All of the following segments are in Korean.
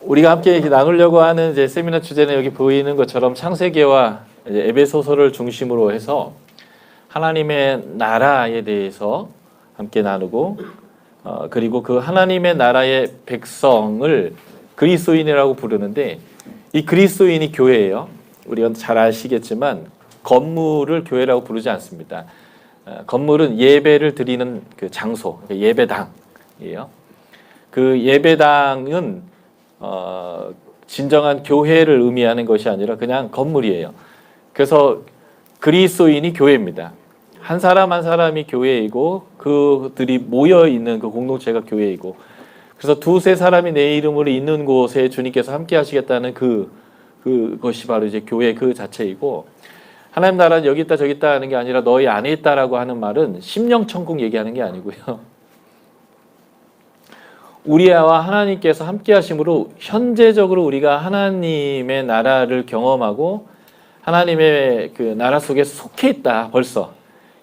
우리가 함께 나누려고 하는 이제 세미나 주제는 여기 보이는 것처럼 창세기와 에베소서를 중심으로 해서 하나님의 나라에 대해서 함께 나누고 그리고 그 하나님의 나라의 백성을 그리스도인이라고 부르는데 이 그리스도인이 교회예요. 우리가 잘 아시겠지만 건물을 교회라고 부르지 않습니다. 건물은 예배를 드리는 그 장소, 예배당이에요. 그 예배당은 진정한 교회를 의미하는 것이 아니라 그냥 건물이에요. 그래서 그리스도인이 교회입니다. 한 사람 한 사람이 교회이고 그들이 모여 있는 그 공동체가 교회이고, 그래서 두세 사람이 내 이름으로 있는 곳에 주님께서 함께 하시겠다는 그것이 바로 이제 교회 그 자체이고, 하나님 나라는 여기 있다 저기 있다 하는 게 아니라 너희 안에 있다라고 하는 말은 심령천국 얘기하는 게 아니고요. 우리와 하나님께서 함께 하심으로 현재적으로 우리가 하나님의 나라를 경험하고 하나님의 그 나라 속에 속해 있다 벌써.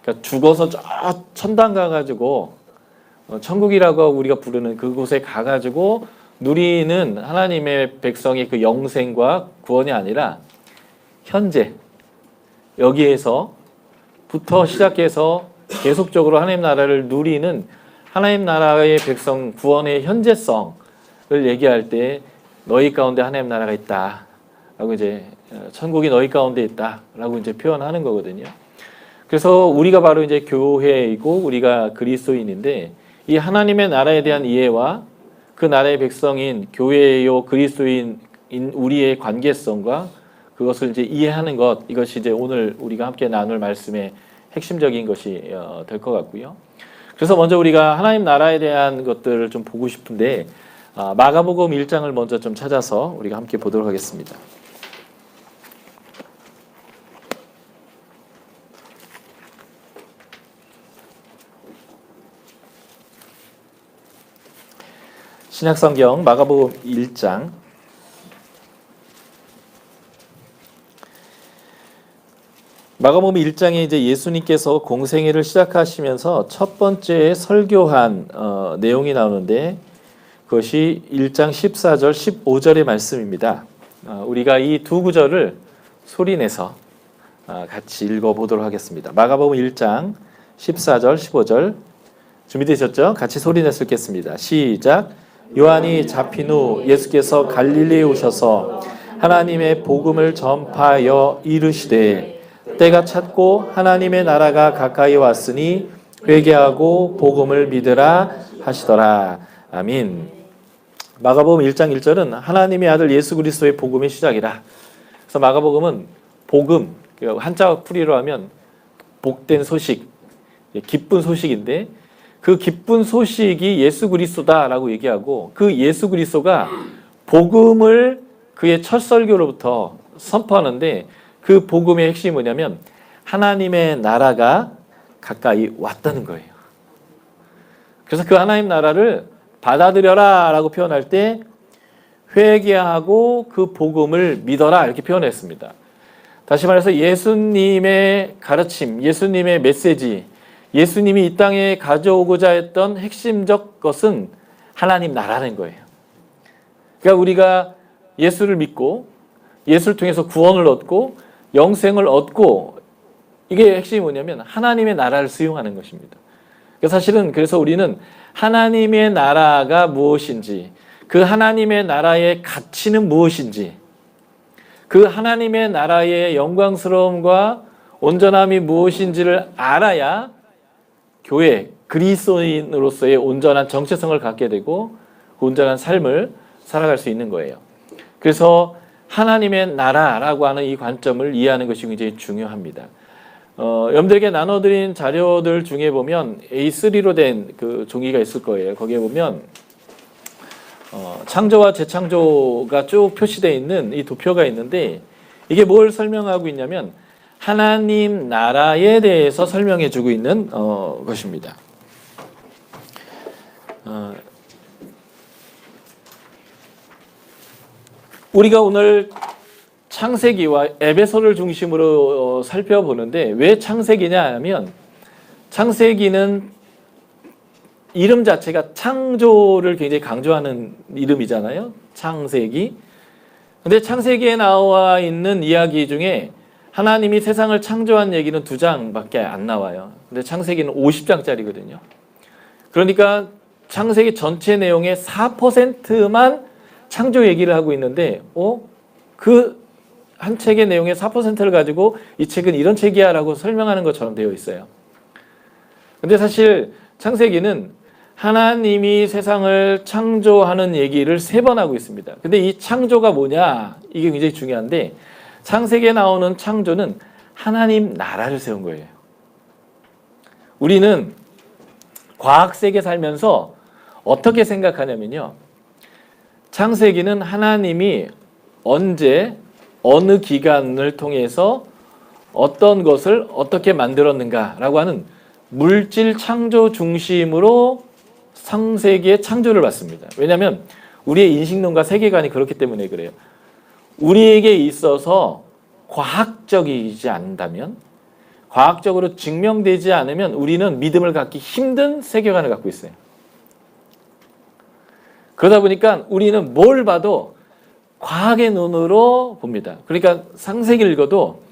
그러니까 죽어서 저 천당 가가지고 천국이라고 우리가 부르는 그곳에 가가지고 누리는 하나님의 백성의 그 영생과 구원이 아니라 현재 여기에서부터 시작해서 계속적으로 하나님 나라를 누리는 하나님 나라의 백성 구원의 현재성을 얘기할 때 너희 가운데 하나님 나라가 있다 라고 이제 천국이 너희 가운데 있다 라고 이제 표현하는 거거든요. 그래서 우리가 바로 이제 교회이고 우리가 그리스도인인데, 이 하나님의 나라에 대한 이해와 그 나라의 백성인 교회요 그리스도인 우리의 관계성과 그것을 이제 이해하는 것, 이것이 이제 오늘 우리가 함께 나눌 말씀의 핵심적인 것이 될 것 같고요. 그래서 먼저 우리가 하나님 나라에 대한 것들을 좀 보고 싶은데 마가복음 1장을 먼저 좀 찾아서 우리가 함께 보도록 하겠습니다. 신약성경 마가복음 1장 마가복음 1장에 이제 예수님께서 공생애를 시작하시면서 첫 번째 설교한 내용이 나오는데 그것이 1장 14절 15절의 말씀입니다. 우리가 이 두 구절을 소리내서 같이 읽어보도록 하겠습니다. 마가복음 1장 14절 15절 준비되셨죠? 같이 소리내서 읽겠습니다. 시작. 요한이 잡힌 후 예수께서 갈릴리에 오셔서 하나님의 복음을 전파하여 이르시되 때가 찼고 하나님의 나라가 가까이 왔으니 회개하고 복음을 믿으라 하시더라. 아멘. 마가복음 1장 1절은 하나님의 아들 예수 그리스도의 복음의 시작이라. 그래서 마가복음은 복음, 한자 풀이로 하면 복된 소식, 기쁜 소식인데 그 기쁜 소식이 예수 그리스도다라고 얘기하고, 그 예수 그리스도가 복음을 그의 첫 설교로부터 선포하는데 그 복음의 핵심이 뭐냐면 하나님의 나라가 가까이 왔다는 거예요. 그래서 그 하나님 나라를 받아들여라 라고 표현할 때 회개하고 그 복음을 믿어라 이렇게 표현했습니다. 다시 말해서 예수님의 가르침, 예수님의 메시지, 예수님이 이 땅에 가져오고자 했던 핵심적 것은 하나님 나라는 거예요. 그러니까 우리가 예수를 믿고 예수를 통해서 구원을 얻고 영생을 얻고, 이게 핵심이 뭐냐면 하나님의 나라를 수용하는 것입니다. 사실은 그래서 우리는 하나님의 나라가 무엇인지, 그 하나님의 나라의 가치는 무엇인지, 그 하나님의 나라의 영광스러움과 온전함이 무엇인지를 알아야 교회, 그리스도인으로서의 온전한 정체성을 갖게 되고 온전한 삶을 살아갈 수 있는 거예요. 그래서 하나님의 나라라고 하는 이 관점을 이해하는 것이 굉장히 중요합니다. 여러분들에게 나눠드린 자료들 중에 보면 A3로 된 그 종이가 있을 거예요. 거기에 보면 창조와 재창조가 쭉 표시되어 있는 이 도표가 있는데, 이게 뭘 설명하고 있냐면 하나님 나라에 대해서 설명해 주고 있는 것입니다. 우리가 오늘 창세기와 에베소를 중심으로 살펴보는데 왜 창세기냐 하면, 창세기는 이름 자체가 창조를 굉장히 강조하는 이름이잖아요. 창세기. 근데 창세기에 나와 있는 이야기 중에 하나님이 세상을 창조한 얘기는 2장밖에 안 나와요. 근데 창세기는 50장짜리거든요. 그러니까 창세기 전체 내용의 4%만 창조 얘기를 하고 있는데, 그 한 책의 내용의 4%를 가지고 이 책은 이런 책이야 라고 설명하는 것처럼 되어 있어요. 근데 사실 창세기는 하나님이 세상을 창조하는 얘기를 3번 하고 있습니다. 근데 이 창조가 뭐냐? 이게 굉장히 중요한데, 창세기에 나오는 창조는 하나님 나라를 세운 거예요. 우리는 과학 세계 살면서 어떻게 생각하냐면요. 창세기는 하나님이 언제 어느 기간을 통해서 어떤 것을 어떻게 만들었는가라고 하는 물질 창조 중심으로 창세기의 창조를 봤습니다. 왜냐하면 우리의 인식론과 세계관이 그렇기 때문에 그래요. 우리에게 있어서 과학적이지 않다면, 과학적으로 증명되지 않으면 우리는 믿음을 갖기 힘든 세계관을 갖고 있어요. 그러다 보니까 우리는 뭘 봐도 과학의 눈으로 봅니다. 그러니까 창세기를 읽어도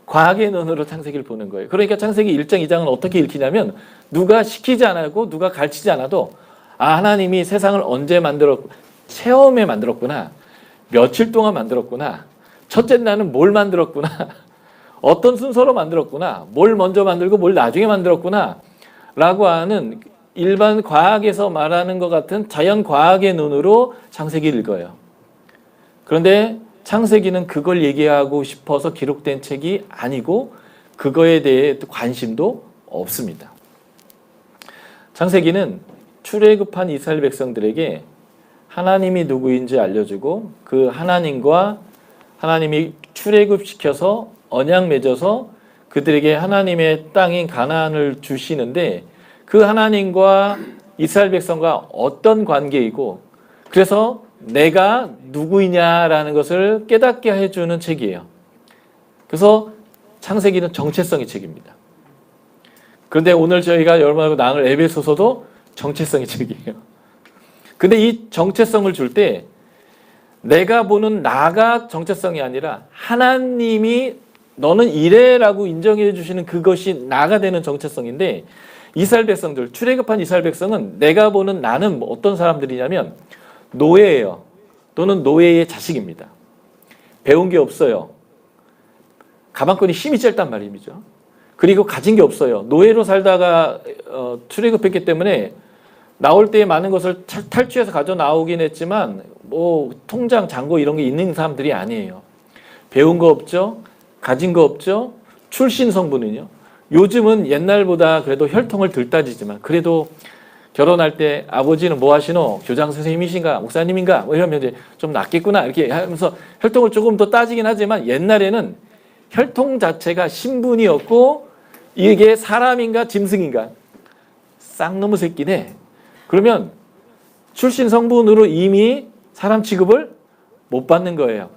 과학의 눈으로 창세기를 보는 거예요. 그러니까 창세기 1장, 2장은 어떻게 읽히냐면 누가 시키지 않고 누가 가르치지 않아도 하나님이 세상을 언제 만들었고 체험에 만들었구나. 며칠 동안 만들었구나. 첫째 날은 뭘 만들었구나. 어떤 순서로 만들었구나. 뭘 먼저 만들고 뭘 나중에 만들었구나. 라고 하는 일반 과학에서 말하는 것 같은 자연과학의 눈으로 창세기를 읽어요. 그런데 창세기는 그걸 얘기하고 싶어서 기록된 책이 아니고 그거에 대해 관심도 없습니다. 창세기는 출애굽한 이스라엘 백성들에게 하나님이 누구인지 알려주고 그 하나님과 하나님이 출애굽시켜서 언약 맺어서 그들에게 하나님의 땅인 가나안을 주시는데 그 하나님과 이스라엘 백성과 어떤 관계이고 그래서 내가 누구이냐라는 것을 깨닫게 해주는 책이에요. 그래서 창세기는 정체성의 책입니다. 그런데 오늘 저희가 여러분하고 나눌 에베소서도 정체성의 책이에요. 근데 이 정체성을 줄 때 내가 보는 나가 정체성이 아니라 하나님이 너는 이래라고 인정해 주시는 그것이 나가 되는 정체성인데 이스라엘 백성들, 출애굽한 이스라엘 백성은 내가 보는 나는 어떤 사람들이냐면 노예예요. 또는 노예의 자식입니다. 배운 게 없어요. 가방끈이 힘이 짧단 말이죠. 그리고 가진 게 없어요. 노예로 살다가 출애굽했기 때문에 나올 때 많은 것을 탈취해서 가져 나오긴 했지만 뭐 통장, 잔고 이런 게 있는 사람들이 아니에요. 배운 거 없죠. 가진 거 없죠. 출신 성분은요. 요즘은 옛날보다 그래도 혈통을 덜 따지지만 그래도 결혼할 때 아버지는 뭐 하시노? 교장 선생님이신가? 목사님인가? 뭐 이러면 이제 좀 낫겠구나 이렇게 하면서 혈통을 조금 더 따지긴 하지만 옛날에는 혈통 자체가 신분이었고 이게 사람인가 짐승인가? 쌍놈의 새끼네. 그러면 출신 성분으로 이미 사람 취급을 못 받는 거예요.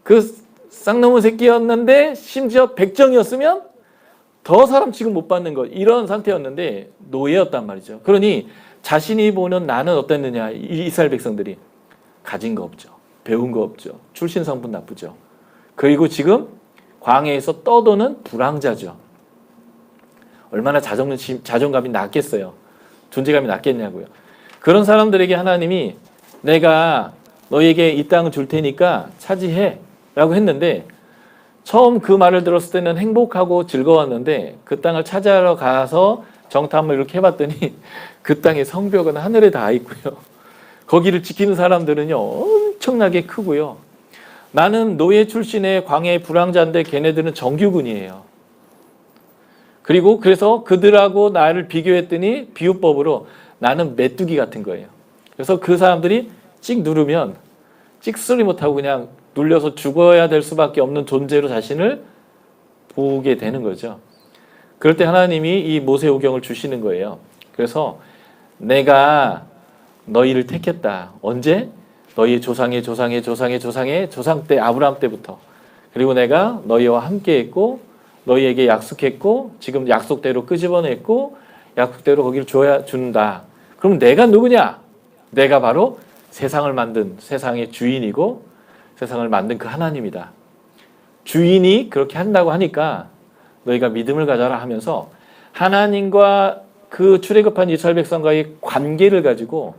그 쌍놈의 새끼였는데 심지어 백정이었으면 더 사람 취급 못 받는 것 이런 상태였는데 노예였단 말이죠. 그러니 자신이 보는 나는 어땠느냐. 이스라엘 백성들이 가진 거 없죠. 배운 거 없죠. 출신 성분 나쁘죠. 그리고 지금 광야에서 떠도는 불황자죠. 얼마나 자존감이 낮겠어요. 존재감이 낮겠냐고요. 그런 사람들에게 하나님이 내가 너에게 이 땅을 줄 테니까 차지해 라고 했는데 처음 그 말을 들었을 때는 행복하고 즐거웠는데 그 땅을 차지하러 가서 정탐을 이렇게 해봤더니 그 땅의 성벽은 하늘에 닿아 있고요. 거기를 지키는 사람들은요 엄청나게 크고요. 나는 노예 출신의 광야의 불황자인데 걔네들은 정규군이에요. 그리고 그래서 그들하고 나를 비교했더니 비유법으로 나는 메뚜기 같은 거예요. 그래서 그 사람들이 찍 누르면 찍소리 못하고 그냥 눌려서 죽어야 될 수밖에 없는 존재로 자신을 보게 되는 거죠. 그럴 때 하나님이 이 모세오경을 주시는 거예요. 그래서 내가 너희를 택했다. 언제? 너희 조상의 조상 때 아브라함 때부터. 그리고 내가 너희와 함께 했고 너희에게 약속했고 지금 약속대로 끄집어냈고 약속대로 거기를 준다. 그럼 내가 누구냐? 내가 바로 세상을 만든 세상의 주인이고 세상을 만든 그 하나님이다. 주인이 그렇게 한다고 하니까 너희가 믿음을 가져라 하면서 하나님과 그 출애굽한 이스라엘 백성과의 관계를 가지고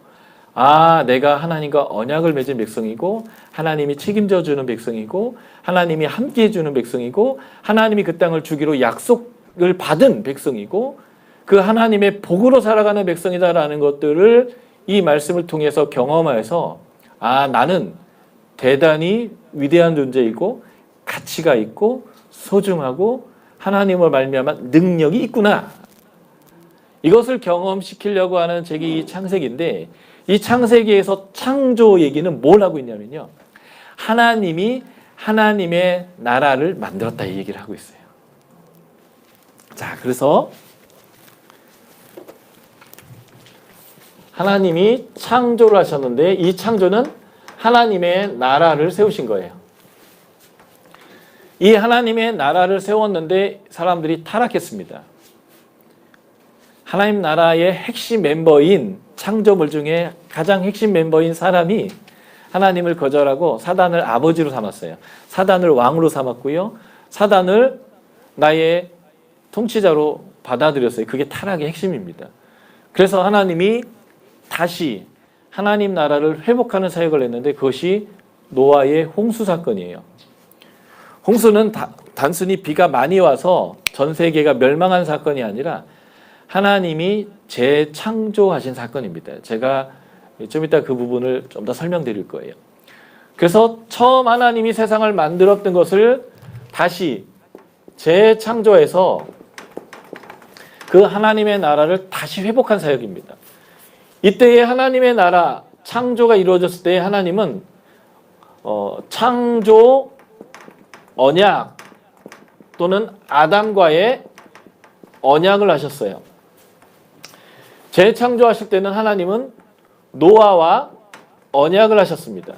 내가 하나님과 언약을 맺은 백성이고 하나님이 책임져 주는 백성이고 하나님이 함께해 주는 백성이고 하나님이 그 땅을 주기로 약속을 받은 백성이고 그 하나님의 복으로 살아가는 백성이다라는 것들을 이 말씀을 통해서 경험해서 나는 대단히 위대한 존재이고 가치가 있고 소중하고 하나님을 말미암아 능력이 있구나. 이것을 경험시키려고 하는 책이 이 창세기인데 이 창세기에서 창조 얘기는 뭘 하고 있냐면요. 하나님이 하나님의 나라를 만들었다 이 얘기를 하고 있어요. 자, 그래서 하나님이 창조를 하셨는데 이 창조는 하나님의 나라를 세우신 거예요. 이 하나님의 나라를 세웠는데 사람들이 타락했습니다. 하나님 나라의 핵심 멤버인 창조물 중에 가장 핵심 멤버인 사람이 하나님을 거절하고 사단을 아버지로 삼았어요. 사단을 왕으로 삼았고요. 사단을 나의 통치자로 받아들였어요. 그게 타락의 핵심입니다. 그래서 하나님이 다시 하나님 나라를 회복하는 사역을 했는데 그것이 노아의 홍수 사건이에요. 홍수는 단순히 비가 많이 와서 전 세계가 멸망한 사건이 아니라 하나님이 재창조하신 사건입니다. 제가 좀 이따 그 부분을 좀 더 설명드릴 거예요. 그래서 처음 하나님이 세상을 만들었던 것을 다시 재창조해서 그 하나님의 나라를 다시 회복한 사역입니다. 이때에 하나님의 나라 창조가 이루어졌을 때 하나님은 창조 언약 또는 아담과의 언약을 하셨어요. 재창조하실 때는 하나님은 노아와 언약을 하셨습니다.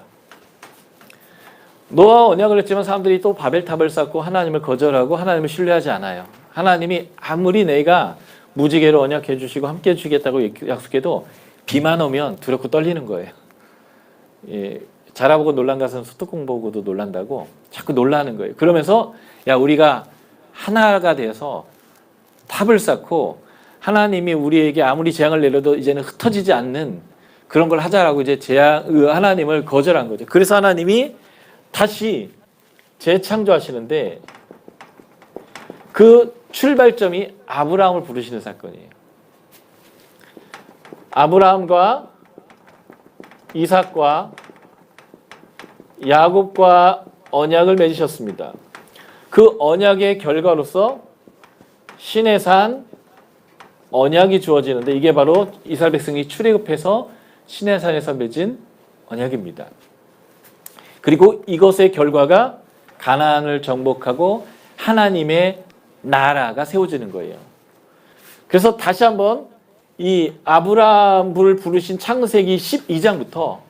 노아와 언약을 했지만 사람들이 또 바벨탑을 쌓고 하나님을 거절하고 하나님을 신뢰하지 않아요. 하나님이 아무리 내가 무지개로 언약해 주시고 함께 해주겠다고 약속해도 비만 오면 두렵고 떨리는 거예요. 자라보고 놀란 것은 소뚜껑 보고도 놀란다고 자꾸 놀라는 거예요. 그러면서 우리가 하나가 돼서 탑을 쌓고 하나님이 우리에게 아무리 재앙을 내려도 이제는 흩어지지 않는 그런 걸 하자라고 이제 하나님을 거절한 거죠. 그래서 하나님이 다시 재창조하시는데 그 출발점이 아브라함을 부르시는 사건이에요. 아브라함과 이삭과 야곱과 언약을 맺으셨습니다. 그 언약의 결과로서 시내산 언약이 주어지는데 이게 바로 이스라엘 백성이 출애굽해서 시내산에서 맺은 언약입니다. 그리고 이것의 결과가 가나안을 정복하고 하나님의 나라가 세워지는 거예요. 그래서 다시 한번 이 아브라함을 부르신 창세기 12장부터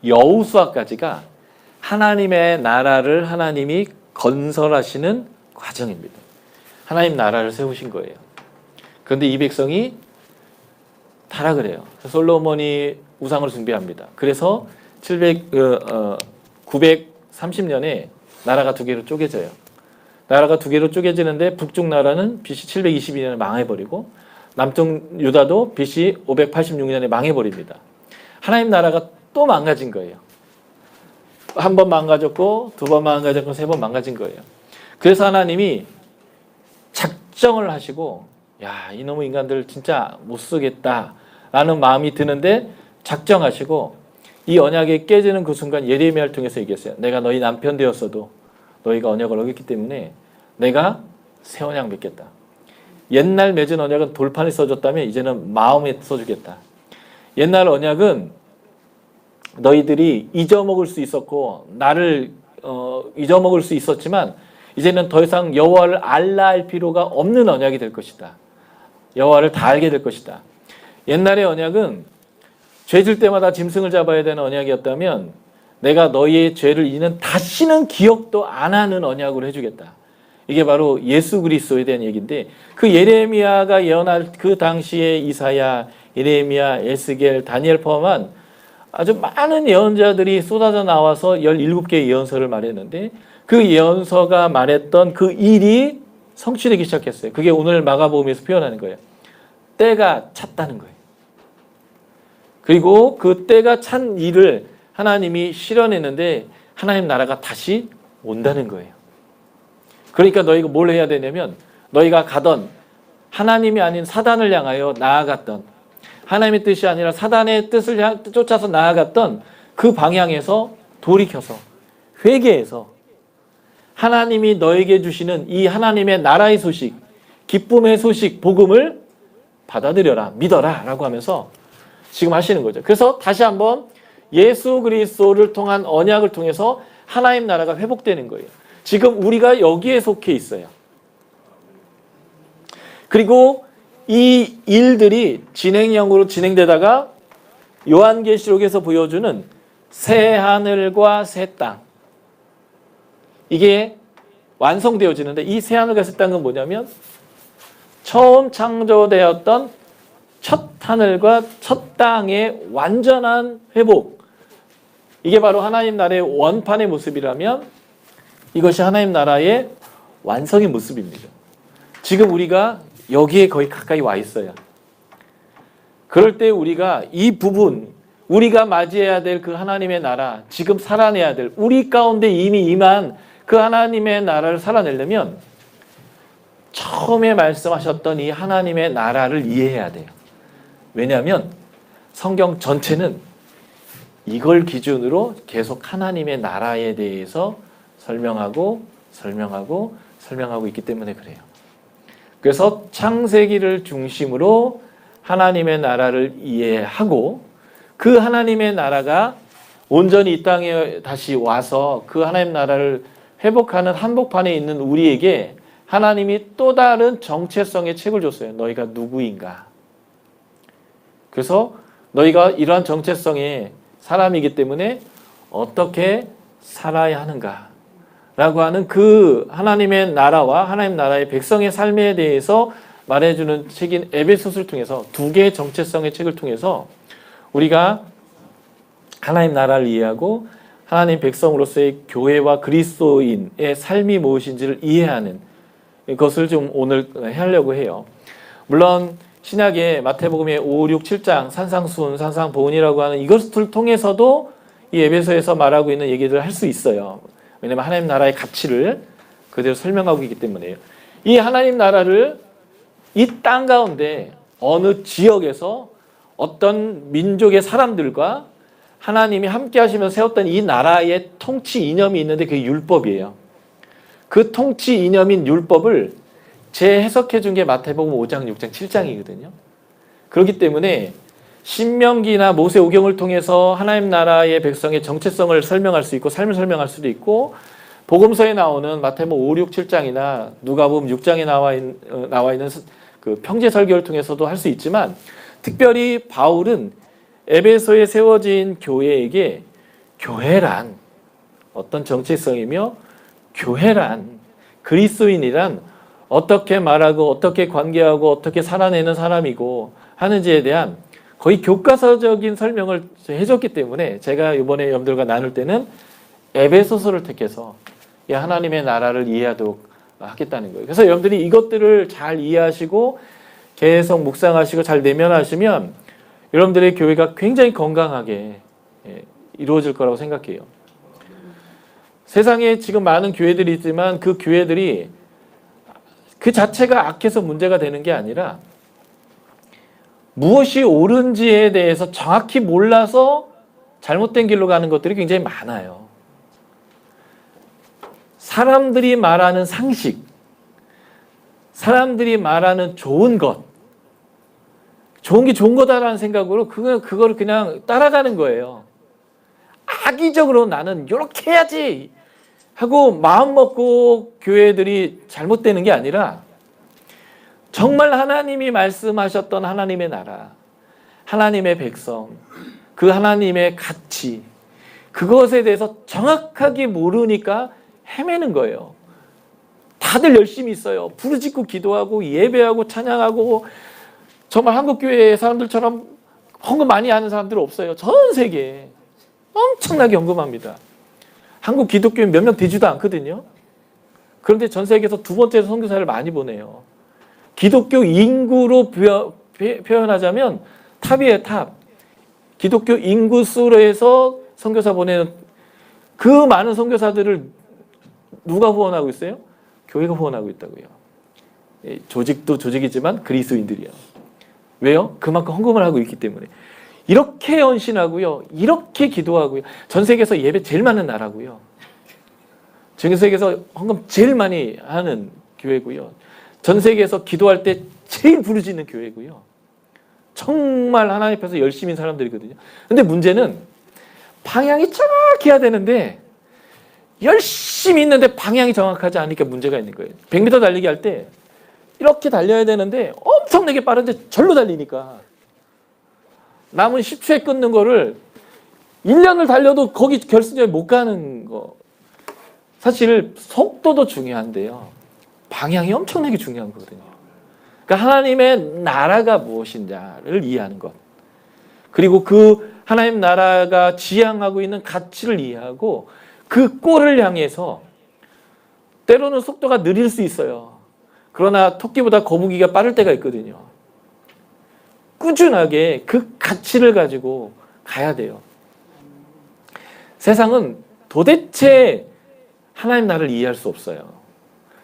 여호수아까지가 하나님의 나라를 하나님이 건설하시는 과정입니다. 하나님 나라를 세우신 거예요. 그런데 이 백성이 타락을 해요. 솔로몬이 우상을 숭배합니다. 그래서 930년에 나라가 두 개로 쪼개져요. 나라가 두 개로 쪼개지는데 북쪽 나라는 BC 722년에 망해버리고 남쪽 유다도 BC 586년에 망해버립니다. 하나님 나라가 또 망가진 거예요. 한 번 망가졌고 두 번 망가졌고 세 번 망가진 거예요. 그래서 하나님이 작정을 하시고 이놈의 인간들 진짜 못 쓰겠다라는 마음이 드는데 작정하시고 이 언약이 깨지는 그 순간 예레미야를 통해서 얘기했어요. 내가 너희 남편 되었어도 너희가 언약을 어겼기 때문에 내가 새 언약 맺겠다. 옛날 맺은 언약은 돌판에 써줬다면 이제는 마음에 써주겠다. 옛날 언약은 너희들이 잊어먹을 수 있었고 나를 잊어먹을 수 있었지만 이제는 더 이상 여호와를 알라 할 필요가 없는 언약이 될 것이다. 여호와를 다 알게 될 것이다. 옛날의 언약은 죄질 때마다 짐승을 잡아야 되는 언약이었다면 내가 너희의 죄를 이제는 다시는 기억도 안 하는 언약으로 해주겠다. 이게 바로 예수 그리스도에 대한 얘기인데 그 예레미야가 예언할 그 당시에 이사야, 예레미야, 에스겔, 다니엘 포함한 아주 많은 예언자들이 쏟아져 나와서 17개의 예언서를 말했는데 그 예언서가 말했던 그 일이 성취되기 시작했어요. 그게 오늘 마가복음에서 표현하는 거예요. 때가 찼다는 거예요. 그리고 그 때가 찬 일을 하나님이 실현했는데 하나님 나라가 다시 온다는 거예요. 그러니까 너희가 뭘 해야 되냐면 너희가 가던 하나님이 아닌 사단을 향하여 나아갔던 하나님의 뜻이 아니라 사단의 뜻을 쫓아서 나아갔던 그 방향에서 돌이켜서 회개해서 하나님이 너에게 주시는 이 하나님의 나라의 소식, 기쁨의 소식, 복음을 받아들여라, 믿어라 라고 하면서 지금 하시는 거죠. 그래서 다시 한번 예수 그리스도를 통한 언약을 통해서 하나님 나라가 회복되는 거예요. 지금 우리가 여기에 속해 있어요. 그리고 이 일들이 진행형으로 진행되다가 요한계시록에서 보여주는 새 하늘과 새 땅, 이게 완성되어지는데 이 새 하늘과 새 땅은 뭐냐면 처음 창조되었던 첫 하늘과 첫 땅의 완전한 회복, 이게 바로 하나님 나라의 원판의 모습이라면 이것이 하나님 나라의 완성의 모습입니다. 지금 우리가 여기에 거의 가까이 와 있어요. 그럴 때 우리가 이 부분, 우리가 맞이해야 될 그 하나님의 나라, 지금 살아내야 될 우리 가운데 이미 임한 그 하나님의 나라를 살아내려면 처음에 말씀하셨던 이 하나님의 나라를 이해해야 돼요. 왜냐하면 성경 전체는 이걸 기준으로 계속 하나님의 나라에 대해서 설명하고 있기 때문에 그래요. 그래서 창세기를 중심으로 하나님의 나라를 이해하고 그 하나님의 나라가 온전히 이 땅에 다시 와서 그 하나님 나라를 회복하는 한복판에 있는 우리에게 하나님이 또 다른 정체성의 책을 줬어요. 너희가 누구인가? 그래서 너희가 이러한 정체성의 사람이기 때문에 어떻게 살아야 하는가? 라고 하는 그 하나님의 나라와 하나님 나라의 백성의 삶에 대해서 말해주는 책인 에베소서를 통해서 두 개의 정체성의 책을 통해서 우리가 하나님 나라를 이해하고 하나님 백성으로서의 교회와 그리스도인의 삶이 무엇인지를 이해하는 것을 좀 오늘 하려고 해요. 물론 신약의 마태복음의 5, 6, 7장 산상수훈, 산상보훈이라고 하는 이것을 통해서도 이 에베소에서 말하고 있는 얘기들을 할 수 있어요. 왜냐하면 하나님 나라의 가치를 그대로 설명하고 있기 때문에요. 이 하나님 나라를 이 땅 가운데 어느 지역에서 어떤 민족의 사람들과 하나님이 함께 하시면서 세웠던 이 나라의 통치 이념이 있는데 그게 율법이에요. 그 통치 이념인 율법을 재해석해 준 게 마태복음 5장, 6장, 7장이거든요. 그렇기 때문에 신명기나 모세오경을 통해서 하나님 나라의 백성의 정체성을 설명할 수 있고 삶을 설명할 수도 있고 복음서에 나오는 마태복음 5, 6, 7장이나 누가복음 6장에 나와 있는 그 평제 설교를 통해서도 할 수 있지만 특별히 바울은 에베소에 세워진 교회에게 교회란 어떤 정체성이며 교회란 그리스도인이란 어떻게 말하고 어떻게 관계하고 어떻게 살아내는 사람이고 하는지에 대한 거의 교과서적인 설명을 해줬기 때문에 제가 이번에 여러분들과 나눌 때는 에베소서를 택해서 이 하나님의 나라를 이해하도록 하겠다는 거예요. 그래서 여러분들이 이것들을 잘 이해하시고 계속 묵상하시고 잘 내면하시면 여러분들의 교회가 굉장히 건강하게 이루어질 거라고 생각해요. 세상에 지금 많은 교회들이 있지만 그 교회들이 그 자체가 악해서 문제가 되는 게 아니라 무엇이 옳은지에 대해서 정확히 몰라서 잘못된 길로 가는 것들이 굉장히 많아요. 사람들이 말하는 상식, 사람들이 말하는 좋은 것, 좋은 게 좋은 거다라는 생각으로 그걸 그냥 따라가는 거예요. 악의적으로 나는 이렇게 해야지 하고 마음 먹고 교회들이 잘못되는 게 아니라 정말 하나님이 말씀하셨던 하나님의 나라, 하나님의 백성, 그 하나님의 가치, 그것에 대해서 정확하게 모르니까 헤매는 거예요. 다들 열심히 있어요. 부르짖고 기도하고 예배하고 찬양하고 정말 한국 교회 사람들처럼 헌금 많이 하는 사람들 없어요. 전 세계에 엄청나게 헌금합니다. 한국 기독교인 몇 명 되지도 않거든요. 그런데 전 세계에서 두 번째로 선교사를 많이 보내요. 기독교 인구로 표현하자면 탑이에요, 탑. 기독교 인구 수로 해서 선교사 보내는 그 많은 선교사들을 누가 후원하고 있어요? 교회가 후원하고 있다고요. 조직도 조직이지만 그리스도인들이요. 왜요? 그만큼 헌금을 하고 있기 때문에. 이렇게 헌신하고요. 이렇게 기도하고요. 전 세계에서 예배 제일 많은 나라고요. 전 세계에서 헌금 제일 많이 하는 교회고요. 전 세계에서 기도할 때 제일 부르짖는 교회고요. 정말 하나님 앞에서 열심히 사람들이거든요. 근데 문제는 방향이 정확해야 되는데 열심히 있는데 방향이 정확하지 않으니까 문제가 있는 거예요. 100m 달리기 할 때 이렇게 달려야 되는데 엄청나게 빠른데 절로 달리니까 남은 10초에 끊는 거를 1년을 달려도 거기 결승점에 못 가는 거. 사실 속도도 중요한데요. 방향이 엄청나게 중요한 거거든요. 그러니까 하나님의 나라가 무엇인지를 이해하는 것. 그리고 그 하나님 나라가 지향하고 있는 가치를 이해하고 그 꼴을 향해서 때로는 속도가 느릴 수 있어요. 그러나 토끼보다 거북이가 빠를 때가 있거든요. 꾸준하게 그 가치를 가지고 가야 돼요. 세상은 도대체 하나님 나라를 이해할 수 없어요.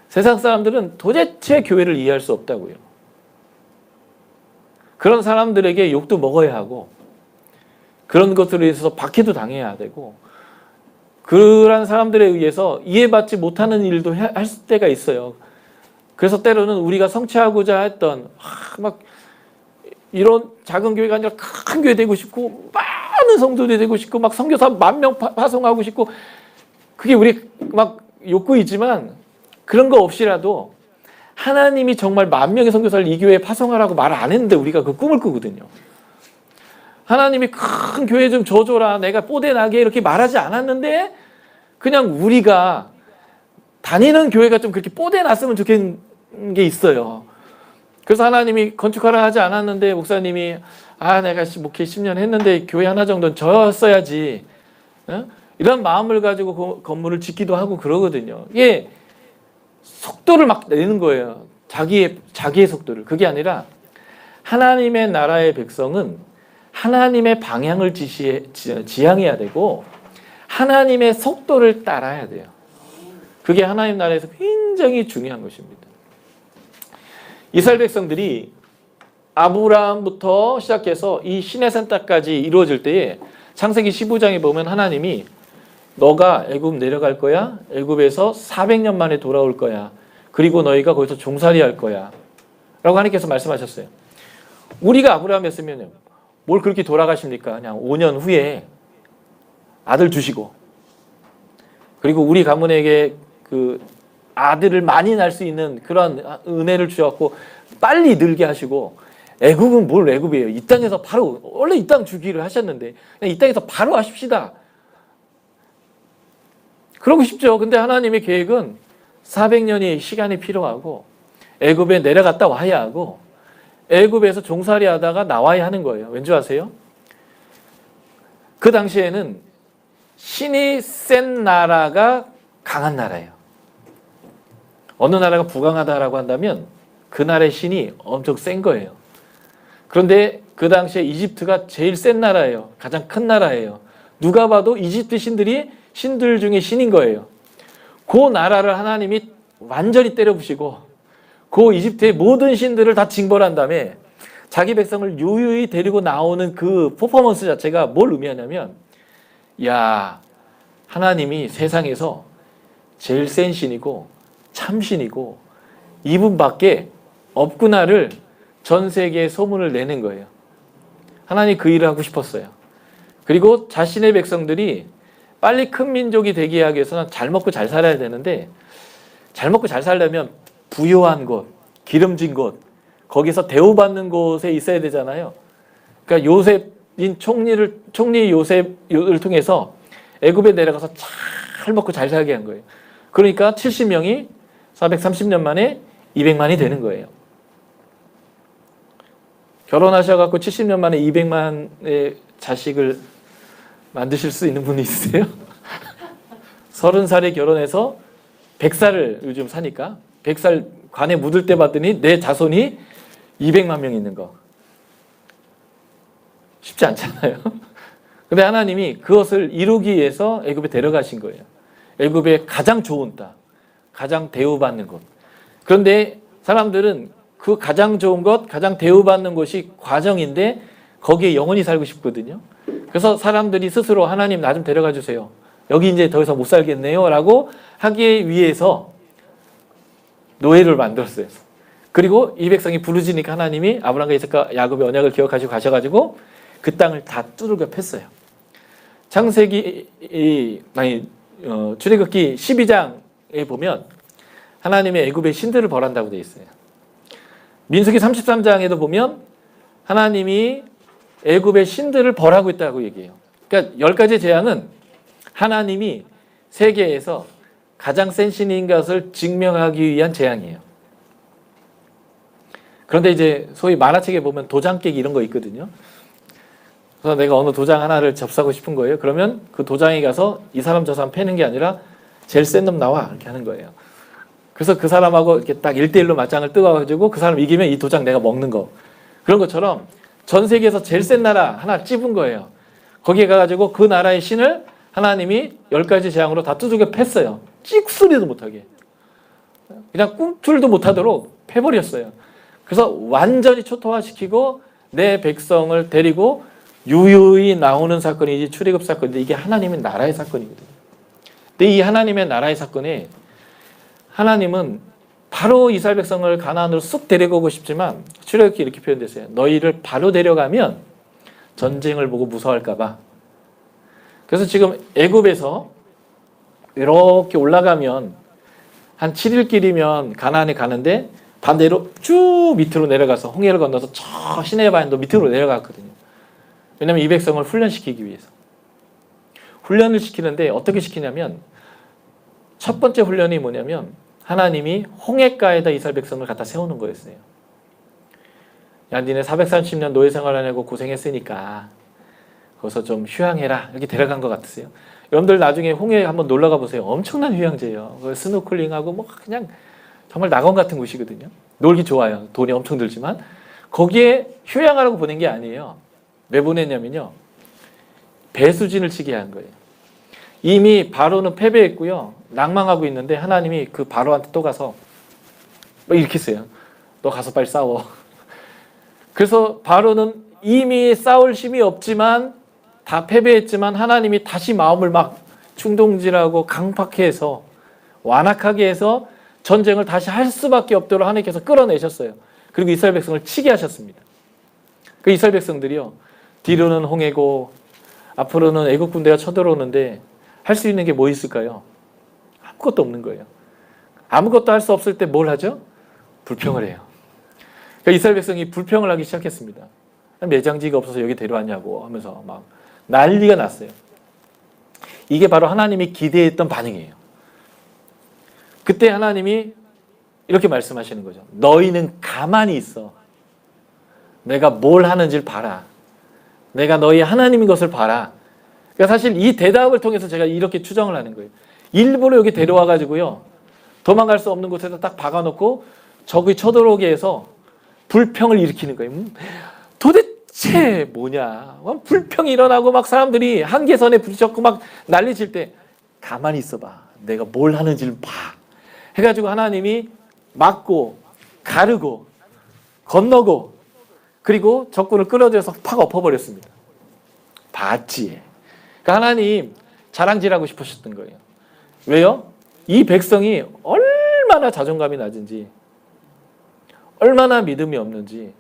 세상 사람들은 도대체 교회를 이해할 수 없다고요. 그런 사람들에게 욕도 먹어야 하고 그런 것들에 의해서 박해도 당해야 되고 그런 사람들에 의해서 이해받지 못하는 일도 할 때가 있어요. 그래서 때로는 우리가 성취하고자 했던 막 이런 작은 교회가 아니라 큰 교회 되고 싶고 많은 성도들이 되고 싶고 막 선교사 10,000명 파송하고 싶고 그게 우리 막 욕구이지만 그런 거 없이라도 하나님이 정말 10,000명의 선교사를 이 교회에 파송하라고 말 안 했는데 우리가 그 꿈을 꾸거든요. 하나님이 큰 교회 좀 줘줘라 내가 뽀대 나게 이렇게 말하지 않았는데 그냥 우리가 다니는 교회가 좀 그렇게 뽀대 났으면 좋겠는 게 있어요. 그래서 하나님이 건축하라 하지 않았는데 목사님이 내가 목회 10년 했는데 교회 하나 정도는 졌어야지 이런 마음을 가지고 그 건물을 짓기도 하고 그러거든요. 이게 속도를 막 내는 거예요. 자기의 속도를. 그게 아니라 하나님의 나라의 백성은 하나님의 방향을 지향해야 되고 하나님의 속도를 따라야 돼요. 그게 하나님 나라에서 굉장히 중요한 것입니다. 이스라엘 백성들이 아브라함부터 시작해서 이 시내산 땅까지 이루어질 때에 창세기 15장에 보면 하나님이 너가 애굽 내려갈 거야. 애굽에서 400년 만에 돌아올 거야. 그리고 너희가 거기서 종살이 할 거야. 라고 하나님께서 말씀하셨어요. 우리가 아브라함이었으면 뭘 그렇게 돌아가십니까? 그냥 5년 후에 아들 주시고 그리고 우리 가문에게 그 아들을 많이 낳을 수 있는 그런 은혜를 주셨고 빨리 늘게 하시고 애굽은 뭘 애굽이에요. 이 땅에서 바로 원래 이 땅 주기를 하셨는데 그냥 이 땅에서 바로 하십시다. 그러고 싶죠. 근데 하나님의 계획은 400년의 시간이 필요하고 애굽에 내려갔다 와야 하고 애굽에서 종살이 하다가 나와야 하는 거예요. 왠지 아세요? 그 당시에는 신이 센 나라가 강한 나라예요. 어느 나라가 부강하다라고 한다면 그 나라의 신이 엄청 센 거예요. 그런데 그 당시에 이집트가 제일 센 나라예요. 가장 큰 나라예요. 누가 봐도 이집트 신들 중에 신인 거예요. 그 나라를 하나님이 완전히 때려부시고 그 이집트의 모든 신들을 다 징벌한 다음에 자기 백성을 유유히 데리고 나오는 그 퍼포먼스 자체가 뭘 의미하냐면 야 하나님이 세상에서 제일 센 신이고 참신이고 이분밖에 없구나를 전 세계에 소문을 내는 거예요. 하나님이 그 일을 하고 싶었어요. 그리고 자신의 백성들이 빨리 큰 민족이 되기 위해서는 잘 먹고 잘 살아야 되는데 잘 먹고 잘 살려면 부요한 곳, 기름진 곳, 거기서 대우받는 곳에 있어야 되잖아요. 그러니까 요셉인 총리 요셉을 통해서 애굽에 내려가서 잘 먹고 잘 살게 한 거예요. 그러니까 70명이 430년 만에 200만이 되는 거예요. 결혼하셔갖고 70년 만에 200만의 자식을 만드실 수 있는 분이 있으세요? 30살에 결혼해서 100살을 요즘 사니까 100살 관에 묻을 때 봤더니 내 자손이 200만 명 있는 거. 쉽지 않잖아요. 근데 하나님이 그것을 이루기 위해서 애굽에 데려가신 거예요. 애굽의 가장 좋은 땅, 가장 대우받는 곳. 그런데 사람들은 그 가장 좋은 것, 가장 대우받는 곳이 과정인데 거기에 영원히 살고 싶거든요. 그래서 사람들이 스스로 하나님 나 좀 데려가 주세요. 여기 이제 더 이상 못 살겠네요. 라고 하기 위해서 노예를 만들었어요. 그리고 이 백성이 부르짖으니까 하나님이 아브라함과 이삭과 야곱의 언약을 기억하시고 가셔가지고 그 땅을 다 두들겨 팼어요. 출애굽기 12장에 보면 하나님의 애굽의 신들을 벌한다고 되어 있어요. 민수기 33장에도 보면 하나님이 애굽의 신들을 벌하고 있다고 얘기해요. 그러니까 10가지 재앙은 하나님이 세계에서 가장 센 신인 것을 증명하기 위한 재앙이에요. 그런데 이제 소위 만화책에 보면 도장 깨기 이런 거 있거든요. 그래서 내가 어느 도장 하나를 접사고 싶은 거예요. 그러면 그 도장에 가서 이 사람 저 사람 패는 게 아니라 제일 센 놈 나와 이렇게 하는 거예요. 그래서 그 사람하고 이렇게 딱 1대1로 맞짱을 뜨거가지고 그 사람 이기면 이 도장 내가 먹는 거. 그런 것처럼 전 세계에서 제일 센 나라 하나 찝은 거예요. 거기에 가가지고 그 나라의 신을 하나님이 10가지 재앙으로 다 두들겨 팼어요. 찍소리도 못하게. 그냥 꿈틀도 못하도록 패버렸어요. 그래서 완전히 초토화시키고 내 백성을 데리고 유유히 나오는 사건이 출애굽 사건인데 이게 하나님의 나라의 사건이거든요. 근데 이 하나님의 나라의 사건에 하나님은 바로 이스라엘 백성을 가나안으로 쑥 데려가고 싶지만 출애굽기 이렇게 표현됐어요. 너희를 바로 데려가면 전쟁을 보고 무서워할까 봐. 그래서 지금 애굽에서 이렇게 올라가면 한 7일 길이면 가나안에 가는데 반대로 쭉 밑으로 내려가서 홍해를 건너서 저 시내의 반도 밑으로 내려갔거든요. 왜냐하면 이 백성을 훈련시키기 위해서. 훈련을 시키는데 어떻게 시키냐면 첫 번째 훈련이 뭐냐면 하나님이 홍해가에다 이스라엘 백성을 갖다 세우는 거였어요. 야, 니네 430년 노예 생활하려고 고생했으니까 거기서 좀 휴양해라. 이렇게 데려간 것 같으세요. 여러분들 나중에 홍해 한번 놀러 가보세요. 엄청난 휴양지예요. 스노클링하고 뭐 그냥 정말 낙원 같은 곳이거든요. 놀기 좋아요. 돈이 엄청 들지만 거기에 휴양하라고 보낸 게 아니에요. 왜 보냈냐면요. 배수진을 치게 한 거예요. 이미 바로는 패배했고요. 낭망하고 있는데 하나님이 그 바로한테 또 가서 이렇게 했어요. 너 가서 빨리 싸워. 그래서 바로는 이미 싸울 힘이 없지만 다 패배했지만 하나님이 다시 마음을 막 충동질하고 강팍해 해서 완악하게 해서 전쟁을 다시 할 수밖에 없도록 하나님께서 끌어내셨어요. 그리고 이스라엘 백성을 치게 하셨습니다. 그 이스라엘 백성들이요. 뒤로는 홍해고 앞으로는 애국 군대가 쳐들어오는데 할 수 있는 게 뭐 있을까요? 아무것도 없는 거예요. 아무것도 할 수 없을 때 뭘 하죠? 불평을 해요. 그러니까 이스라엘 백성이 불평을 하기 시작했습니다. 매장지가 없어서 여기 데려왔냐고 하면서 막 난리가 났어요. 이게 바로 하나님이 기대했던 반응이에요. 그때 하나님이 이렇게 말씀하시는 거죠. 너희는 가만히 있어. 내가 뭘 하는지를 봐라. 내가 너희 하나님인 것을 봐라. 그러니까 사실 이 대답을 통해서 제가 이렇게 추정을 하는 거예요. 일부러 여기 데려와가지고요. 도망갈 수 없는 곳에다 딱 박아놓고 적이 쳐들어오게 해서 불평을 일으키는 거예요. 도대체 뭐냐. 불평이 일어나고 막 사람들이 한계선에 부딪혔고 막 난리칠 때 가만히 있어봐. 내가 뭘 하는지를 봐. 해가지고 하나님이 막고 가르고 건너고 그리고 적군을 끌어들여서 팍 엎어버렸습니다. 봤지. 그러니까 하나님 자랑질하고 싶으셨던 거예요. 왜요? 이 백성이 얼마나 자존감이 낮은지 얼마나 믿음이 없는지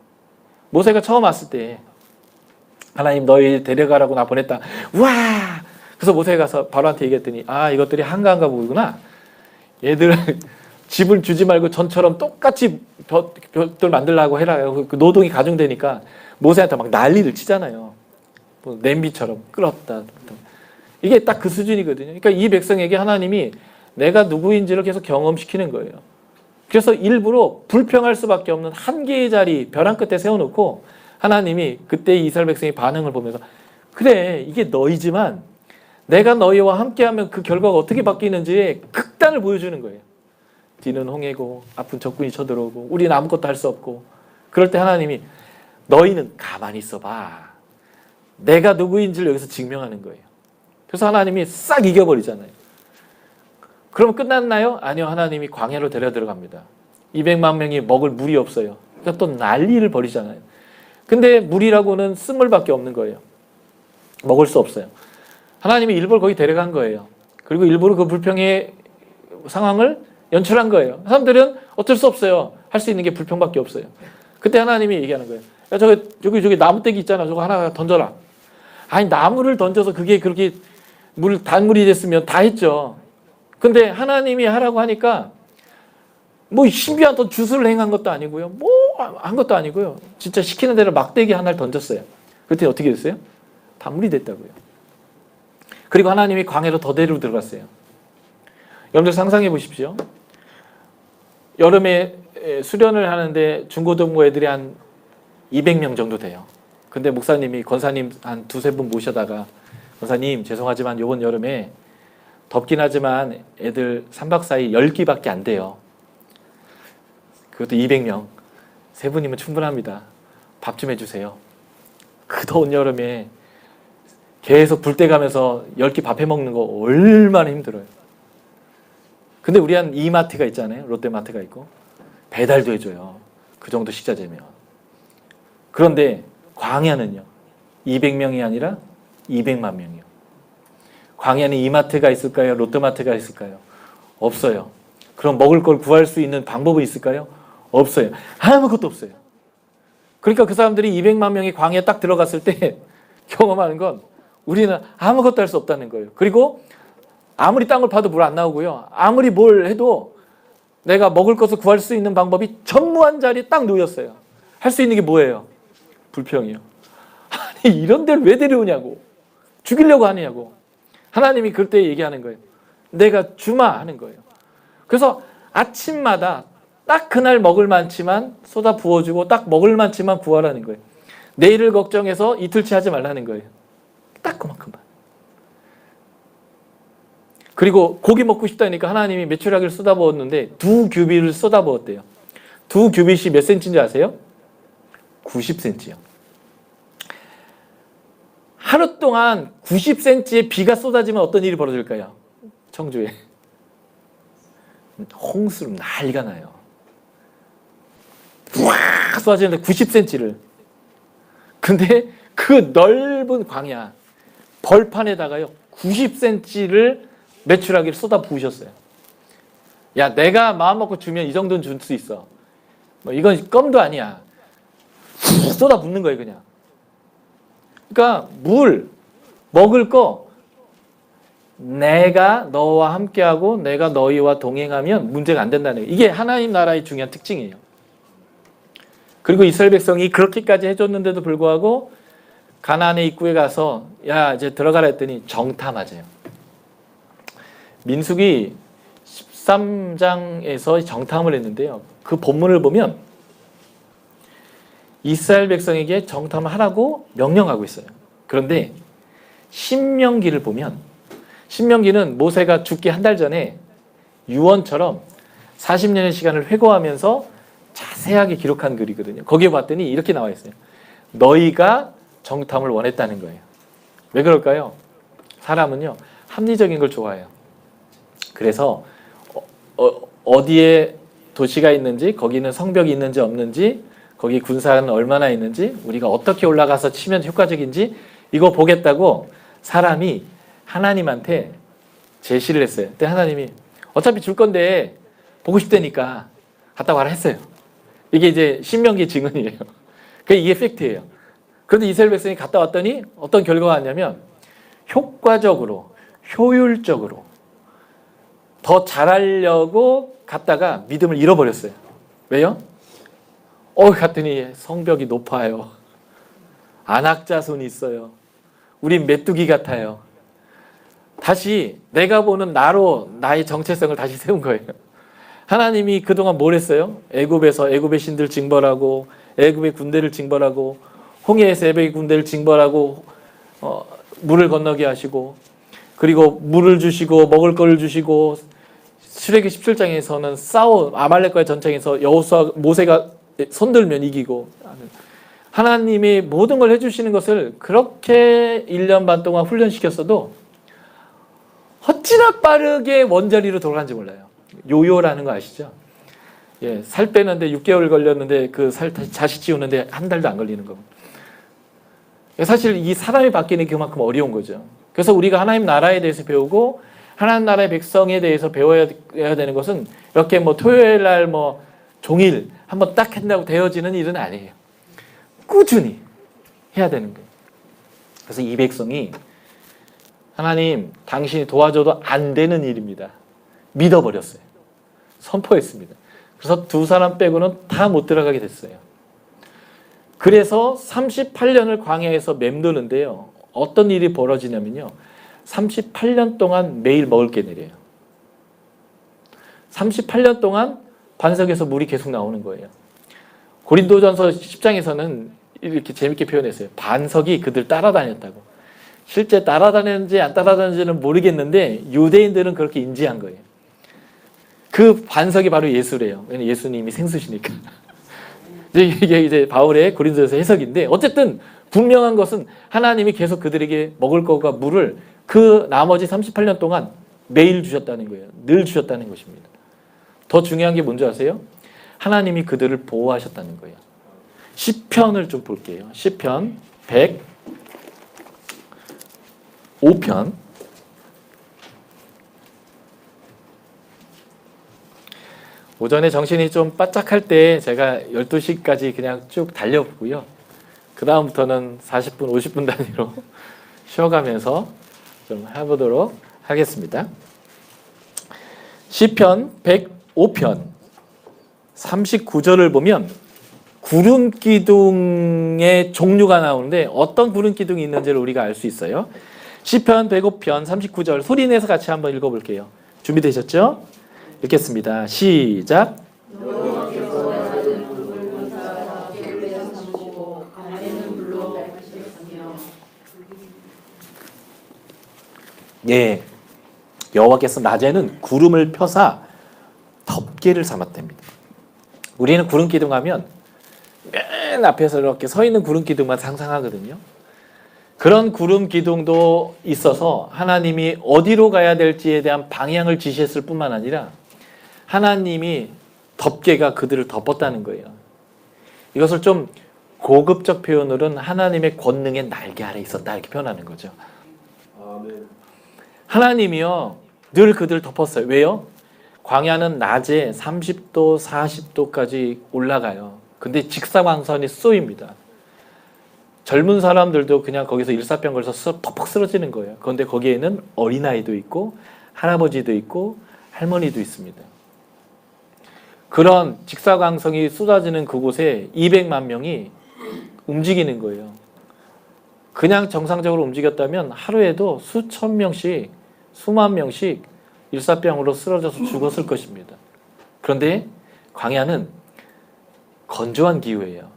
모세가 처음 왔을 때 하나님 너희 데려가라고 나 보냈다. 와! 그래서 모세가 가서 바로한테 얘기했더니 아 이것들이 한가한가 보이구나. 얘들 집을 주지 말고 전처럼 똑같이 벽돌 만들라고 해라. 그 노동이 가중되니까 모세한테 막 난리를 치잖아요. 뭐 냄비처럼 끓었다. 이게 딱 그 수준이거든요. 그러니까 이 백성에게 하나님이 내가 누구인지를 계속 경험시키는 거예요. 그래서 일부러 불평할 수밖에 없는 한계의 자리 벼랑 끝에 세워놓고 하나님이 그때 이스라엘 백성의 반응을 보면서 그래 이게 너희지만 내가 너희와 함께하면 그 결과가 어떻게 바뀌는지 극단을 보여주는 거예요. 뒤는 홍해고 아픈 적군이 쳐들어오고 우리는 아무것도 할 수 없고 그럴 때 하나님이 너희는 가만히 있어봐. 내가 누구인지를 여기서 증명하는 거예요. 그래서 하나님이 싹 이겨버리잖아요. 그러면 끝났나요? 아니요. 하나님이 광야로 데려 들어갑니다. 200만 명이 먹을 물이 없어요. 그러니까 또 난리를 벌이잖아요. 근데 물이라고는 쓴물밖에 없는 거예요. 먹을 수 없어요. 하나님이 일부러 거기 데려간 거예요. 그리고 일부러 그 불평의 상황을 연출한 거예요. 사람들은 어쩔 수 없어요. 할 수 있는 게 불평밖에 없어요. 그때 하나님이 얘기하는 거예요. 야, 저기 나무떼기 있잖아. 저거 하나 던져라. 아니 나무를 던져서 그게 그렇게 단물이 됐으면 다 했죠. 근데 하나님이 하라고 하니까 뭐 신비한 어떤 주술을 행한 것도 아니고요. 뭐 한 것도 아니고요. 진짜 시키는 대로 막대기 하나를 던졌어요. 그랬더니 어떻게 됐어요? 단물이 됐다고요. 그리고 하나님이 광야로 더 데리고 들어갔어요. 여러분들 상상해 보십시오. 여름에 수련을 하는데 중고등부 애들이 한 200명 정도 돼요. 근데 목사님이 권사님 한 두세 분 모셔다가 권사님 죄송하지만 이번 여름에 덥긴 하지만 애들 3박 4일 10끼밖에 안 돼요. 그것도 200명. 세 분이면 충분합니다. 밥 좀 해주세요. 그 더운 여름에 계속 불 때 가면서 10끼 밥 해먹는 거 얼마나 힘들어요. 근데 우리 한 이마트가 있잖아요. 롯데마트가 있고 배달도 해줘요. 그 정도 식자재면. 그런데 광야는요. 200명이 아니라 200만 명이요. 광야는 이마트가 있을까요? 롯데마트가 있을까요? 없어요. 그럼 먹을 걸 구할 수 있는 방법이 있을까요? 없어요. 아무것도 없어요. 그러니까 그 사람들이 200만 명이 광야에 딱 들어갔을 때 경험하는 건 우리는 아무것도 할 수 없다는 거예요. 그리고 아무리 땅을 파도 물 안 나오고요. 아무리 뭘 해도 내가 먹을 것을 구할 수 있는 방법이 전무한 자리에 딱 놓였어요. 할 수 있는 게 뭐예요? 불평이요. 아니 이런 데를 왜 데려오냐고. 죽이려고 하느냐고. 하나님이 그때 얘기하는 거예요. 내가 주마 하는 거예요. 그래서 아침마다 딱 그날 먹을 만치만 쏟아 부어주고 딱 먹을 만치만 구하라는 거예요. 내일을 걱정해서 이틀치 하지 말라는 거예요. 딱 그만큼만. 그리고 고기 먹고 싶다니까 하나님이 메추라기를 쏟아부었는데 2규빗을 쏟아부었대요. 2규빗이 몇 센치인지 아세요? 90cm요. 하루 동안 90cm의 비가 쏟아지면 어떤 일이 벌어질까요? 청주에. 홍수로 난리가 나요. 쫙 쏟아지는데 90cm를. 근데 그 넓은 광야, 벌판에다가요, 90cm를 메추라기를 쏟아 부으셨어요. 야, 내가 마음 먹고 주면 이 정도는 줄 수 있어. 뭐 이건 껌도 아니야. 쏟아 붓는 거예요, 그냥. 그러니까 물, 먹을 거 내가 너와 함께하고 내가 너희와 동행하면 문제가 안 된다는 거예요. 이게 하나님 나라의 중요한 특징이에요. 그리고 이스라엘 백성이 그렇게까지 해줬는데도 불구하고 가나안의 입구에 가서 야 이제 들어가라 했더니 정탐 맞아요. 민수기 13장에서 정탐을 했는데요. 그 본문을 보면 이스라엘 백성에게 정탐을 하라고 명령하고 있어요. 그런데 신명기를 보면 신명기는 모세가 죽기 한 달 전에 유언처럼 40년의 시간을 회고하면서 자세하게 기록한 글이거든요. 거기에 봤더니 이렇게 나와 있어요. 너희가 정탐을 원했다는 거예요. 왜 그럴까요? 사람은요 합리적인 걸 좋아해요. 그래서 어디에 도시가 있는지, 거기는 성벽이 있는지 없는지, 거기 군사는 얼마나 있는지, 우리가 어떻게 올라가서 치면 효과적인지 이거 보겠다고 사람이 하나님한테 제시를 했어요. 그때 하나님이 어차피 줄 건데 보고 싶다니까 갔다 와라 했어요. 이게 이제 신명기 증언이에요. 이게 팩트예요. 그런데 이스라엘 백성이 갔다 왔더니 어떤 결과가 왔냐면 효과적으로, 효율적으로 더 잘하려고 갔다가 믿음을 잃어버렸어요. 왜요? 갔더니 성벽이 높아요. 안악자손이 있어요. 우린 메뚜기 같아요. 다시 내가 보는 나로 나의 정체성을 다시 세운 거예요. 하나님이 그동안 뭘 했어요? 애굽에서 애굽의 신들 징벌하고 애굽의 군대를 징벌하고 홍해에서 에베의 군대를 징벌하고 물을 건너게 하시고, 그리고 물을 주시고 먹을 것을 주시고, 출애굽기 17장에서는 아말렉과의 전쟁에서 여호수아 모세가 손들면 이기고, 하나님이 모든 걸 해주시는 것을 그렇게 1년 반 동안 훈련시켰어도 어찌나 빠르게 원자리로 돌아간지 몰라요. 요요라는 거 아시죠? 예, 살 빼는데 6개월 걸렸는데 그 살 다시 찌우는데 한 달도 안 걸리는 거. 사실 이 사람이 바뀌는 게 그만큼 어려운 거죠. 그래서 우리가 하나님 나라에 대해서 배우고 하나님 나라의 백성에 대해서 배워야 되는 것은 이렇게 뭐 토요일 날 뭐 종일 한번 딱 한다고 되어지는 일은 아니에요. 꾸준히 해야 되는 거예요. 그래서 이 백성이 하나님 당신이 도와줘도 안 되는 일입니다. 믿어버렸어요. 선포했습니다. 그래서 두 사람 빼고는 다 못 들어가게 됐어요. 그래서 38년을 광야에서 맴도는데요. 어떤 일이 벌어지냐면요. 38년 동안 매일 먹을 게 내려요. 38년 동안 반석에서 물이 계속 나오는 거예요. 고린도전서 10장에서는 이렇게 재밌게 표현했어요. 반석이 그들 따라다녔다고. 실제 따라다녔는지 안 따라다녔는지는 모르겠는데 유대인들은 그렇게 인지한 거예요. 그 반석이 바로 예수래요. 왜냐면 예수님이 생수시니까. 이게 이제 바울의 고린도전서 해석인데, 어쨌든 분명한 것은 하나님이 계속 그들에게 먹을 것과 물을 그 나머지 38년 동안 매일 주셨다는 거예요. 늘 주셨다는 것입니다. 더 중요한 게 뭔지 아세요? 하나님이 그들을 보호하셨다는 거예요. 시편을 좀 볼게요. 시편 105편. 오전에 정신이 좀 바짝할 때 제가 12시까지 그냥 쭉 달려보고요. 그 다음부터는 40분, 50분 단위로 쉬어가면서 좀 해보도록 하겠습니다. 시편 105편 39절을 보면 구름 기둥의 종류가 나오는데 어떤 구름 기둥이 있는지를 우리가 알 수 있어요. 시편 105편 39절 소리내서 같이 한번 읽어볼게요. 준비되셨죠? 읽겠습니다. 시작. 예, 여호와께서 낮에는 구름을 펴사 덮개를 삼았답니다. 우리는 구름 기둥 하면 맨 앞에서 이렇게 서 있는 구름 기둥만 상상하거든요. 그런 구름 기둥도 있어서 하나님이 어디로 가야 될지에 대한 방향을 지시했을 뿐만 아니라 하나님이 덮개가 그들을 덮었다는 거예요. 이것을 좀 고급적 표현으로는 하나님의 권능의 날개 아래 있었다 이렇게 표현하는 거죠. 하나님이요 늘 그들을 덮었어요. 왜요? 광야는 낮에 30도, 40도까지 올라가요. 근데 직사광선이 쏘입니다. 젊은 사람들도 그냥 거기서 일사병 걸려서 퍽퍽 쓰러지는 거예요. 그런데 거기에는 어린아이도 있고 할아버지도 있고 할머니도 있습니다. 그런 직사광선이 쏟아지는 그곳에 200만 명이 움직이는 거예요. 그냥 정상적으로 움직였다면 하루에도 수천 명씩, 수만 명씩 일사병으로 쓰러져서 죽었을 것입니다. 그런데 광야는 건조한 기후예요.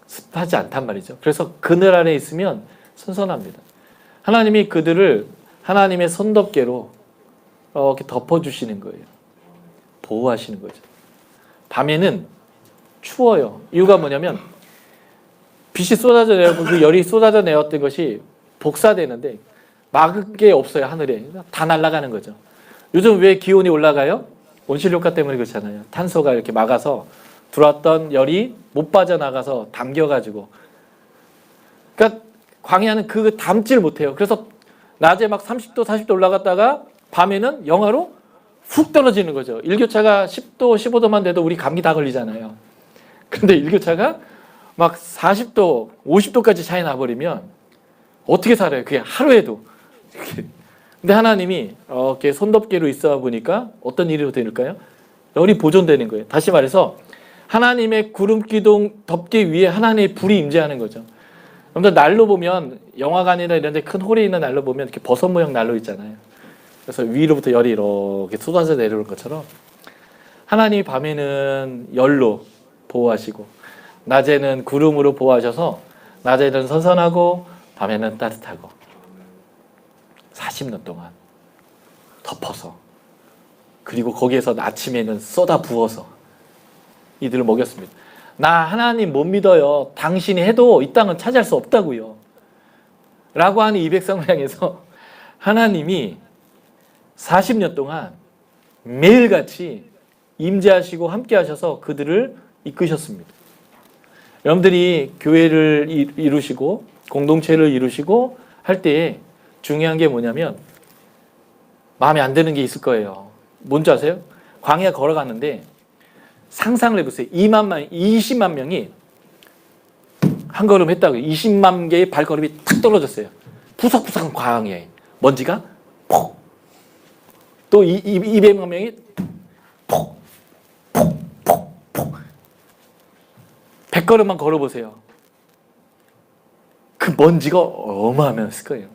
습하지 않단 말이죠. 그래서 그늘 아래 있으면 선선합니다. 하나님이 그들을 하나님의 손덮개로 이렇게 덮어주시는 거예요. 보호하시는 거죠. 밤에는 추워요. 이유가 뭐냐면 빛이 쏟아져 내려고 그 열이 쏟아져 내었던 것이 복사되는데 막을 게 없어요. 하늘에. 다 날아가는 거죠. 요즘 왜 기온이 올라가요? 온실효과 때문에 그렇잖아요. 탄소가 이렇게 막아서 들어왔던 열이 못 빠져나가서 담겨가지고. 그러니까 광야는 그 담지를 못해요. 그래서 낮에 막 30도, 40도 올라갔다가 밤에는 영하로 훅 떨어지는 거죠. 일교차가 10도, 15도만 돼도 우리 감기 다 걸리잖아요. 근데 일교차가 막 40도, 50도까지 차이 나버리면 어떻게 살아요? 그게 하루에도. 근데 하나님이 이렇게 손덮개로 있어 보니까 어떤 일이 될까요? 열이 보존되는 거예요. 다시 말해서 하나님의 구름 기둥 덮개 위에 하나님의 불이 임재하는 거죠. 여러분들 난로 보면 영화관이나 이런 데 큰 홀에 있는 난로 보면 이렇게 버섯 모양 난로 있잖아요. 그래서 위로부터 열이 이렇게 쏟아져 내려올 것처럼 하나님이 밤에는 열로 보호하시고 낮에는 구름으로 보호하셔서 낮에는 선선하고 밤에는 따뜻하고 40년 동안 덮어서 그리고 거기에서 아침에는 쏟아 부어서 이들을 먹였습니다. 나 하나님 못 믿어요. 당신이 해도 이 땅은 차지할 수 없다고요. 라고 하는 이 백성을 향해서 하나님이 40년 동안 매일같이 임재하시고 함께 하셔서 그들을 이끄셨습니다. 여러분들이 교회를 이루시고 공동체를 이루시고 할 때에 중요한 게 뭐냐면 마음에 안 드는 게 있을 거예요. 뭔지 아세요? 광야 걸어갔는데 상상을 해보세요. 20만 명이 한 걸음 했다고요. 20만 개의 발걸음이 탁 떨어졌어요. 푸석푸석한 광야에 먼지가 폭. 또 200만 명이 폭. 100걸음만 걸어보세요. 그 먼지가 어마어마했을 거예요.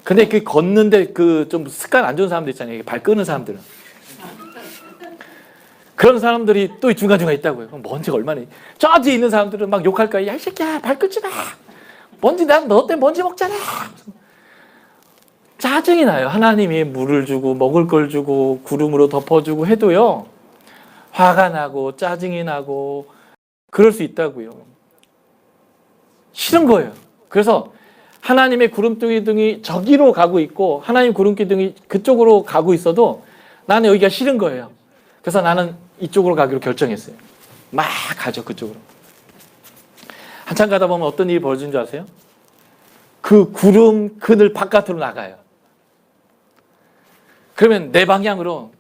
근데 그 걷는데 그 좀 습관 안 좋은 사람들 있잖아요. 발 끄는 사람들은. 그런 사람들이 또 중간중간 있다고요. 그럼 먼지가 얼마나. 저 뒤에 있는 사람들은 막 욕할 거야. 야, 이 새끼야, 발 끄지 마. 먼지, 난 너 때문에 먼지 먹잖아. 짜증이 나요. 하나님이 물을 주고, 먹을 걸 주고, 구름으로 덮어주고 해도요. 화가 나고, 짜증이 나고, 그럴 수 있다고요. 싫은 거예요. 그래서 하나님의 구름기둥이 저기로 가고 있고, 하나님 구름기둥이 그쪽으로 가고 있어도 나는 여기가 싫은 거예요. 그래서 나는 이쪽으로 가기로 결정했어요. 막 가죠, 그쪽으로. 한참 가다 보면 어떤 일이 벌어지는 줄 아세요? 그 구름 그늘 바깥으로 나가요. 그러면 내 방향으로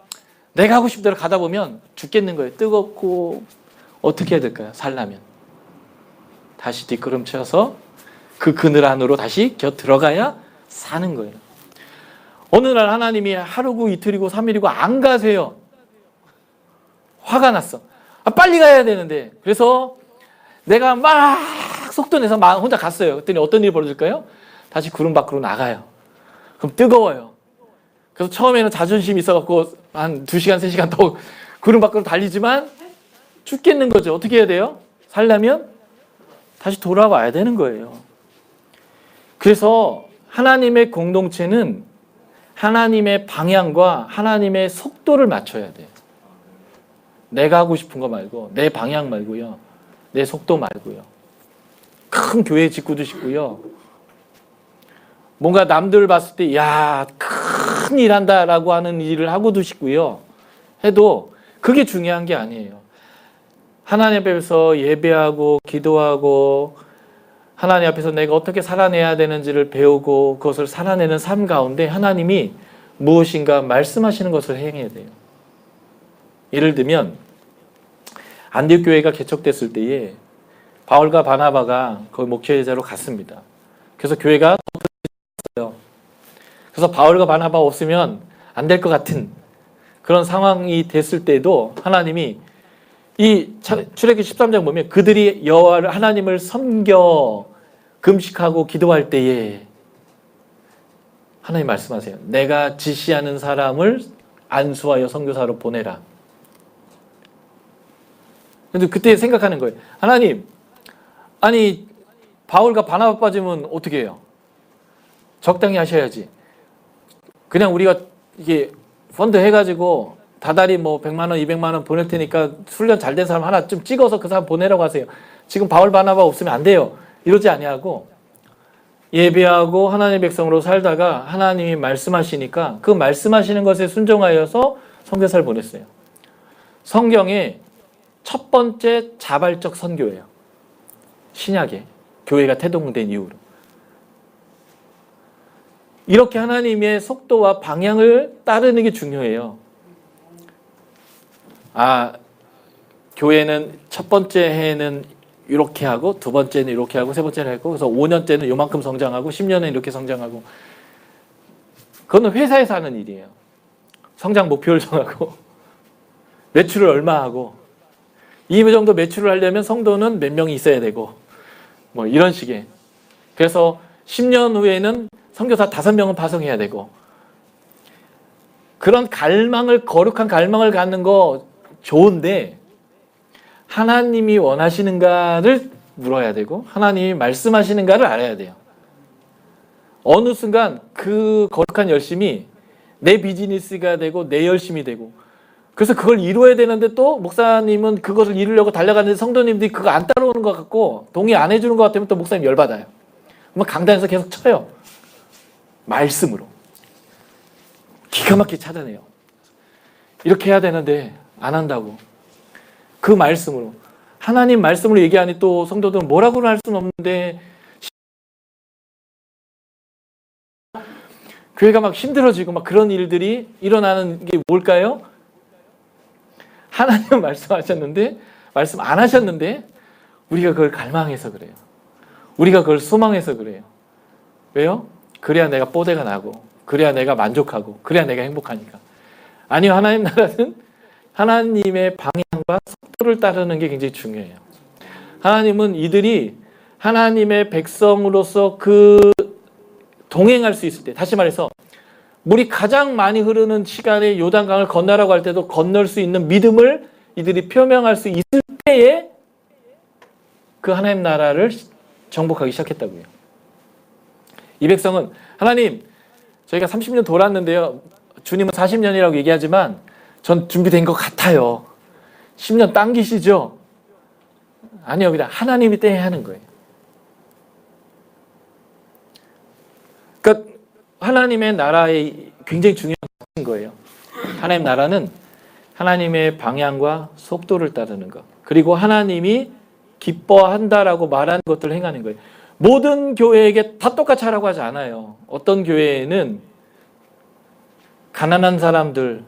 내가 하고 싶은 대로 가다 보면 죽겠는 거예요. 뜨겁고 어떻게 해야 될까요? 살려면. 다시 뒷걸음쳐서 그 그늘 안으로 다시 들어가야 사는 거예요. 어느 날 하나님이 하루고 이틀이고 3일이고 안 가세요. 화가 났어. 빨리 가야 되는데. 그래서 내가 막 속도 내서 혼자 갔어요. 그랬더니 어떤 일이 벌어질까요? 다시 구름 밖으로 나가요. 그럼 뜨거워요. 그래서 처음에는 자존심이 있어갖고 한 2시간, 3시간 더 구름 밖으로 달리지만 죽겠는 거죠. 어떻게 해야 돼요? 살려면 다시 돌아와야 되는 거예요. 그래서 하나님의 공동체는 하나님의 방향과 하나님의 속도를 맞춰야 돼요. 내가 하고 싶은 거 말고, 내 방향 말고요. 내 속도 말고요. 큰 교회 짓고도 싶고요. 뭔가 남들 봤을 때, 야, 큰 일 한다라고 하는 일을 하고도 싶고요. 해도 그게 중요한 게 아니에요. 하나님 앞에서 예배하고, 기도하고, 하나님 앞에서 내가 어떻게 살아내야 되는지를 배우고, 그것을 살아내는 삶 가운데 하나님이 무엇인가 말씀하시는 것을 행해야 돼요. 예를 들면 안디옥 교회가 개척됐을 때에 바울과 바나바가 거기 목회자로 갔습니다. 그래서 교회가 떴어요. 그래서 바울과 바나바 없으면 안 될 것 같은 그런 상황이 됐을 때도 하나님이 이 출애굽기 13장 보면 그들이 여호와를 하나님을 섬겨 금식하고 기도할 때에 하나님 말씀하세요. 내가 지시하는 사람을 안수하여 선교사로 보내라. 근데 그때 생각하는 거예요. 하나님, 아니 바울과 바나바 빠지면 어떻게 해요? 적당히 하셔야지. 그냥 우리가 이게 펀드 해가지고 다달이 뭐 100만 원, 200만 원 보낼 테니까 훈련 잘 된 사람 하나 좀 찍어서 그 사람 보내라고 하세요. 지금 바울 바나바 없으면 안 돼요. 이러지 아니하고 예배하고 하나님의 백성으로 살다가 하나님이 말씀하시니까 그 말씀하시는 것에 순종하여서 선교사를 보냈어요. 성경에 첫 번째 자발적 선교예요. 신약에 교회가 태동된 이후로. 이렇게 하나님의 속도와 방향을 따르는 게 중요해요. 교회는 첫 번째 해에는 이렇게 하고 두 번째는 이렇게 하고 세 번째는 했고 그래서 5년째는 요만큼 성장하고 10년은 이렇게 성장하고 그거는 회사에서 하는 일이에요. 성장 목표를 정하고 매출을 얼마 하고 이 정도 매출을 하려면 성도는 몇 명이 있어야 되고 뭐 이런 식의. 그래서 10년 후에는 선교사 5명은 파송해야 되고 그런 갈망을 거룩한 갈망을 갖는 거 좋은데 하나님이 원하시는가를 물어야 되고 하나님이 말씀하시는가를 알아야 돼요. 어느 순간 그 거룩한 열심이 내 비즈니스가 되고 내 열심이 되고, 그래서 그걸 이루어야 되는데 또 목사님은 그것을 이루려고 달려가는데 성도님들이 그거 안 따라오는 것 같고 동의 안 해주는 것 같으면 또 목사님 열받아요. 그러면 강단에서 계속 쳐요. 말씀으로 기가 막히게 찾아내요. 이렇게 해야 되는데 안 한다고. 그 말씀으로, 하나님 말씀으로 얘기하니 또 성도들은 뭐라고는 할 수는 없는데 교회가 막 힘들어지고 막 그런 일들이 일어나는 게 뭘까요? 하나님은 말씀하셨는데 말씀 안 하셨는데 우리가 그걸 갈망해서 그래요. 우리가 그걸 소망해서 그래요. 왜요? 그래야 내가 뽀대가 나고, 그래야 내가 만족하고, 그래야 내가 행복하니까. 아니요, 하나님 나라는 하나님의 방향과 속도를 따르는 게 굉장히 중요해요. 하나님은 이들이 하나님의 백성으로서 그 동행할 수 있을 때, 다시 말해서 물이 가장 많이 흐르는 시간에 요단강을 건너라고 할 때도 건널 수 있는 믿음을 이들이 표명할 수 있을 때에 그 하나님 나라를 정복하기 시작했다고요. 이 백성은 하나님, 저희가 30년 돌았는데요, 주님은 40년이라고 얘기하지만 전 준비된 것 같아요. 10년 당기시죠? 아니요, 그냥 하나님이 때에 하는 거예요. 그러니까 하나님의 나라의 굉장히 중요한 거예요. 하나님 나라는 하나님의 방향과 속도를 따르는 것, 그리고 하나님이 기뻐한다라고 말하는 것들을 행하는 거예요. 모든 교회에게 다 똑같이 하라고 하지 않아요. 어떤 교회에는 가난한 사람들,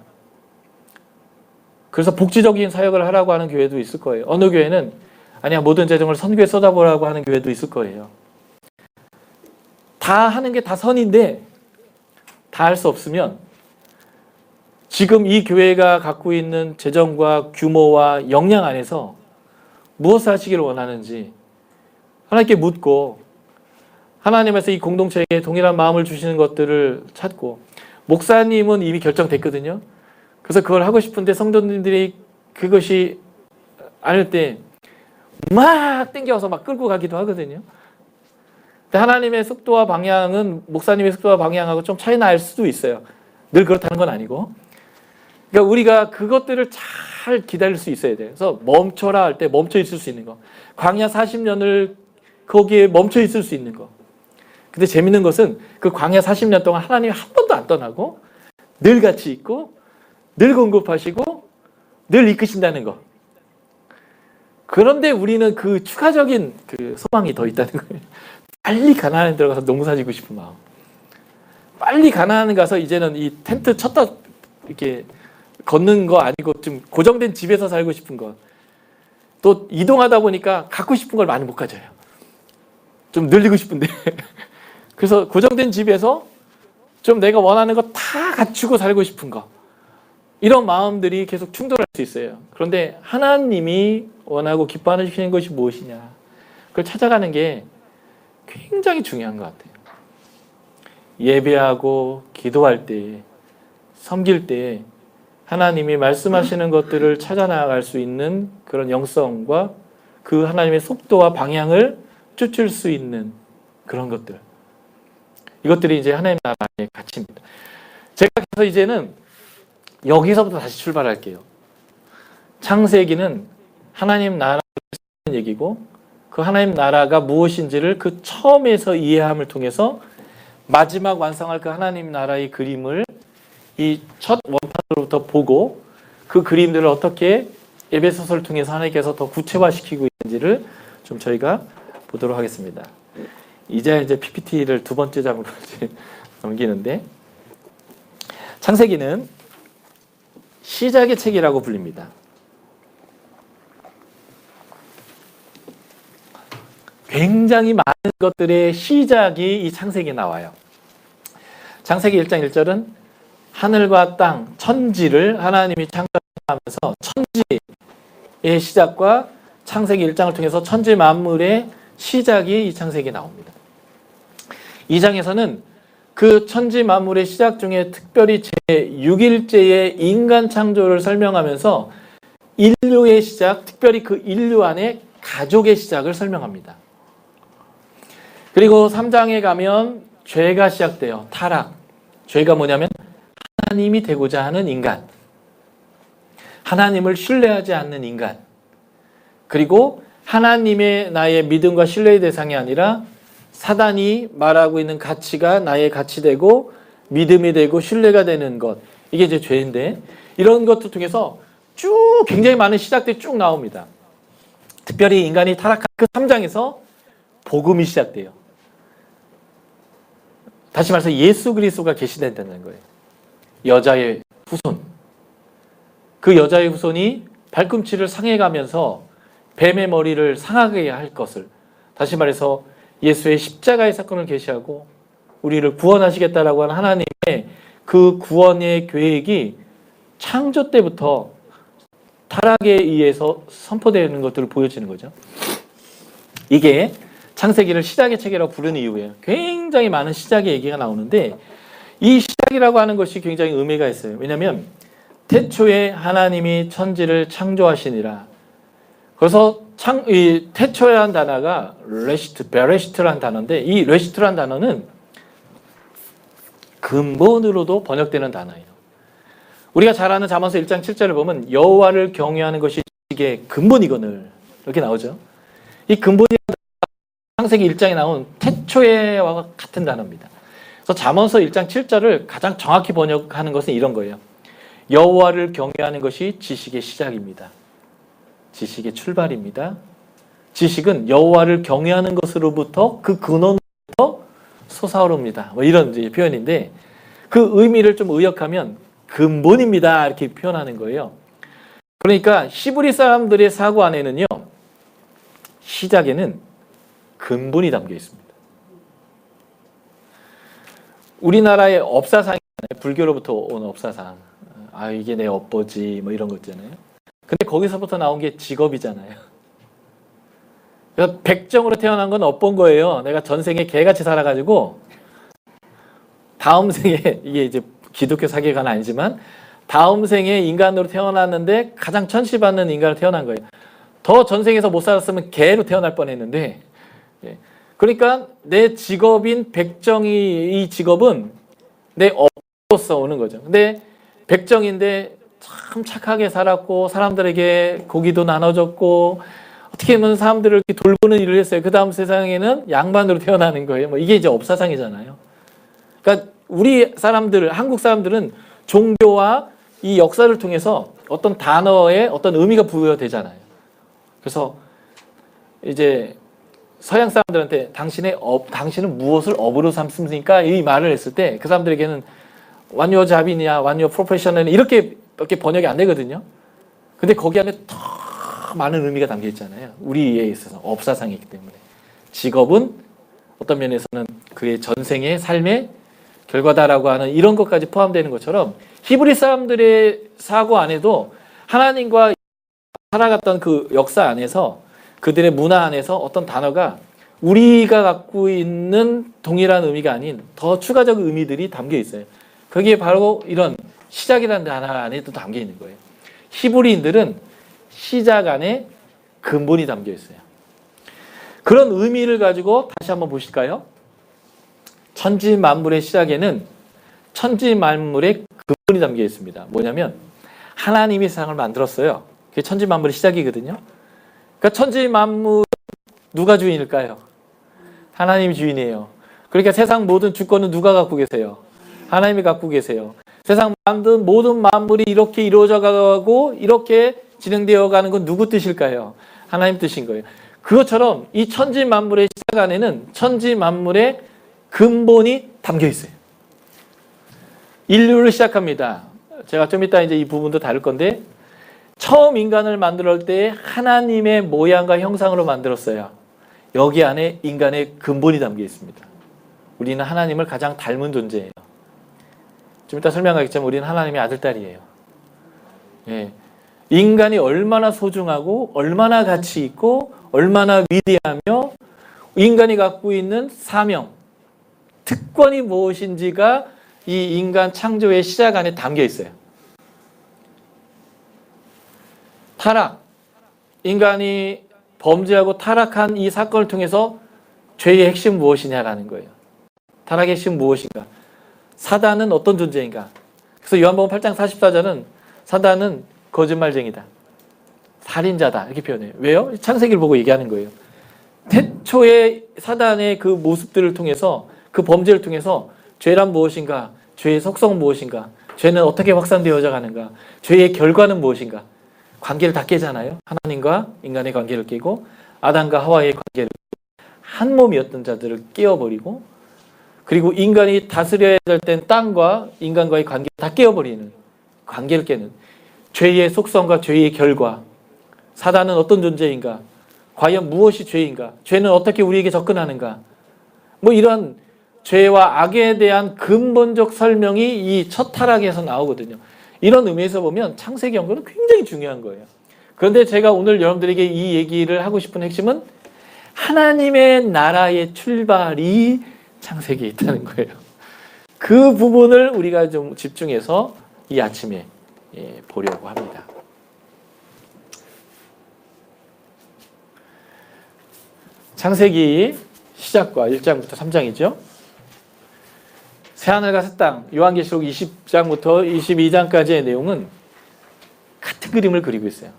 그래서 복지적인 사역을 하라고 하는 교회도 있을 거예요. 어느 교회는 아니야, 모든 재정을 선교에 쏟아보라고 하는 교회도 있을 거예요. 다 하는 게 다 선인데 다 할 수 없으면 지금 이 교회가 갖고 있는 재정과 규모와 역량 안에서 무엇을 하시기를 원하는지 하나님께 묻고, 하나님께서 이 공동체에 동일한 마음을 주시는 것들을 찾고, 목사님은 이미 결정됐거든요. 그래서 그걸 하고 싶은데 성도님들이 그것이 아닐 때 막 땡겨서 막 끌고 가기도 하거든요. 근데 하나님의 속도와 방향은 목사님의 속도와 방향하고 좀 차이 날 수도 있어요. 늘 그렇다는 건 아니고. 그러니까 우리가 그것들을 잘 기다릴 수 있어야 돼요. 그래서 멈춰라 할 때 멈춰 있을 수 있는 거. 광야 40년을 거기에 멈춰 있을 수 있는 거. 근데 재밌는 것은 그 광야 40년 동안 하나님이 한 번도 안 떠나고 늘 같이 있고 늘 공급하시고 늘 이끄신다는 거. 그런데 우리는 그 추가적인 그 소망이 더 있다는 거예요. 빨리 가나안에 들어가서 농사 지고 싶은 마음. 빨리 가나안에 가서 이제는 이 텐트 쳤다 이렇게 걷는 거 아니고 좀 고정된 집에서 살고 싶은 거. 또 이동하다 보니까 갖고 싶은 걸 많이 못 가져요. 좀 늘리고 싶은데. 그래서 고정된 집에서 좀 내가 원하는 거 다 갖추고 살고 싶은 거. 이런 마음들이 계속 충돌할 수 있어요. 그런데 하나님이 원하고 기뻐하시는 것이 무엇이냐. 그걸 찾아가는 게 굉장히 중요한 것 같아요. 예배하고 기도할 때, 섬길 때 하나님이 말씀하시는 것들을 찾아 나갈 수 있는 그런 영성과 그 하나님의 속도와 방향을 쫓을 수 있는 그런 것들. 이것들이 이제 하나님 나라의 가치입니다. 제가 그래서 이제는 여기서부터 다시 출발할게요. 창세기는 하나님 나라를 쓰는 얘기고, 그 하나님 나라가 무엇인지를 그 처음에서 이해함을 통해서 마지막 완성할 그 하나님 나라의 그림을 이 첫 원판으로부터 보고, 그 그림들을 어떻게 에베소서를 통해서 하나님께서 더 구체화시키고 있는지를 좀 저희가 보도록 하겠습니다. 이제 PPT를 두 번째 장으로 넘기는데, 창세기는 시작의 책이라고 불립니다. 굉장히 많은 것들의 시작이 이 창세기에 나와요. 창세기 1장 1절은 하늘과 땅, 천지를 하나님이 창조하면서 천지의 시작과 창세기 1장을 통해서 천지 만물의 시작이 이 창세기에 나옵니다. 2장에서는 그 천지 만물의 시작 중에 특별히 제6일째의 인간 창조를 설명하면서 인류의 시작, 특별히 그 인류 안에 가족의 시작을 설명합니다. 그리고 3장에 가면 죄가 시작돼요. 타락. 죄가 뭐냐면 하나님이 되고자 하는 인간. 하나님을 신뢰하지 않는 인간. 그리고 하나님의 나의 믿음과 신뢰의 대상이 아니라 사단이 말하고 있는 가치가 나의 가치 되고 믿음이 되고 신뢰가 되는 것. 이게 이제 죄인데 이런 것들 통해서 쭉 굉장히 많은 시작들이 쭉 나옵니다. 특별히 인간이 타락한 그 3장에서 복음이 시작돼요. 다시 말해서 예수 그리스도가 계시된다는 거예요. 여자의 후손. 그 여자의 후손이 발꿈치를 상해가면서 뱀의 머리를 상하게 할 것을, 다시 말해서 예수의 십자가의 사건을 계시하고 우리를 구원하시겠다라고 하는 하나님의 그 구원의 계획이 창조 때부터 타락에 의해서 선포되는 것들을 보여지는 거죠. 이게 창세기를 시작의 책이라고 부르는 이유예요. 굉장히 많은 시작의 얘기가 나오는데 이 시작이라고 하는 것이 굉장히 의미가 있어요. 왜냐하면 태초에 하나님이 천지를 창조하시니라. 그래서 이 태초라는 단어가 베레시트라는 단어인데 이 레시트라는 단어는 근본으로도 번역되는 단어예요. 우리가 잘 아는 잠언서 1장 7절을 보면 여호와를 경외하는 것이 지식의 근본이거늘 이렇게 나오죠. 이 근본이 창세기 1장에 나온 태초에와 같은 단어입니다. 그래서 잠언서 1장 7절을 가장 정확히 번역하는 것은 이런 거예요. 여호와를 경외하는 것이 지식의 시작입니다. 지식의 출발입니다. 지식은 여호와를 경외하는 것으로부터 그 근원부터 솟아오릅니다. 뭐 이런 이제 표현인데 그 의미를 좀 의역하면 근본입니다. 이렇게 표현하는 거예요. 그러니까 히브리 사람들의 사고 안에는요. 시작에는 근본이 담겨 있습니다. 우리나라의 업사상이 불교로부터 온 업사상. 아 이게 내 업보지 뭐 이런 거 있잖아요. 근데 거기서부터 나온 게 직업이잖아요. 그래서 백정으로 태어난 건 업본 거예요. 내가 전생에 개같이 살아가지고 다음 생에 이게 이제 기독교 사계가 아니지만 다음 생에 인간으로 태어났는데 가장 천시받는 인간으로 태어난 거예요. 더 전생에서 못 살았으면 개로 태어날 뻔했는데 그러니까 내 직업인 백정이 이 직업은 내 업으로서 오는 거죠. 근데 백정인데 참 착하게 살았고 사람들에게 고기도 나눠줬고 어떻게 보면 사람들을 이렇게 돌보는 일을 했어요. 그 다음 세상에는 양반으로 태어나는 거예요. 뭐 이게 이제 업사상이잖아요. 그러니까 우리 사람들, 한국 사람들은 종교와 이 역사를 통해서 어떤 단어에 어떤 의미가 부여되잖아요. 그래서 이제 서양 사람들한테 당신은 무엇을 업으로 삼습니까? 이 말을 했을 때 그 사람들에게는 What your job이냐, What your profession은 이렇게 번역이 안 되거든요. 근데 거기 안에 더 많은 의미가 담겨 있잖아요. 우리에 있어서 업사상이기 때문에. 직업은 어떤 면에서는 그의 전생의 삶의 결과다라고 하는 이런 것까지 포함되는 것처럼 히브리 사람들의 사고 안에도 하나님과 살아갔던 그 역사 안에서 그들의 문화 안에서 어떤 단어가 우리가 갖고 있는 동일한 의미가 아닌 더 추가적 의미들이 담겨 있어요. 거기에 바로 이런 시작이라는 단어 안에도 담겨 있는 거예요. 히브리인들은 시작 안에 근본이 담겨 있어요. 그런 의미를 가지고 다시 한번 보실까요? 천지 만물의 시작에는 천지 만물의 근본이 담겨 있습니다. 뭐냐면 하나님이 세상을 만들었어요. 그게 천지 만물의 시작이거든요. 그러니까 천지 만물 누가 주인일까요? 하나님이 주인이에요. 그러니까 세상 모든 주권은 누가 갖고 계세요? 하나님이 갖고 계세요. 세상 만든 모든 만물이 이렇게 이루어져 가고 이렇게 진행되어 가는 건 누구 뜻일까요? 하나님 뜻인 거예요. 그것처럼 이 천지 만물의 시작 안에는 천지 만물의 근본이 담겨 있어요. 인류를 시작합니다. 제가 좀 이따 이제 이 부분도 다룰 건데 처음 인간을 만들 때 하나님의 모양과 형상으로 만들었어요. 여기 안에 인간의 근본이 담겨 있습니다. 우리는 하나님을 가장 닮은 존재예요. 좀 이따 설명하겠지만 우리는 하나님의 아들, 딸이에요. 예. 인간이 얼마나 소중하고 얼마나 가치 있고 얼마나 위대하며 인간이 갖고 있는 사명, 특권이 무엇인지가 이 인간 창조의 시작 안에 담겨 있어요. 타락, 인간이 범죄하고 타락한 이 사건을 통해서 죄의 핵심 무엇이냐라는 거예요. 타락의 핵심 무엇인가? 사단은 어떤 존재인가? 그래서 요한복음 8장 44절은 사단은 거짓말쟁이다, 살인자다 이렇게 표현해요. 왜요? 창세기를 보고 얘기하는 거예요. 태초의 사단의 그 모습들을 통해서, 그 범죄를 통해서 죄란 무엇인가? 죄의 속성은 무엇인가? 죄는 어떻게 확산되어져 가는가? 죄의 결과는 무엇인가? 관계를 다 깨잖아요. 하나님과 인간의 관계를 깨고 아담과 하와의 관계를, 한 몸이었던 자들을 깨어버리고, 그리고 인간이 다스려야 될 땐 땅과 인간과의 관계를 다 깨어버리는, 관계를 깨는 죄의 속성과 죄의 결과, 사단은 어떤 존재인가? 과연 무엇이 죄인가? 죄는 어떻게 우리에게 접근하는가? 뭐 이런 죄와 악에 대한 근본적 설명이 이 첫 타락에서 나오거든요. 이런 의미에서 보면 창세기 연구는 굉장히 중요한 거예요. 그런데 제가 오늘 여러분들에게 이 얘기를 하고 싶은 핵심은 하나님의 나라의 출발이 창세기에 있다는 거예요. 그 부분을 우리가 좀 집중해서 이 아침에 보려고 합니다. 창세기 시작과 1장부터 3장이죠. 새하늘과 새 땅, 요한계시록 20장부터 22장까지의 내용은 같은 그림을 그리고 있어요.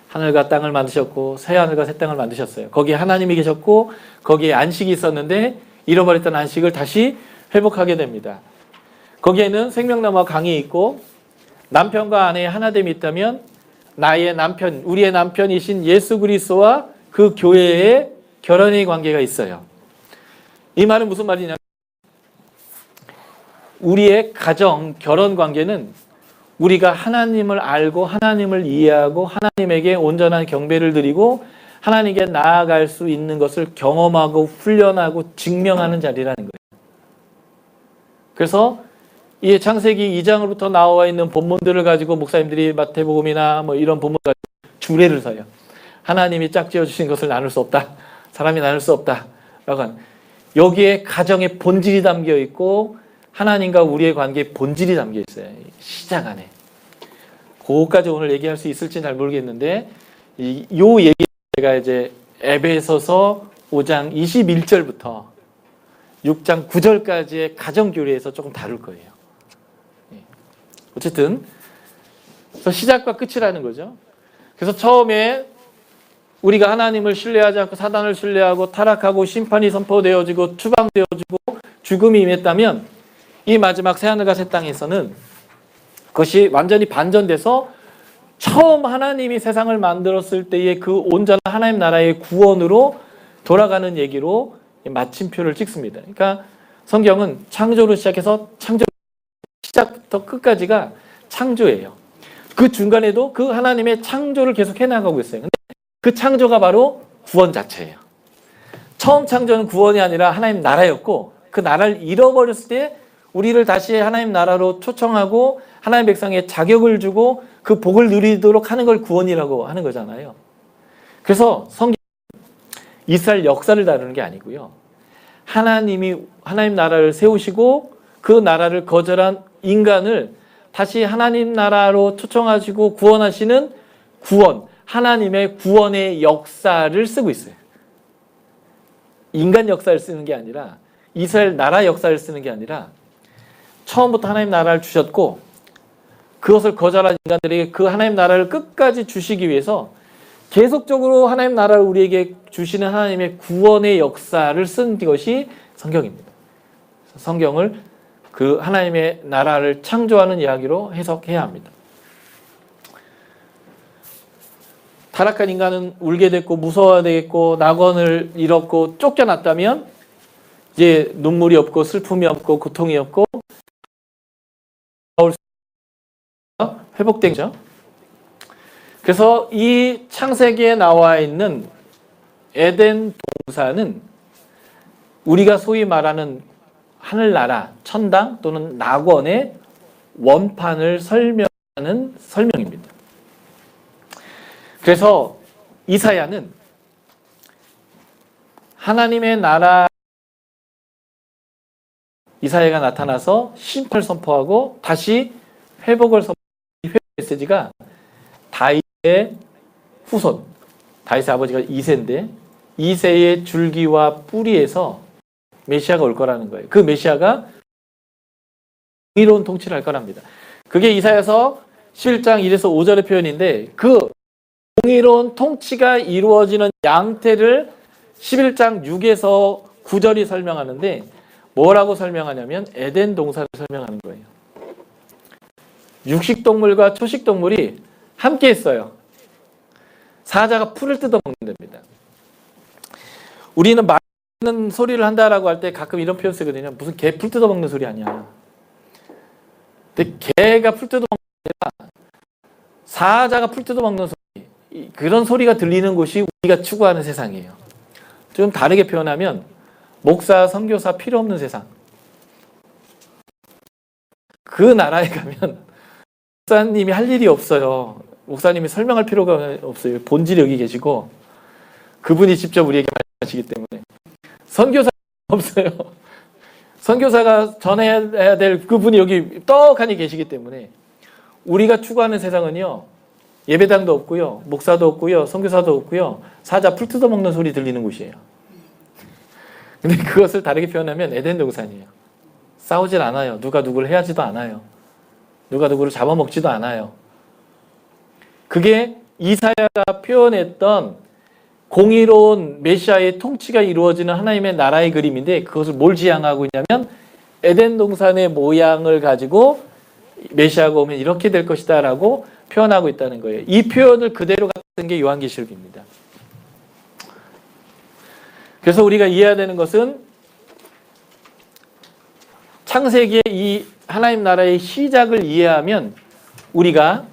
하늘과 땅을 만드셨고 새하늘과 새 땅을 만드셨어요. 거기에 하나님이 계셨고 거기에 안식이 있었는데 잃어버렸던 안식을 다시 회복하게 됩니다. 거기에는 생명나무와 강이 있고 남편과 아내의 하나됨이 있다면 나의 남편, 우리의 남편이신 예수 그리스도와 그 교회의 결혼의 관계가 있어요. 이 말은 무슨 말이냐면 우리의 가정, 결혼 관계는 우리가 하나님을 알고 하나님을 이해하고 하나님에게 온전한 경배를 드리고 하나님께 나아갈 수 있는 것을 경험하고 훈련하고 증명하는 자리라는 거예요. 그래서 이 창세기 2장으로부터 나와 있는 본문들을 가지고 목사님들이 마태복음이나 뭐 이런 본문 가지고 주례를 서요. 하나님이 짝지어 주신 것을 나눌 수 없다. 사람이 나눌 수 없다. 라고 하는. 여기에 가정의 본질이 담겨 있고 하나님과 우리의 관계의 본질이 담겨 있어요. 시작 안에. 그거까지 오늘 얘기할 수 있을지 잘 모르겠는데 요 얘기 제가 이제 에베소서 5장 21절부터 6장 9절까지의 가정교리에서 조금 다룰 거예요. 어쨌든 그래서 시작과 끝이라는 거죠. 그래서 처음에 우리가 하나님을 신뢰하지 않고 사단을 신뢰하고 타락하고 심판이 선포되어지고 추방되어지고 죽음이 임했다면 이 마지막 새하늘과 새 땅에서는 그것이 완전히 반전돼서 처음 하나님이 세상을 만들었을 때의 그 온전한 하나님 나라의 구원으로 돌아가는 얘기로 마침표를 찍습니다. 그러니까 성경은 창조로 시작해서 시작부터 끝까지가 창조예요. 그 중간에도 그 하나님의 창조를 계속 해나가고 있어요. 근데 그 창조가 바로 구원 자체예요. 처음 창조는 구원이 아니라 하나님 나라였고 그 나라를 잃어버렸을 때 우리를 다시 하나님 나라로 초청하고 하나님 백성의 자격을 주고 그 복을 누리도록 하는 걸 구원이라고 하는 거잖아요. 그래서 성경 이스라엘 역사를 다루는 게 아니고요. 하나님이 하나님 나라를 세우시고 그 나라를 거절한 인간을 다시 하나님 나라로 초청하시고 구원하시는 구원, 하나님의 구원의 역사를 쓰고 있어요. 인간 역사를 쓰는 게 아니라 이스라엘 나라 역사를 쓰는 게 아니라 처음부터 하나님 나라를 주셨고 그것을 거절한 인간들에게 그 하나님 나라를 끝까지 주시기 위해서 계속적으로 하나님 나라를 우리에게 주시는 하나님의 구원의 역사를 쓴 것이 성경입니다. 성경을 그 하나님의 나라를 창조하는 이야기로 해석해야 합니다. 타락한 인간은 울게 됐고 무서워야 되겠고 낙원을 잃었고 쫓겨났다면 이제 눈물이 없고 슬픔이 없고 고통이 없고 회복된 거죠. 그래서 이 창세기에 나와 있는 에덴 동산은 우리가 소위 말하는 하늘나라, 천당 또는 낙원의 원판을 설명하는 설명입니다. 그래서 이사야는 하나님의 나라 이사야가 나타나서 심판을 선포하고 다시 회복을 선포하는 회복 메시지가 다윗의 후손 다윗의 아버지가 이새인데 이새의 줄기와 뿌리에서 메시아가 올 거라는 거예요. 그 메시아가 공의로운 통치를 할 거랍니다. 그게 이사야서 11장 1에서 5절의 표현인데 그 공의로운 통치가 이루어지는 양태를 11장 6에서 9절이 설명하는데 뭐라고 설명하냐면 에덴 동산을 설명하는 거예요. 육식동물과 초식동물이 함께 있어요. 사자가 풀을 뜯어먹는 데입니다. 우리는 말하는 소리를 한다라고 할 때 가끔 이런 표현 쓰거든요. 무슨 개 풀 뜯어먹는 소리 아니야. 근데 개가 풀 뜯어먹는 게 아니라 사자가 풀 뜯어먹는 소리, 그런 소리가 들리는 곳이 우리가 추구하는 세상이에요. 좀 다르게 표현하면 목사, 선교사 필요 없는 세상. 그 나라에 가면 목사님이 할 일이 없어요. 목사님이 설명할 필요가 없어요. 본질이 여기 계시고 그분이 직접 우리에게 말씀하시기 때문에 선교사 없어요. 선교사가 전해야 될 그분이 여기 떡하니 계시기 때문에 우리가 추구하는 세상은요. 예배당도 없고요. 목사도 없고요. 선교사도 없고요. 사자 풀 뜯어먹는 소리 들리는 곳이에요. 근데 그것을 다르게 표현하면 에덴 동산이에요. 싸우질 않아요. 누가 누구를 해하지도 않아요. 누가 누구를 잡아먹지도 않아요. 그게 이사야가 표현했던 공의로운 메시아의 통치가 이루어지는 하나님의 나라의 그림인데 그것을 뭘 지향하고 있냐면 에덴 동산의 모양을 가지고 메시아가 오면 이렇게 될 것이다 라고 표현하고 있다는 거예요. 이 표현을 그대로 갖는 게 요한계시록입니다. 그래서 우리가 이해해야 되는 것은 창세기의 이 하나님 나라의 시작을 이해하면 우리가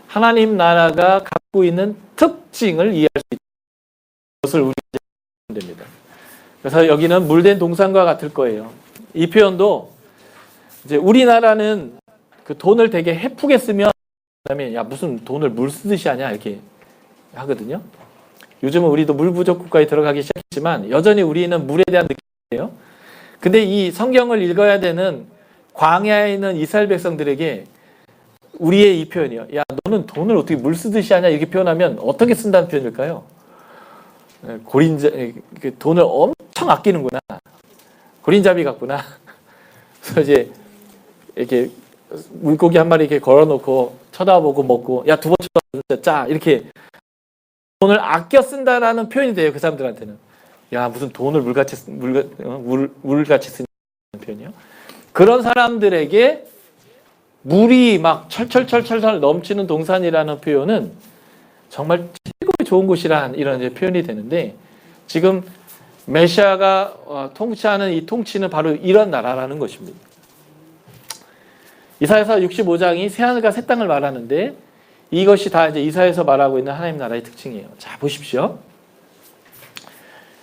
하나님 나라가 갖고 있는 특징을 이해할 수 있다. 그것을 우리가 이해하면 됩니다. 그래서 여기는 물된 동산과 같을 거예요. 이 표현도 이제 우리나라는 그 돈을 되게 헤프게 쓰면 그다음에 야 무슨 돈을 물 쓰듯이 하냐 이렇게 하거든요. 요즘은 우리도 물 부족 국가에 들어가기 시작했지만 여전히 우리는 물에 대한 느낌이에요. 근데 이 성경을 읽어야 되는 광야에 있는 이스라엘 백성들에게 우리의 이 표현이요. 야 너는 돈을 어떻게 물 쓰듯이 하냐 이렇게 표현하면 어떻게 쓴다는 표현일까요? 고린자 돈을 엄청 아끼는구나. 고린잡이 같구나. 그래서 이제 이렇게 물고기 한 마리 이렇게 걸어놓고 쳐다보고 먹고 야 두 번 쳐다보고 짜 이렇게 돈을 아껴 쓴다라는 표현이 돼요. 그 사람들한테는. 야 무슨 돈을 물같이 쓰는 표현이요. 그런 사람들에게 물이 막 철철철철 넘치는 동산이라는 표현은 정말 최고의 좋은 곳이란 이런 이제 표현이 되는데 지금 메시아가 통치하는 이 통치는 바로 이런 나라라는 것입니다. 이사야서 65장이 새하늘과 새 땅을 말하는데 이것이 다 이제 이사야에서 말하고 있는 하나님 나라의 특징이에요. 자 보십시오.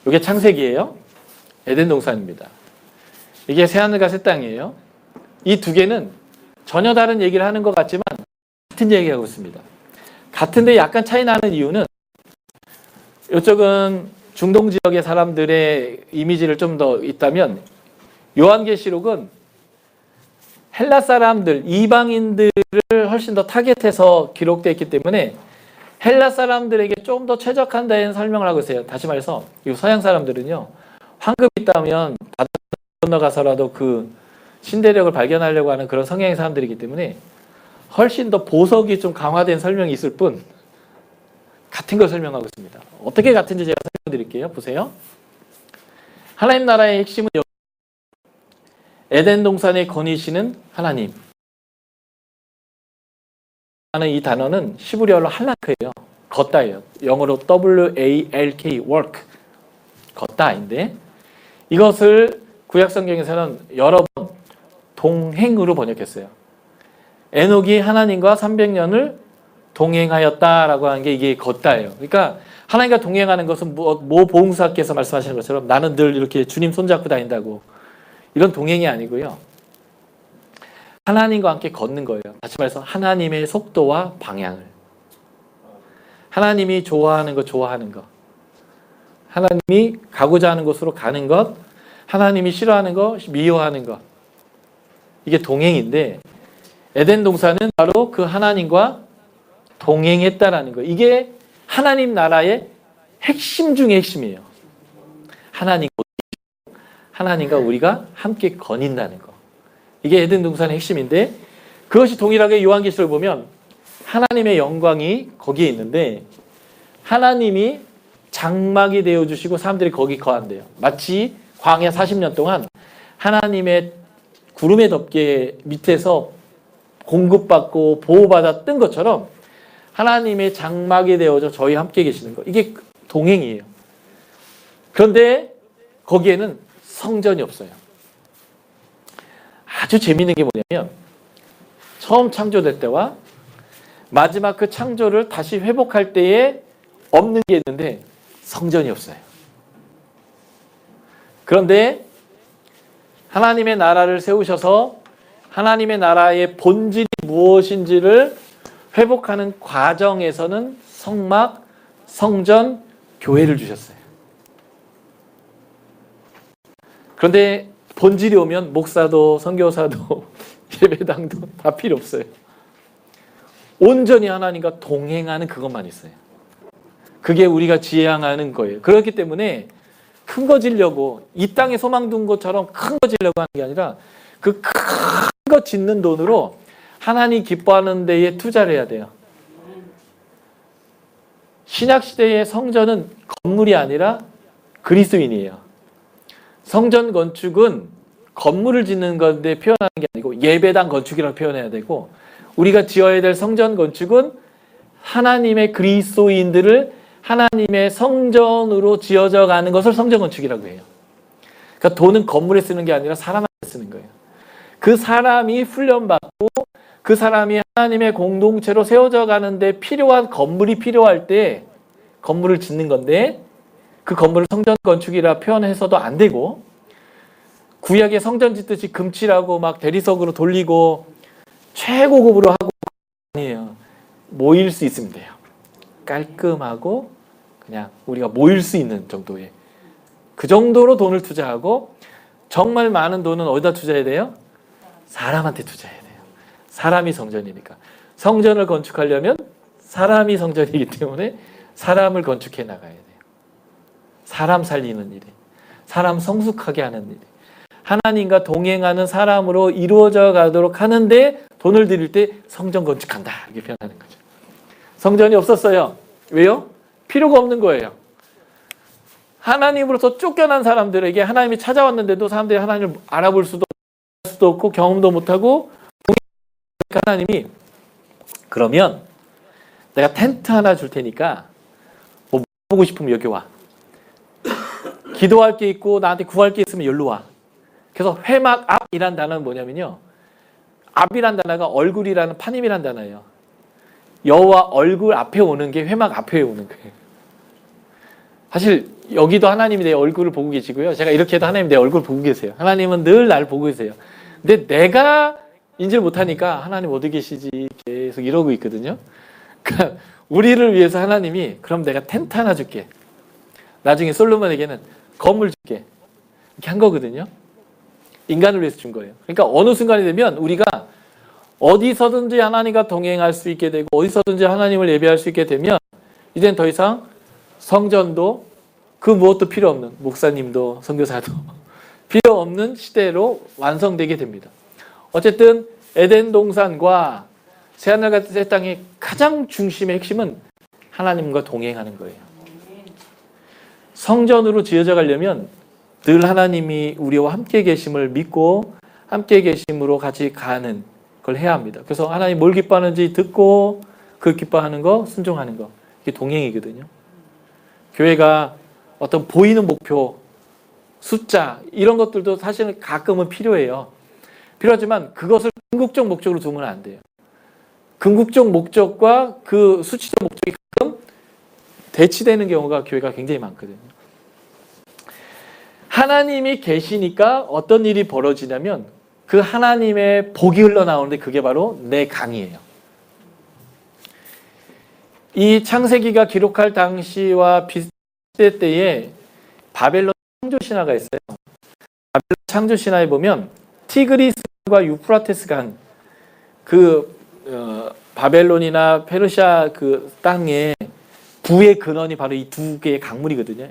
이게 창세기예요. 에덴 동산입니다. 이게 새하늘과 새 땅이에요. 이 두 개는 전혀 다른 얘기를 하는 것 같지만 같은 얘기하고 있습니다. 같은데 약간 차이 나는 이유는 이쪽은 중동 지역의 사람들의 이미지를 좀 더 있다면 요한계시록은 헬라 사람들, 이방인들을 훨씬 더 타겟해서 기록되어 있기 때문에 헬라 사람들에게 좀 더 최적화된 데는 설명을 하고 있어요. 다시 말해서 이 서양 사람들은요. 황급이 있다면 바다 건너가서라도 그 신대력을 발견하려고 하는 그런 성향의 사람들이기 때문에 훨씬 더 보석이 좀 강화된 설명이 있을 뿐 같은 걸 설명하고 있습니다. 어떻게 같은지 제가 설명드릴게요. 보세요. 하나님 나라의 핵심은 에덴 동산에 거니시는 하나님. 하는 이 단어는 시브리어로 할라크예요. 걷다예요. 영어로 W-A-L-K, work. 걷다인데 이것을 구약 성경에서는 여러 번 동행으로 번역했어요. 에녹이 하나님과 300년을 동행하였다라고 하는 게 이게 걷다예요. 그러니까 하나님과 동행하는 것은 모 보응사께서 말씀하시는 것처럼 나는 늘 이렇게 주님 손잡고 다닌다고 이런 동행이 아니고요. 하나님과 함께 걷는 거예요. 다시 말해서 하나님의 속도와 방향을. 하나님이 좋아하는 것, 좋아하는 것. 하나님이 가고자 하는 곳으로 가는 것. 하나님이 싫어하는 것, 미워하는 것. 이게 동행인데 에덴 동산은 바로 그 하나님과 동행했다라는 거예요. 이게 하나님 나라의 핵심 중에 핵심이에요. 하나님과 우리가 함께 거닌다는 거. 이게 에덴 동산의 핵심인데, 그것이 동일하게 요한계시록을 보면 하나님의 영광이 거기에 있는데, 하나님이 장막이 되어주시고 사람들이 거기 거한대요. 마치 광야 40년 동안 하나님의 구름의 덮개 밑에서 공급받고 보호받아 뜬 것처럼 하나님의 장막이 되어져 저희 함께 계시는 거. 이게 동행이에요. 그런데 거기에는 성전이 없어요. 아주 재미있는 게 뭐냐면, 처음 창조될 때와 마지막 그 창조를 다시 회복할 때에 없는 게 있는데 성전이 없어요. 그런데 하나님의 나라를 세우셔서 하나님의 나라의 본질이 무엇인지를 회복하는 과정에서는 성막, 성전, 교회를 주셨어요. 그런데 본질이 오면 목사도 선교사도 예배당도 다 필요 없어요. 온전히 하나님과 동행하는 그것만 있어요. 그게 우리가 지향하는 거예요. 그렇기 때문에 큰 거 지려고, 이 땅에 소망 둔 것처럼 큰 거 지려고 하는 게 아니라 그 큰 거 짓는 돈으로 하나님 기뻐하는 데에 투자를 해야 돼요. 신약시대의 성전은 건물이 아니라 그리스도인이에요. 성전 건축은 건물을 짓는 건데 표현하는 게 아니고 예배당 건축이라고 표현해야 되고, 우리가 지어야 될 성전 건축은 하나님의 그리스도인들을 하나님의 성전으로 지어져 가는 것을 성전 건축이라고 해요. 그러니까 돈은 건물에 쓰는 게 아니라 사람한테 쓰는 거예요. 그 사람이 훈련받고 그 사람이 하나님의 공동체로 세워져 가는데 필요한 건물이 필요할 때 건물을 짓는 건데, 그 건물을 성전 건축이라 표현해서도 안 되고, 구약의 성전 짓듯이 금칠하고 막 대리석으로 돌리고 최고급으로 하고 아니에요. 모일 수 있으면 돼요. 깔끔하고 그냥 우리가 모일 수 있는 정도의, 그 정도로 돈을 투자하고, 정말 많은 돈은 어디다 투자해야 돼요? 사람한테 투자해야 돼요. 사람이 성전이니까. 성전을 건축하려면 사람이 성전이기 때문에 사람을 건축해 나가야 돼요. 사람 살리는 일이, 사람 성숙하게 하는 일이, 하나님과 동행하는 사람으로 이루어져 가도록 하는데 돈을 들일 때 성전 건축한다, 이렇게 표현하는 거죠. 성전이 없었어요. 왜요? 필요가 없는 거예요. 하나님으로서 쫓겨난 사람들에게 하나님이 찾아왔는데도 사람들이 하나님을 알아볼 수도 없고 경험도 못하고, 하나님이 그러면 내가 텐트 하나 줄 테니까 뭐 보고 싶으면 여기 와. 기도할 게 있고 나한테 구할 게 있으면 여기로 와. 그래서 회막 앞이란 단어는 뭐냐면요, 앞이란 단어가 얼굴이라는 파님이란 단어예요. 여호와 얼굴 앞에 오는 게 회막 앞에 오는 거예요. 사실 여기도 하나님이 내 얼굴을 보고 계시고요, 제가 이렇게 해도 하나님이 내 얼굴을 보고 계세요. 하나님은 늘 나를 보고 계세요. 근데 내가 인지를 못하니까 하나님 어디 계시지 계속 이러고 있거든요. 그러니까 우리를 위해서 하나님이 그럼 내가 텐트 하나 줄게, 나중에 솔로몬에게는 건물 줄게, 이렇게 한 거거든요. 인간을 위해서 준 거예요. 그러니까 어느 순간이 되면 우리가 어디서든지 하나님과 동행할 수 있게 되고 어디서든지 하나님을 예배할 수 있게 되면 이젠 더 이상 성전도 그 무엇도 필요 없는, 목사님도 선교사도 필요 없는 시대로 완성되게 됩니다. 어쨌든 에덴 동산과 새하늘과 새 땅의 가장 중심의 핵심은 하나님과 동행하는 거예요. 성전으로 지어져 가려면 늘 하나님이 우리와 함께 계심을 믿고 함께 계심으로 같이 가는 걸 해야 합니다. 그래서 하나님 뭘 기뻐하는지 듣고 그 기뻐하는 거, 순종하는 거, 이게 동행이거든요. 교회가 어떤 보이는 목표, 숫자 이런 것들도 사실은 가끔은 필요해요. 필요하지만 그것을 궁극적 목적으로 두면 안 돼요. 궁극적 목적과 그 수치적 목적이 가끔 대치되는 경우가 교회가 굉장히 많거든요. 하나님이 계시니까 어떤 일이 벌어지냐면 그 하나님의 복이 흘러나오는데 그게 바로 내 강이에요. 이 창세기가 기록할 당시와 비슷할 때에 바벨론 창조신화가 있어요. 바벨론 창조신화에 보면 티그리스과 유프라테스 강, 그 바벨론이나 페르시아 그 땅에 부의 근원이 바로 이 두 개의 강물이거든요.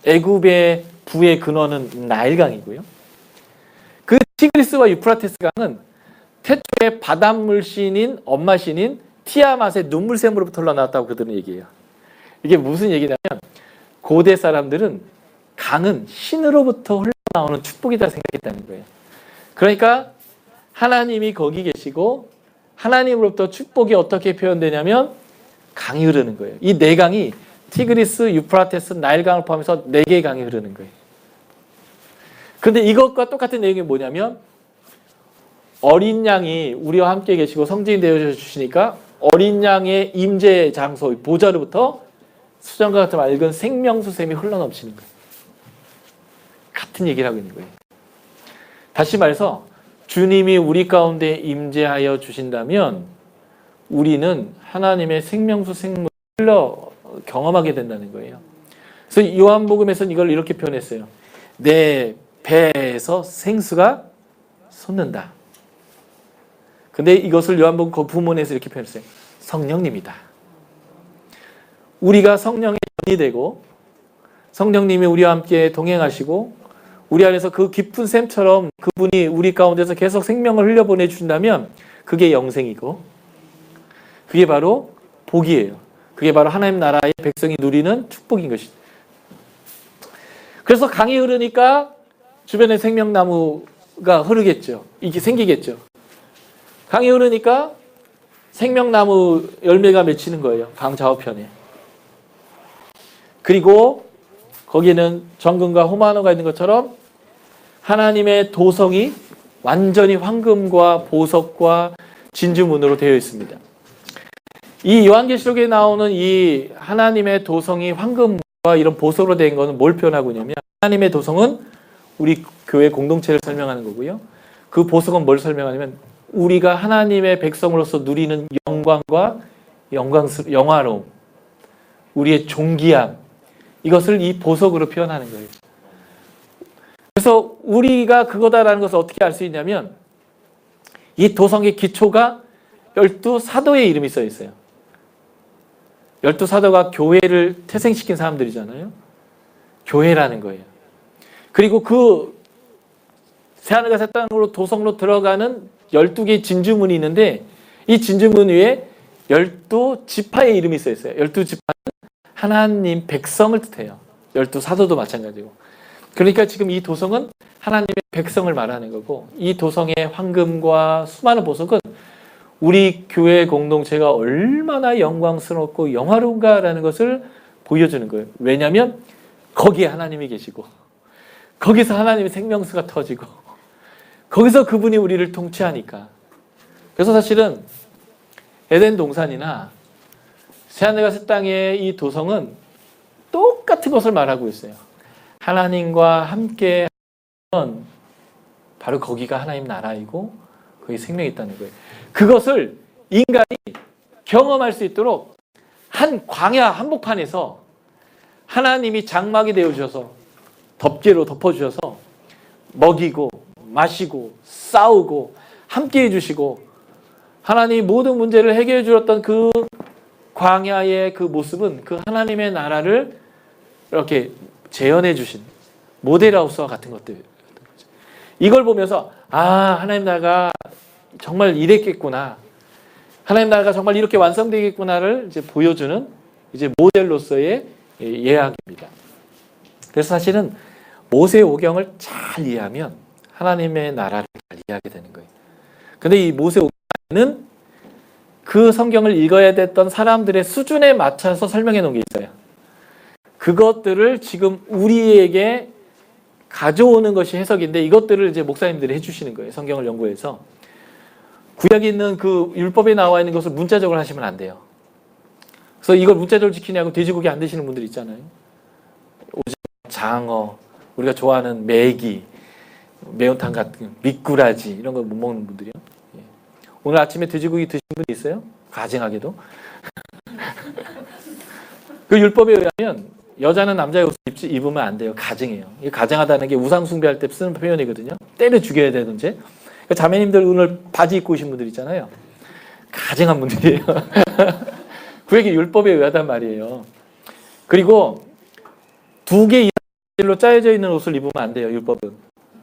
애굽의 부의 근원은 나일강이고요. 그 티그리스와 유프라테스 강은 태초에 바닷물 신인 엄마 신인 티아맛의 눈물샘으로부터 흘러나왔다고 그들은 얘기해요. 이게 무슨 얘기냐면 고대 사람들은 강은 신으로부터 흘러나오는 축복이다 생각했다는 거예요. 그러니까 하나님이 거기 계시고 하나님으로부터 축복이 어떻게 표현되냐면 강이 흐르는 거예요. 이 네 강이 티그리스, 유프라테스, 나일강을 포함해서 네 개의 강이 흐르는 거예요. 근데 이것과 똑같은 내용이 뭐냐면 어린 양이 우리와 함께 계시고 성진이 되어 주시니까 어린 양의 임재 장소 보좌로부터 수정과 같은 맑은 생명수샘이 흘러넘치는 거예요. 같은 얘기를 하고 있는 거예요. 다시 말해서 주님이 우리 가운데 임재하여 주신다면 우리는 하나님의 생명수 생물을 흘러 경험하게 된다는 거예요. 그래서 요한복음에서는 이걸 이렇게 표현했어요. 내 배에서 생수가 솟는다. 근데 이것을 요한복음 그 부문에서 이렇게 표현했어요. 성령님이다. 우리가 성령의 전이 되고 성령님이 우리와 함께 동행하시고 우리 안에서 그 깊은 샘처럼 그분이 우리 가운데서 계속 생명을 흘려보내 주신다면 그게 영생이고 그게 바로 복이에요. 그게 바로 하나님 나라의 백성이 누리는 축복인 것이죠. 그래서 강이 흐르니까 주변에 생명나무가 흐르겠죠. 이게 생기겠죠. 강이 흐르니까 생명나무 열매가 맺히는 거예요. 강 좌우편에. 그리고 거기에는 정금과 호마노가 있는 것처럼 하나님의 도성이 완전히 황금과 보석과 진주문으로 되어 있습니다. 이 요한계시록에 나오는 이 하나님의 도성이 황금과 이런 보석으로 된 것은 뭘 표현하고 있냐면 하나님의 도성은 우리 교회 공동체를 설명하는 거고요. 그 보석은 뭘 설명하냐면 우리가 하나님의 백성으로서 누리는 영광과 영화로움, 우리의 존귀함, 이것을 이 보석으로 표현하는 거예요. 그래서 우리가 그거다라는 것을 어떻게 알 수 있냐면 이 도성의 기초가 12사도의 이름이 써 있어요. 12사도가 교회를 태생시킨 사람들이잖아요. 교회라는 거예요. 그리고 그 새하늘과 새 땅으로 도성으로 들어가는 12개의 진주문이 있는데 이 진주문 위에 12지파의 이름이 써 있어요. 12지파는 하나님 백성을 뜻해요. 12사도도 마찬가지고. 그러니까 지금 이 도성은 하나님의 백성을 말하는 거고 이 도성의 황금과 수많은 보석은 우리 교회 공동체가 얼마나 영광스럽고 영화로운가라는 것을 보여주는 거예요. 왜냐하면 거기에 하나님이 계시고 거기서 하나님의 생명수가 터지고 거기서 그분이 우리를 통치하니까. 그래서 사실은 에덴 동산이나 새하늘과 새 땅의 이 도성은 똑같은 것을 말하고 있어요. 하나님과 함께 하면 바로 거기가 하나님 나라이고 거기 생명이 있다는 거예요. 그것을 인간이 경험할 수 있도록 한 광야 한복판에서 하나님이 장막이 되어주셔서 덮개로 덮어주셔서 먹이고 마시고 싸우고 함께 해주시고 하나님이 모든 문제를 해결해 주었던 그 광야의 그 모습은 그 하나님의 나라를 이렇게 재현해 주신 모델하우스와 같은 것들. 이걸 보면서 하나님 나라가 정말 이랬겠구나. 하나님 나라가 정말 이렇게 완성되겠구나를 이제 보여주는 이제 모델로서의 예학입니다. 그래서 사실은 모세 오경을 잘 이해하면 하나님의 나라를 잘 이해하게 되는 거예요. 근데 이 모세 오경은 그 성경을 읽어야 됐던 사람들의 수준에 맞춰서 설명해 놓은 게 있어요. 그것들을 지금 우리에게 가져오는 것이 해석인데 이것들을 이제 목사님들이 해주시는 거예요. 성경을 연구해서. 구약에 있는 그 율법에 나와 있는 것을 문자적으로 하시면 안 돼요. 그래서 이걸 문자적으로 지키냐고 돼지고기 안 드시는 분들 있잖아요. 오징어, 장어, 우리가 좋아하는 메기, 매운탕 같은 미꾸라지 이런 거 못 먹는 분들이요. 예. 오늘 아침에 돼지고기 드신 분 있어요? 가증하게도. 그 율법에 의하면 여자는 남자의 옷을 입으면 안 돼요. 가증해요. 이게 가증하다는 게 우상 숭배할 때 쓰는 표현이거든요. 때려 죽여야 되든지. 그러니까 자매님들 오늘 바지 입고 오신 분들 있잖아요. 가증한 분들이에요. 그에게 율법에 의하단 말이에요. 그리고 두 개 이상으로 짜여져 있는 옷을 입으면 안 돼요, 율법은.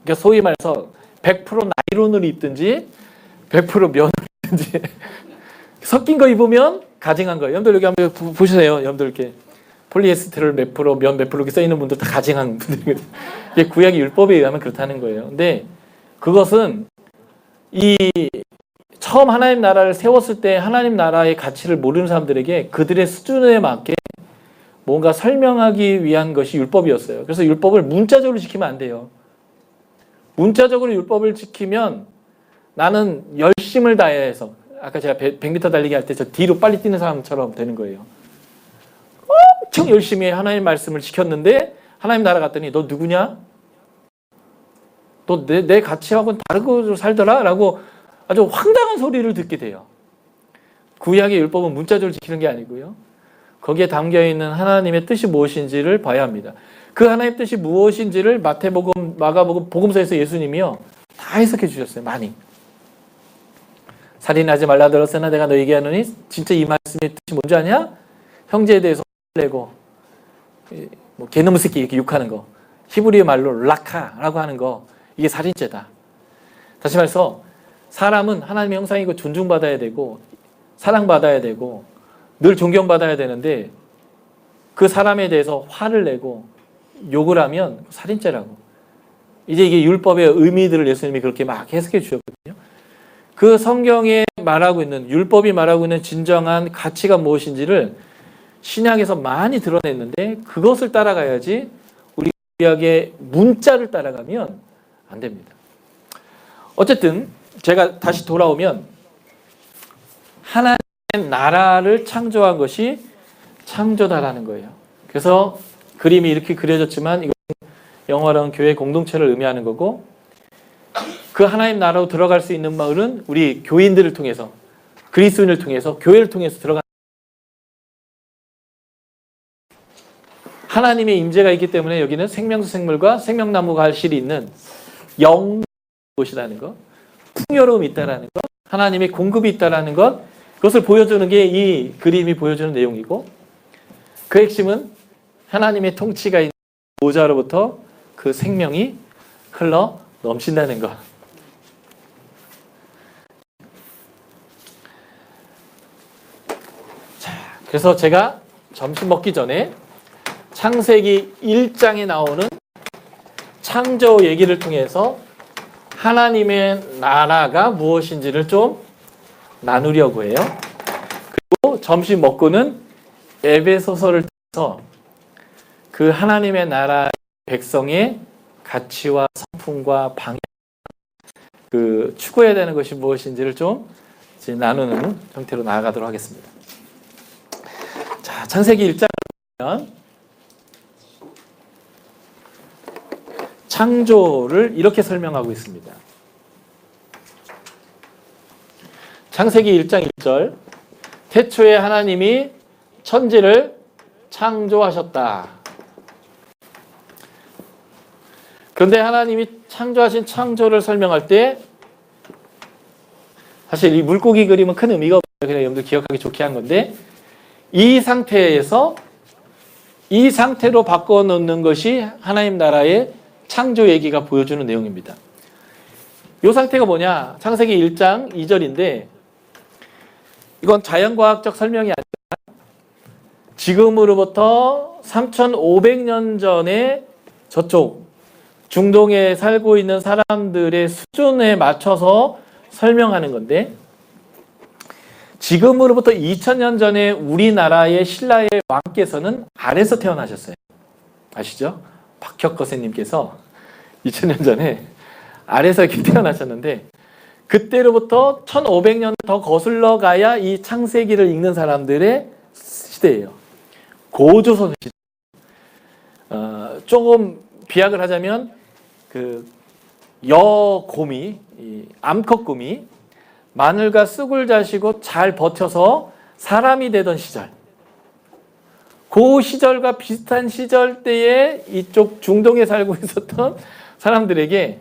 그러니까 소위 말해서 100% 나이론을 입든지 100% 면을 입든지 섞인 거 입으면 가증한 거예요. 여러분들 여기 한번 보세요. 여러분들 이렇게 폴리에스테를 몇 프로, 면 몇 프로 이렇게 써 있는 분들 다 가증한 분들. 이게 구약의 율법에 의하면 그렇다는 거예요. 근데 그것은 이 처음 하나님 나라를 세웠을 때 하나님 나라의 가치를 모르는 사람들에게 그들의 수준에 맞게 뭔가 설명하기 위한 것이 율법이었어요. 그래서 율법을 문자적으로 지키면 안 돼요. 문자적으로 율법을 지키면 나는 열심을 다해서 아까 제가 100m 달리기 할 때 저 뒤로 빨리 뛰는 사람처럼 되는 거예요. 엄청 열심히 하나님 말씀을 지켰는데 하나님 나라 갔더니 너 누구냐? 너 내 가치하고는 다르고 살더라? 라고 아주 황당한 소리를 듣게 돼요. 구약의 율법은 문자적으로 지키는 게 아니고요. 거기에 담겨있는 하나님의 뜻이 무엇인지를 봐야 합니다. 그 하나님의 뜻이 무엇인지를 마태복음, 마가복음, 복음서에서 예수님이요 다 해석해 주셨어요. 많이. 살인하지 말라 들었으나 내가 너에게 하노니 진짜 이 말씀의 뜻이 뭔지 아냐? 형제에 대해서 내고 뭐 개놈의 새끼 이렇게 욕하는 거, 히브리어 말로 락하라고 하는 거, 이게 살인죄다. 다시 말해서 사람은 하나님의 형상이고 존중받아야 되고 사랑받아야 되고 늘 존경받아야 되는데 그 사람에 대해서 화를 내고 욕을 하면 살인죄라고. 이제 이게 율법의 의미들을 예수님이 그렇게 막 해석해 주셨거든요. 그 성경에 말하고 있는, 율법이 말하고 있는 진정한 가치가 무엇인지를 신약에서 많이 드러냈는데 그것을 따라가야지 우리 구약의 문자를 따라가면 안 됩니다. 어쨌든 제가 다시 돌아오면 하나님의 나라를 창조한 것이 창조다라는 거예요. 그래서 그림이 이렇게 그려졌지만 이건 영어로는 교회 공동체를 의미하는 거고, 그 하나님 나라로 들어갈 수 있는 마을은 우리 교인들을 통해서, 그리스도인을 통해서, 교회를 통해서 들어가는, 하나님의 임재가 있기 때문에 여기는 생명수 생물과 생명나무 과실이 있는 영 곳이라는 것, 풍요로움이 있다라는 것, 하나님의 공급이 있다라는 것, 그것을 보여주는 게 이 그림이 보여주는 내용이고, 그 핵심은 하나님의 통치가 있는 보좌로부터 그 생명이 흘러 넘친다는 것. 자, 그래서 제가 점심 먹기 전에 창세기 1장에 나오는 창조 얘기를 통해서 하나님의 나라가 무엇인지를 좀 나누려고 해요. 그리고 점심 먹고는 에베소서를 통해서 그 하나님의 나라 백성의 가치와 성품과 방향, 그 추구해야 되는 것이 무엇인지를 좀 이제 나누는 형태로 나아가도록 하겠습니다. 자, 창세기 1장을 보면 창조를 이렇게 설명하고 있습니다. 창세기 1장 1절, 태초에 하나님이 천지를 창조하셨다. 그런데 하나님이 창조하신 창조를 설명할 때 사실 이 물고기 그림은 큰 의미가 없어요. 그냥 여러분들 기억하기 좋게 한 건데, 이 상태에서 이 상태로 바꿔놓는 것이 하나님 나라의 창조 얘기가 보여주는 내용입니다. 이 상태가 뭐냐? 창세기 1장 2절인데 이건 자연과학적 설명이 아니라 지금으로부터 3,500년 전에 저쪽 중동에 살고 있는 사람들의 수준에 맞춰서 설명하는 건데, 지금으로부터 2000년 전에 우리나라의 신라의 왕께서는 아래서 태어나셨어요. 아시죠? 박혁거세님께서 2000년 전에 아래서 이렇게 태어나셨는데, 그때로부터 1500년 더 거슬러 가야 이 창세기를 읽는 사람들의 시대예요. 고조선 시대. 조금 비약을 하자면 그 여곰이, 암컷곰이 마늘과 쑥을 자시고 잘 버텨서 사람이 되던 시절, 그 시절과 비슷한 시절대에 이쪽 중동에 살고 있었던 사람들에게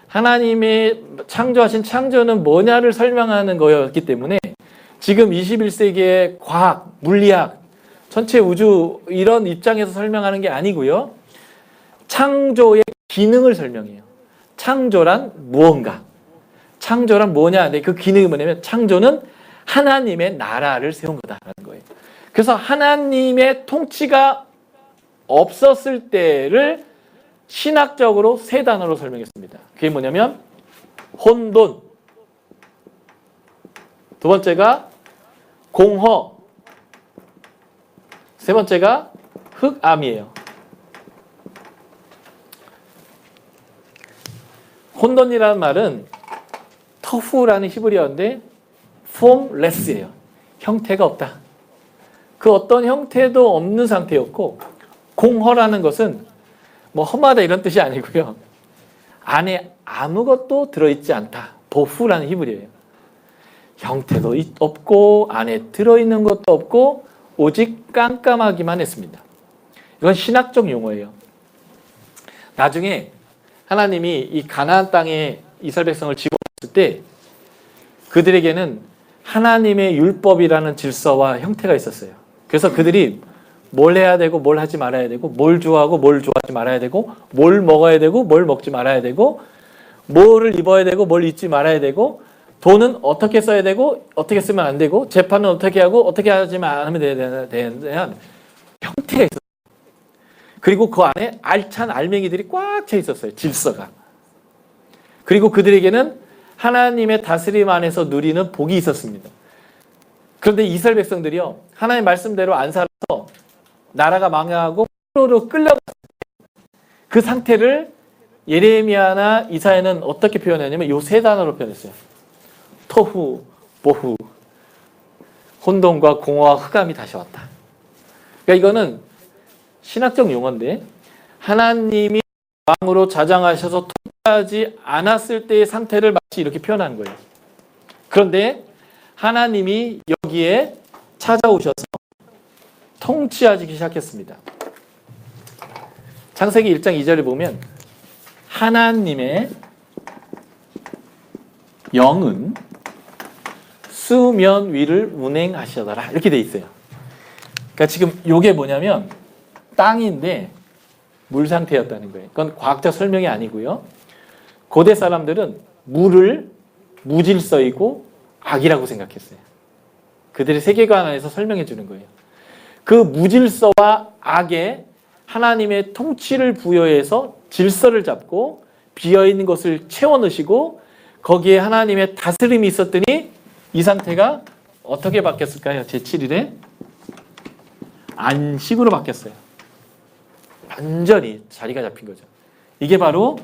하나님의 창조하신 창조는 뭐냐를 설명하는 거였기 때문에 지금 21세기의 과학, 물리학, 전체 우주 이런 입장에서 설명하는 게 아니고요. 창조의 기능을 설명해요. 창조란 무언가. 창조란 뭐냐? 근데 그 기능이 뭐냐면 창조는 하나님의 나라를 세운 거다라는 거예요. 그래서 하나님의 통치가 없었을 때를 신학적으로 세 단어로 설명했습니다. 그게 뭐냐면 혼돈, 두 번째가 공허, 세 번째가 흑암이에요. 혼돈이라는 말은 터후라는 히브리어인데 formless예요. 형태가 없다. 그 어떤 형태도 없는 상태였고, 공허라는 것은 뭐 험하다 이런 뜻이 아니고요. 안에 아무것도 들어있지 않다. 보후라는 히브리어예요. 형태도 없고 안에 들어있는 것도 없고 오직 깜깜하기만 했습니다. 이건 신학적 용어예요. 나중에 하나님이 이 가나안 땅에 이스라엘 백성을 집어넣었을 때 그들에게는 하나님의 율법이라는 질서와 형태가 있었어요. 그래서 그들이 뭘 해야 되고 뭘 하지 말아야 되고 뭘 좋아하고 뭘 좋아하지 말아야 되고 뭘 먹어야 되고 뭘 먹지 말아야 되고 뭐를 입어야 되고 뭘 입지 말아야 되고 돈은 어떻게 써야 되고 어떻게 쓰면 안 되고 재판은 어떻게 하고 어떻게 하지만 안 하면 되는 형태가 있었어요. 그리고 그 안에 알찬 알맹이들이 꽉 차 있었어요. 질서가. 그리고 그들에게는 하나님의 다스림 안에서 누리는 복이 있었습니다. 그런데 이스라엘 백성들이요, 하나님 말씀대로 안 살아서 나라가 망하고 포로로 끌려갔을 때 그 상태를 예레미야나 이사야는 어떻게 표현했냐면 이 세 단어로 표현했어요. 토후, 보후, 혼돈과 공허와 흑암이 다시 왔다. 그러니까 이거는 신학적 용어인데 하나님이 왕으로 자장하셔서 통치하지 않았을 때의 상태를 마치 이렇게 표현하는 거예요. 그런데 하나님이 여기에 찾아오셔서 통치하기 시작했습니다. 창세기 1장 2절에 보면 하나님의 영은 수면 위를 운행하시더라 이렇게 돼 있어요. 그러니까 지금 이게 뭐냐면 땅인데 물 상태였다는 거예요. 그건 과학적 설명이 아니고요. 고대 사람들은 물을 무질서이고 악이라고 생각했어요. 그들의 세계관 안에서 설명해 주는 거예요. 그 무질서와 악에 하나님의 통치를 부여해서 질서를 잡고 비어있는 것을 채워 넣으시고 거기에 하나님의 다스림이 있었더니 이 상태가 어떻게 바뀌었을까요? 제7일에 안식으로 바뀌었어요. 완전히 자리가 잡힌 거죠. 이게 바로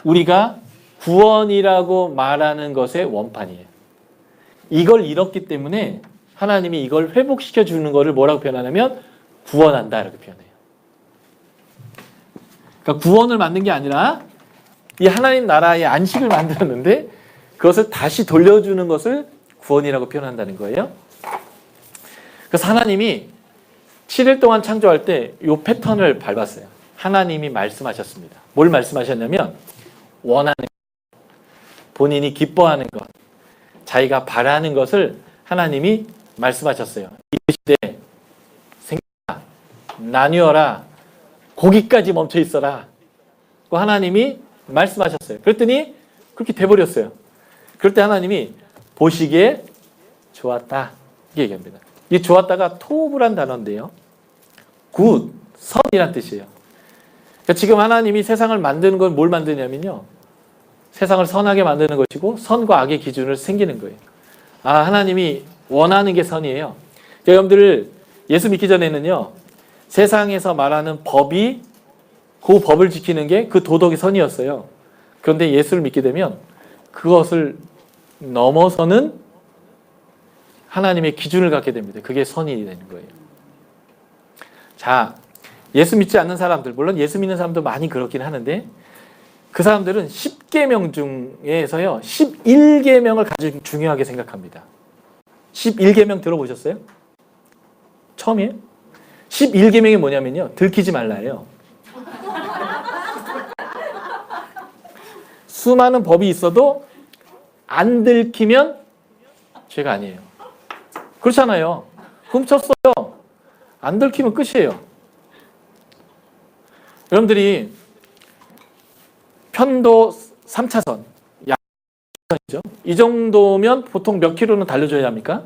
우리가 구원이라고 말하는 것의 원판이에요. 이걸 잃었기 때문에 하나님이 이걸 회복시켜 주는 것을 뭐라고 표현하냐면 구원한다 이렇게 표현해요. 그러니까 구원을 만든 게 아니라 이 하나님 나라의 안식을 만들었는데 그것을 다시 돌려주는 것을 구원이라고 표현한다는 거예요. 그래서 하나님이 7일 동안 창조할 때 이 패턴을 밟았어요. 하나님이 말씀하셨습니다. 뭘 말씀하셨냐면 원하는 것, 본인이 기뻐하는 것, 자기가 바라는 것을 하나님이 말씀하셨어요. 이르시되 생각하라, 나뉘어라, 거기까지 멈춰 있어라. 그 하나님이 말씀하셨어요. 그랬더니 그렇게 돼버렸어요. 그럴 때 하나님이 보시기에 좋았다 이렇게 얘기합니다. 이 좋았다가 토브란 단어인데요. 굿, 선이란 뜻이에요. 그러니까 지금 하나님이 세상을 만드는 건 뭘 만드냐면요. 세상을 선하게 만드는 것이고 선과 악의 기준을 생기는 거예요. 아, 하나님이 원하는 게 선이에요. 그러니까 여러분들 예수 믿기 전에는요. 세상에서 말하는 법이 그 법을 지키는 게 그 도덕의 선이었어요. 그런데 예수를 믿게 되면 그것을 넘어서는 하나님의 기준을 갖게 됩니다. 그게 선이 되는 거예요. 자, 예수 믿지 않는 사람들, 물론 예수 믿는 사람도 많이 그렇긴 하는데 그 사람들은 10계명 중에서요 11계명을 가장 중요하게 생각합니다. 11계명 들어보셨어요? 처음이에요? 11계명이 뭐냐면요 들키지 말라예요. 수많은 법이 있어도 안 들키면 죄가 아니에요. 그렇잖아요. 훔쳤어요. 안 들키면 끝이에요. 여러분들이 편도 3차선, 야선이죠. 이 정도면 보통 몇 킬로는 달려줘야 합니까?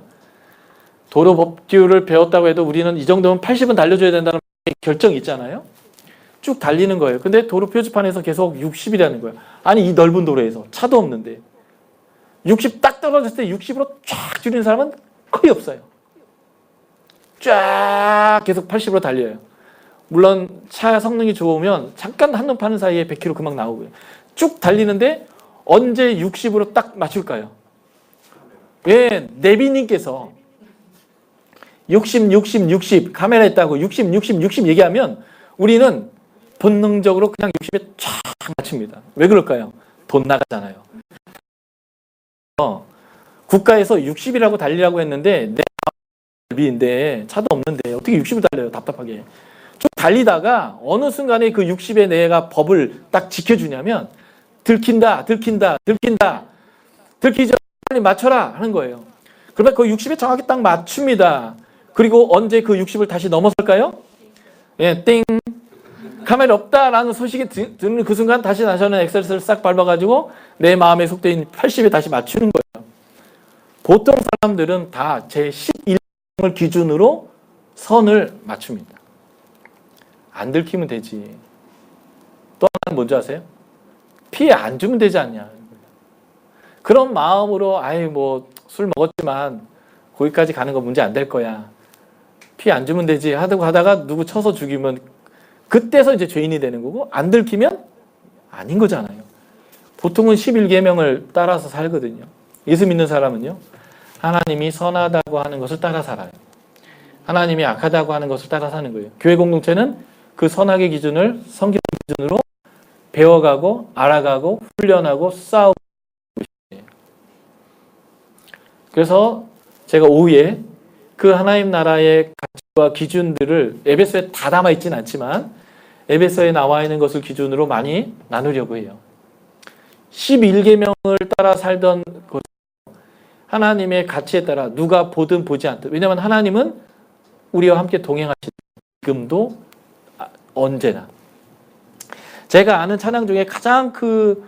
도로 법규를 배웠다고 해도 우리는 이 정도면 80은 달려줘야 된다는 결정이 있잖아요. 쭉 달리는 거예요. 근데 도로 표지판에서 계속 60이라는 거예요. 아니 이 넓은 도로에서 차도 없는데 60 딱 떨어졌을 때 60으로 쫙 줄이는 사람은 거의 없어요. 쫙 계속 80으로 달려요. 물론 차 성능이 좋으면 잠깐 한눈 파는 사이에 100km 금방 나오고요. 쭉 달리는데 언제 60으로 딱 맞출까요? 왜 내비님께서 60, 60, 60 카메라 있다고 60, 60, 60 얘기하면 우리는 본능적으로 그냥 60에 쫙 맞춥니다. 왜 그럴까요? 돈 나가잖아요. 국가에서 60이라고 달리라고 했는데 내 비인데 차도 없는데 어떻게 60을 달려요? 답답하게. 쭉 달리다가 어느 순간에 그 60에 내가 법을 딱 지켜주냐면 들킨다, 들킨다, 들킨다, 들키기 전에 빨리 맞춰라 하는 거예요. 그러면 그 60에 정확히 딱 맞춥니다. 그리고 언제 그 60을 다시 넘어설까요? 예, 띵. 카메라 없다라는 소식이 듣는 그 순간 다시 저는 엑셀을 싹 밟아가지고 내 마음에 속된 80에 다시 맞추는 거예요. 보통 사람들은 다 제 11을 기준으로 선을 맞춥니다. 안 들키면 되지. 또 하나는 뭔지 아세요? 피해 안 주면 되지 않냐. 그런 마음으로 아이 뭐 술 먹었지만 거기까지 가는 거 문제 안 될 거야. 피해 안 주면 되지 하다가 누구 쳐서 죽이면 그때서 이제 죄인이 되는 거고 안 들키면 아닌 거잖아요. 보통은 11계명을 따라서 살거든요. 예수 믿는 사람은요. 하나님이 선하다고 하는 것을 따라 살아요. 하나님이 악하다고 하는 것을 따라 사는 거예요. 교회 공동체는 그 선악의 기준을 성경 기준으로 배워가고 알아가고 훈련하고 싸우고 있어요. 그래서 제가 오후에 그 하나님 나라의 가치와 기준들을 에베소에 다 담아 있지는 않지만 에베소에 나와 있는 것을 기준으로 많이 나누려고 해요. 11계명을 따라 살던 것 하나님의 가치에 따라 누가 보든 보지 않든 왜냐하면 하나님은 우리와 함께 동행하시는 지금도 언제나 제가 아는 찬양 중에 가장 그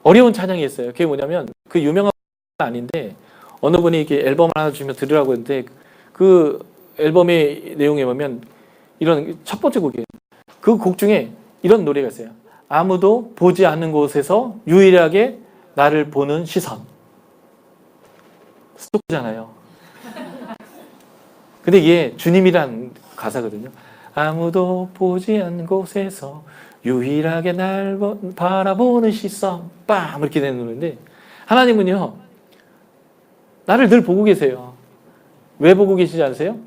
어려운 찬양이 있어요. 그게 뭐냐면 그 유명한 아닌데 어느 분이 이렇게 앨범 하나 주면 들으라고 했는데 그 앨범의 내용에 보면 이런 첫 번째 곡이에요. 그 곡 중에 이런 노래가 있어요. 아무도 보지 않는 곳에서 유일하게 나를 보는 시선. 스토크잖아요. 근데 이게 주님이란 가사거든요. 아무도 보지 않는 곳에서 유일하게 날 바라보는 시선. 빰! 이렇게 되는 노래인데 하나님은요. 나를 늘 보고 계세요. 왜 보고 계시지 않으세요?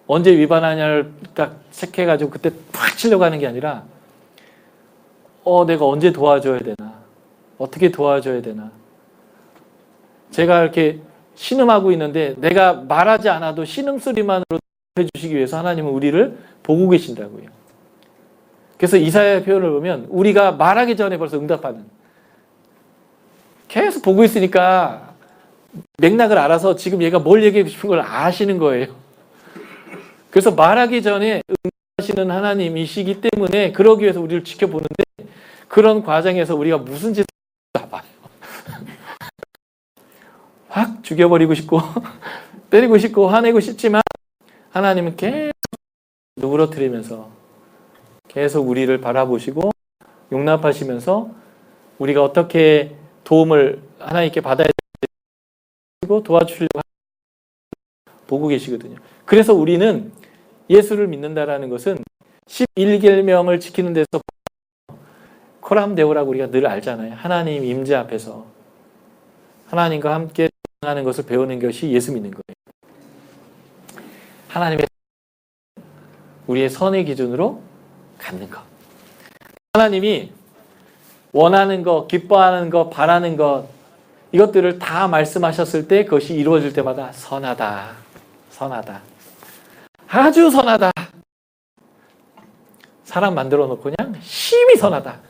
언제 위반하냐를 딱 체크해가지고 그때 팍 치려고 하는 게 아니라 내가 언제 도와줘야 되나? 어떻게 도와줘야 되나? 제가 이렇게 신음하고 있는데 내가 말하지 않아도 신음소리만으로 해주시기 위해서 하나님은 우리를 보고 계신다고요. 그래서 이사야의 표현을 보면 우리가 말하기 전에 벌써 응답하는 계속 보고 있으니까 맥락을 알아서 지금 얘가 뭘 얘기하고 싶은 걸 아시는 거예요. 그래서 말하기 전에 응답하시는 하나님이시기 때문에 그러기 위해서 우리를 지켜보는데 그런 과정에서 우리가 무슨 짓을 봐요. 확 죽여버리고 싶고 때리고 싶고 화내고 싶지만 하나님은 계속 누그러뜨리면서 계속 우리를 바라보시고 용납하시면서 우리가 어떻게 도움을 하나님께 받아야 되고 도와주시려고 보고 계시거든요. 그래서 우리는 예수를 믿는다라는 것은 11계명을 지키는 데서 코람데오라고 우리가 늘 알잖아요. 하나님 임재 앞에서 하나님과 함께 하는 것을 배우는 것이 예수 믿는 거예요. 하나님의 우리의 선의 기준으로 갖는 것. 하나님이 원하는 것, 기뻐하는 것, 바라는 것 이것들을 다 말씀하셨을 때 그것이 이루어질 때마다 선하다. 선하다. 아주 선하다. 사람 만들어 놓고 그냥 심히 선하다.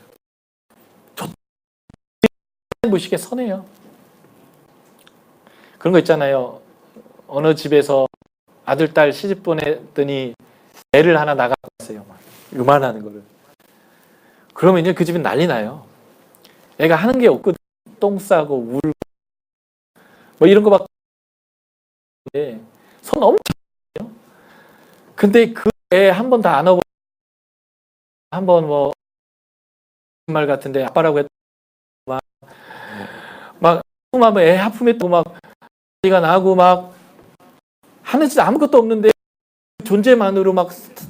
무식에 선해요. 그런 거 있잖아요. 어느 집에서 아들, 딸 시집 보냈더니 애를 하나 나가고 왔어요. 막 요만한 거를. 그러면 이제 그 집은 난리 나요. 애가 하는 게 없거든. 똥 싸고 울고 뭐 이런 거밖에 없는데 손 엄청 해요. 근데 그 애 한 번 다 안아보 한번 뭐 말 같은데 아빠라고 했 막 애 하품에 또 막 소리가 나고 막 하는 짓 아무것도 없는데 존재만으로 막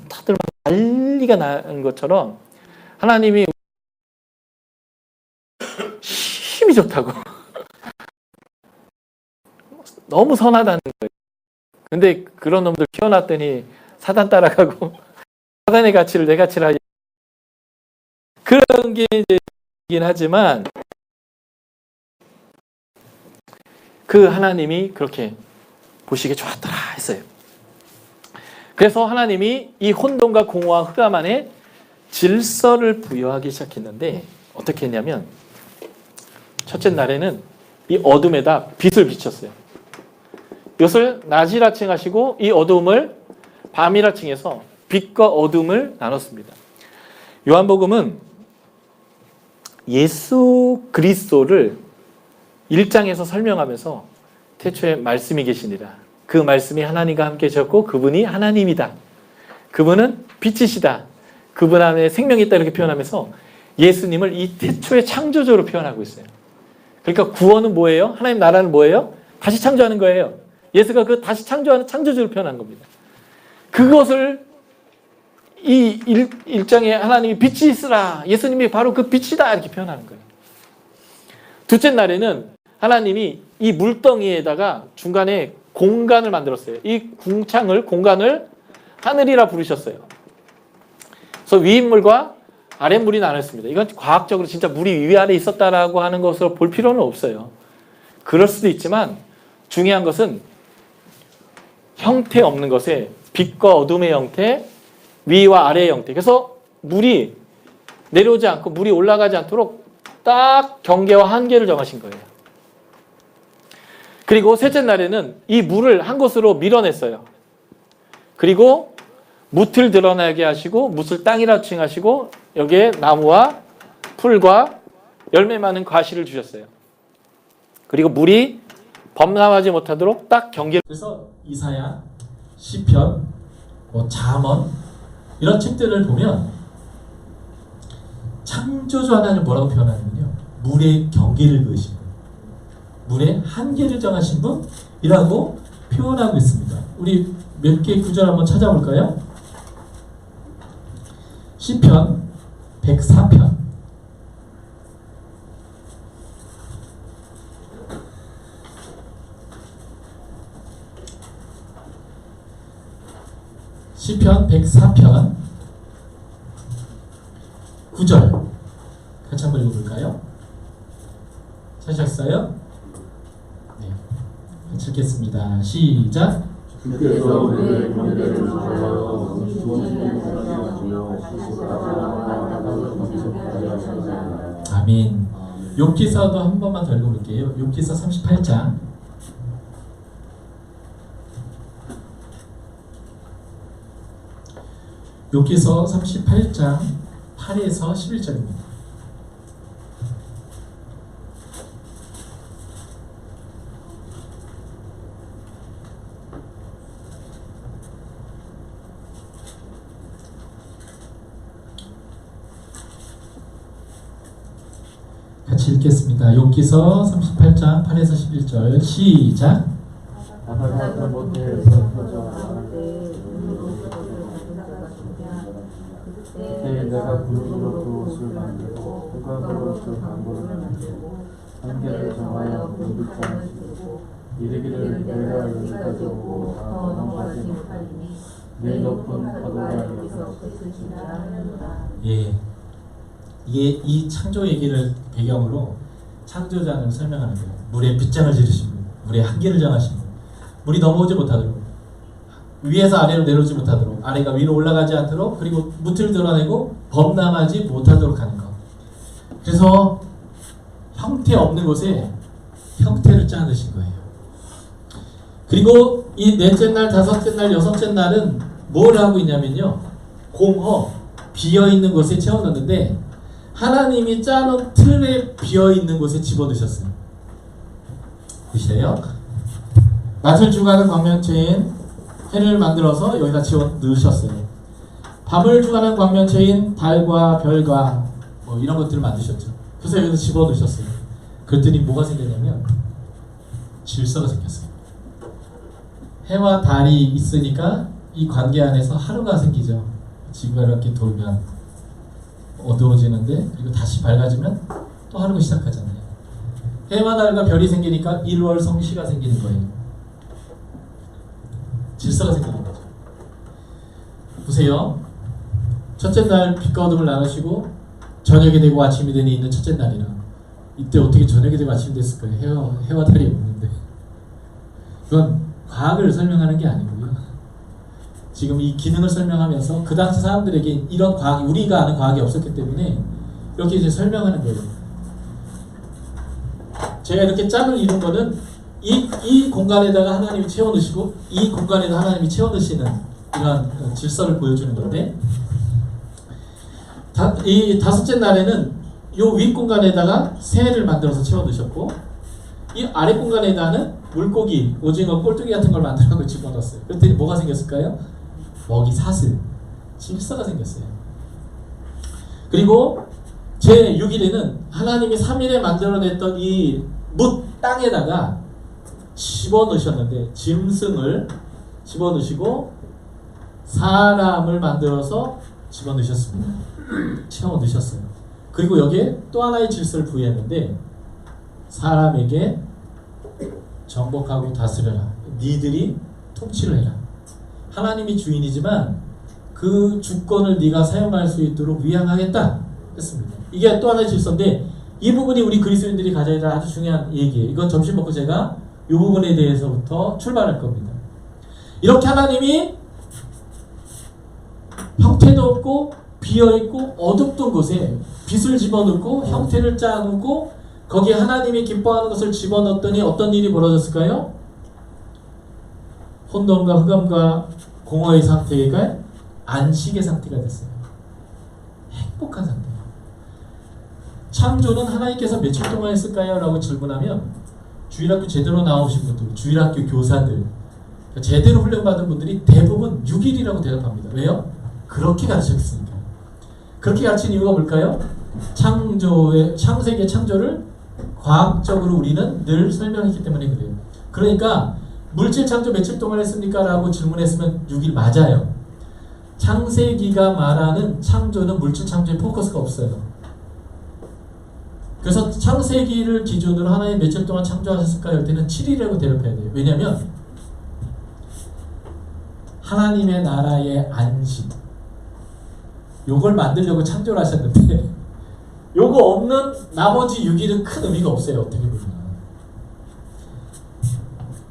다들 난리가 나는 것처럼 하나님이 힘이 좋다고 너무 선하다는 거예요. 근데 그런 놈들 키워놨더니 사단 따라가고 사단의 가치를 내 가치를 하지. 그런 게 이제긴 하지만 그 하나님이 그렇게 보시기에 좋았더라 했어요. 그래서 하나님이 이 혼돈과 공허와 흑암 안에 질서를 부여하기 시작했는데 어떻게 했냐면 첫째 날에는 이 어둠에다 빛을 비췄어요. 이것을 낮이라 칭하시고 이 어둠을 밤이라 칭해서 빛과 어둠을 나눴습니다. 요한복음은 예수 그리스도를 1장에서 설명하면서 태초에 말씀이 계시니라. 그 말씀이 하나님과 함께 계셨고 그분이 하나님이다. 그분은 빛이시다. 그분 안에 생명이 있다 이렇게 표현하면서 예수님을 이 태초의 창조주로 표현하고 있어요. 그러니까 구원은 뭐예요? 하나님 나라는 뭐예요? 다시 창조하는 거예요. 예수가 그 다시 창조하는 창조주로 표현한 겁니다. 그것을 이 1장에 하나님이 빛이 있으라. 예수님이 바로 그 빛이다 이렇게 표현하는 거예요. 둘째 날에는 하나님이 이 물덩이에다가 중간에 공간을 만들었어요. 이 공간을 하늘이라 부르셨어요. 그래서 위인물과 아랫물이 나눴습니다. 이건 과학적으로 진짜 물이 위아래 있었다라고 하는 것으로 볼 필요는 없어요. 그럴 수도 있지만 중요한 것은 형태 없는 것에 빛과 어둠의 형태, 위와 아래의 형태. 그래서 물이 내려오지 않고 물이 올라가지 않도록 딱 경계와 한계를 정하신 거예요. 그리고 셋째 날에는 이 물을 한 곳으로 밀어냈어요. 그리고 뭇을 드러나게 하시고 뭇을 땅이라 칭하시고 여기에 나무와 풀과 열매 많은 과실을 주셨어요. 그리고 물이 범람하지 못하도록 딱 경계를. 그래서 이사야, 시편, 잠언 이런 책들을 보면 창조주 하나님 뭐라고 표현하냐면요, 물의 경계를 그으신 분, 물의 한계를 정하신 분이라고 표현하고 있습니다. 우리 몇 개 구절 한번 찾아볼까요? 시편 104편 시편 104편 9절 같이 한번 읽어볼까요? 찾으셨어요? 네, 같이 읽겠습니다. 시작. 주께서 우리의 경계를 주셔서 아멘. 욥기서도 한 번만 더 읽어볼게요. 욥기서 38장 욥기서 38장 8에서 11절입니다. 같이 읽겠습니다. 욥기서 38장 8에서 11절 시작. 바다가 못해서 터져 그때 내가 구름으로 그 옷을 만들고 후각으로 그 방구를 만들고 한계를 정하여 불빛장을 주고 이르기를 내가 여기까지 오고 더 넘어가지 못하리니 내 높은 파도가 여기서 끝을 지나 하는도다. 예, 이게 이 창조 얘기를 배경으로 창조자는 설명하는 거예요. 물에 빗장을 지르신 분, 물에 한계를 정하신 분, 물이 넘어오지 못하도록, 위에서 아래로 내려오지 못하도록, 아래가 위로 올라가지 않도록, 그리고 뭇을 드러내고 범람하지 못하도록 하는 것. 그래서 형태 없는 곳에 형태를 짜내신 거예요. 그리고 이 넷째 날, 다섯째 날, 여섯째 날은 뭘 하고 있냐면요. 공허, 비어있는 곳에 채워넣는데 하나님이 짜놓은 틀에 비어있는 곳에 집어넣으셨어요. 보시래요? 낮을 주관하는 광명체인 해를 만들어서 여기다 집어넣으셨어요. 밤을 주관하는 광명체인 달과 별과 뭐 이런 것들을 만드셨죠. 그래서 여기다 집어넣으셨어요. 그랬더니 뭐가 생겼냐면 질서가 생겼어요. 해와 달이 있으니까 이 관계 안에서 하루가 생기죠. 지구가 이렇게 돌면 어두워지는데 그리고 다시 밝아지면 또 하루가 시작하잖아요. 해와 달과 별이 생기니까 일월성시가 생기는 거예요. 질서가 생기는 거죠. 보세요. 첫째 날 빛과 어둠을 나누시고 저녁이 되고 아침이 되니 있는 첫째 날이라 이때 어떻게 저녁이 되고 아침이 됐을까요? 해와 달이 없는데. 이건 과학을 설명하는 게 아니고요. 지금 이 기능을 설명하면서 그 당시 사람들에게 이런 과학이 우리가 아는 과학이 없었기 때문에 이렇게 이제 설명하는 거예요. 제가 이렇게 짝을 이룬 거는 이 공간에다가 하나님이 채워넣으시고 이 공간에다 하나님이 채워넣으시는 이런 질서를 보여주는 건데 이 다섯째 날에는 요 윗 공간에다가 새를 만들어서 채워넣으셨고 이 아래 공간에다는 물고기, 오징어, 꼴뚜기 같은 걸 만들어서 집어넣었어요. 그랬더니 뭐가 생겼을까요? 먹이 사슬, 질서가 생겼어요. 그리고 제6일에는 하나님이 3일에 만들어냈던 이 뭇 땅에다가 집어넣으셨는데 짐승을 집어넣으시고 사람을 만들어서 집어넣으셨습니다. 채워넣으셨어요. 그리고 여기에 또 하나의 질서를 부여했는데 사람에게 정복하고 다스려라. 니들이 통치를 해라. 하나님이 주인이지만 그 주권을 네가 사용할 수 있도록 위양하겠다 했습니다. 이게 또 하나의 질서인데 이 부분이 우리 그리스도인들이 가져야 될 아주 중요한 얘기예요. 이건 점심 먹고 제가 이 부분에 대해서부터 출발할 겁니다. 이렇게 하나님이 형태도 없고 비어있고 어둡던 곳에 빛을 집어넣고 형태를 짜놓고 거기에 하나님이 기뻐하는 것을 집어넣었더니 어떤 일이 벌어졌을까요? 혼돈과 흑암과 공허의 상태가 안식의 상태가 됐어요. 행복한 상태. 창조는 하나님께서 며칠 동안 했을까요? 라고 질문하면 주일학교 제대로 나오신 분들, 주일학교 교사들, 제대로 훈련받은 분들이 대부분 6일이라고 대답합니다. 왜요? 그렇게 가르쳤으니까. 그렇게 가르친 이유가 뭘까요? 창세기의 창조를 과학적으로 우리는 늘 설명했기 때문에 그래요. 그러니까 물질 창조 며칠 동안 했습니까? 라고 질문했으면 6일 맞아요. 창세기가 말하는 창조는 물질 창조에 포커스가 없어요. 그래서 창세기를 기준으로 하나님 며칠 동안 창조하셨을까요? 할 때는 7일이라고 대답해야 돼요. 왜냐하면 하나님의 나라의 안식 요걸 만들려고 창조를 하셨는데 요거 없는 나머지 6일은 큰 의미가 없어요. 어떻게 보면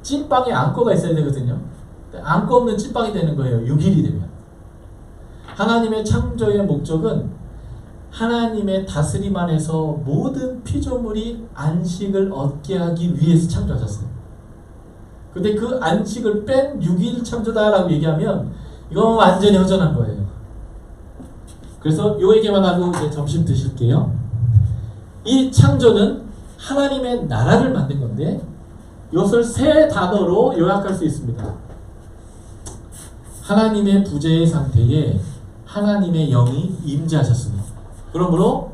찐빵에 안고가 있어야 되거든요. 안고 없는 찐빵이 되는 거예요. 6일이 되면. 하나님의 창조의 목적은 하나님의 다스림 안에서 모든 피조물이 안식을 얻게 하기 위해서 창조하셨어요. 근데 그 안식을 뺀 6일 창조다라고 얘기하면 이건 완전히 허전한 거예요. 그래서 요 얘기만 하고 이제 점심 드실게요. 이 창조는 하나님의 나라를 만든 건데 이것을 세 단어로 요약할 수 있습니다. 하나님의 부재의 상태에 하나님의 영이 임재하셨습니다. 그러므로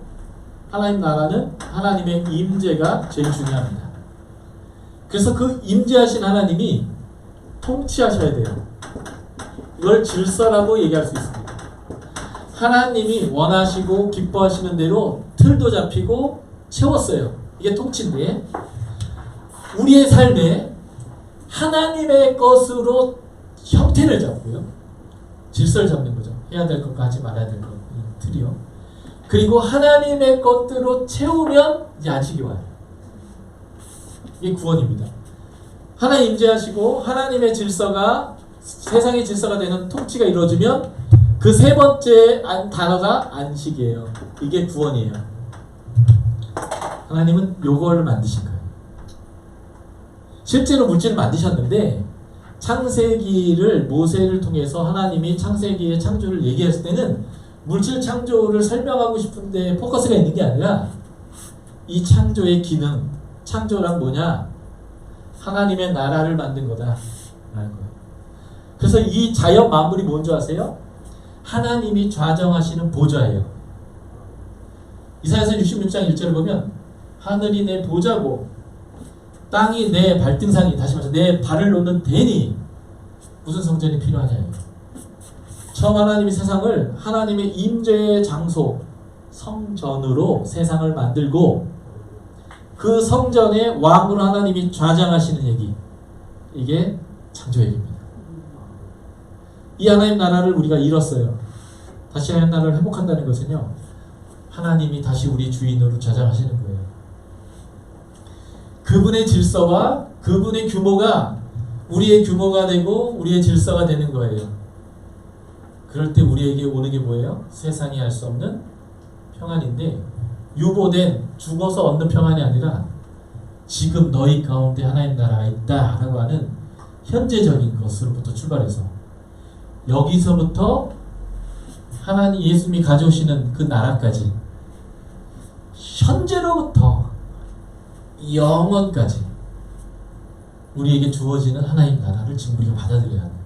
하나님 나라는 하나님의 임재가 제일 중요합니다. 그래서 그 임재하신 하나님이 통치하셔야 돼요. 이걸 질서라고 얘기할 수 있습니다. 하나님이 원하시고 기뻐하시는 대로 틀도 잡히고 채웠어요. 이게 통치인데 우리의 삶에 하나님의 것으로 형태를 잡고요. 질서를 잡는 거죠. 해야 될 것과 하지 말아야 될 것. 틀이요. 그리고 하나님의 것들로 채우면 이제 안식이 와요. 이게 구원입니다. 하나님 임재하시고 하나님의 질서가 세상의 질서가 되는 통치가 이루어지면 그 세 번째 단어가 안식이에요. 이게 구원이에요. 하나님은 요걸 만드신 거예요. 실제로 물질을 만드셨는데 창세기를 모세를 통해서 하나님이 창세기의 창조를 얘기했을 때는 물질 창조를 설명하고 싶은데 포커스가 있는 게 아니라 이 창조의 기능, 창조란 뭐냐? 하나님의 나라를 만든 거다 라는 거예요. 그래서 이 자연 만물이 뭔지 아세요? 하나님이 좌정하시는 보좌예요. 이사야서 66장 1절을 보면 하늘이 내 보좌고 땅이 내 발등상이, 다시 말해서 내 발을 놓는 대니 무슨 성전이 필요하냐. 처음 하나님이 세상을 하나님의 임재의 장소 성전으로 세상을 만들고 그 성전의 왕으로 하나님이 좌장하시는 얘기, 이게 창조 얘기입니다. 이 하나님 나라를 우리가 잃었어요. 다시 하나님 나라를 회복한다는 것은요, 하나님이 다시 우리 주인으로 좌장하시는 거예요. 그분의 질서와 그분의 규모가 우리의 규모가 되고 우리의 질서가 되는 거예요. 그럴 때 우리에게 오는 게 뭐예요? 세상이 할 수 없는 평안인데, 유보된 죽어서 얻는 평안이 아니라 지금 너희 가운데 하나님 나라가 있다 라고 하는 현재적인 것으로부터 출발해서 여기서부터 하나님 예수님이 가져오시는 그 나라까지, 현재로부터 영원까지 우리에게 주어지는 하나님 나라를 지금 우리가 받아들여야 하는 거예요.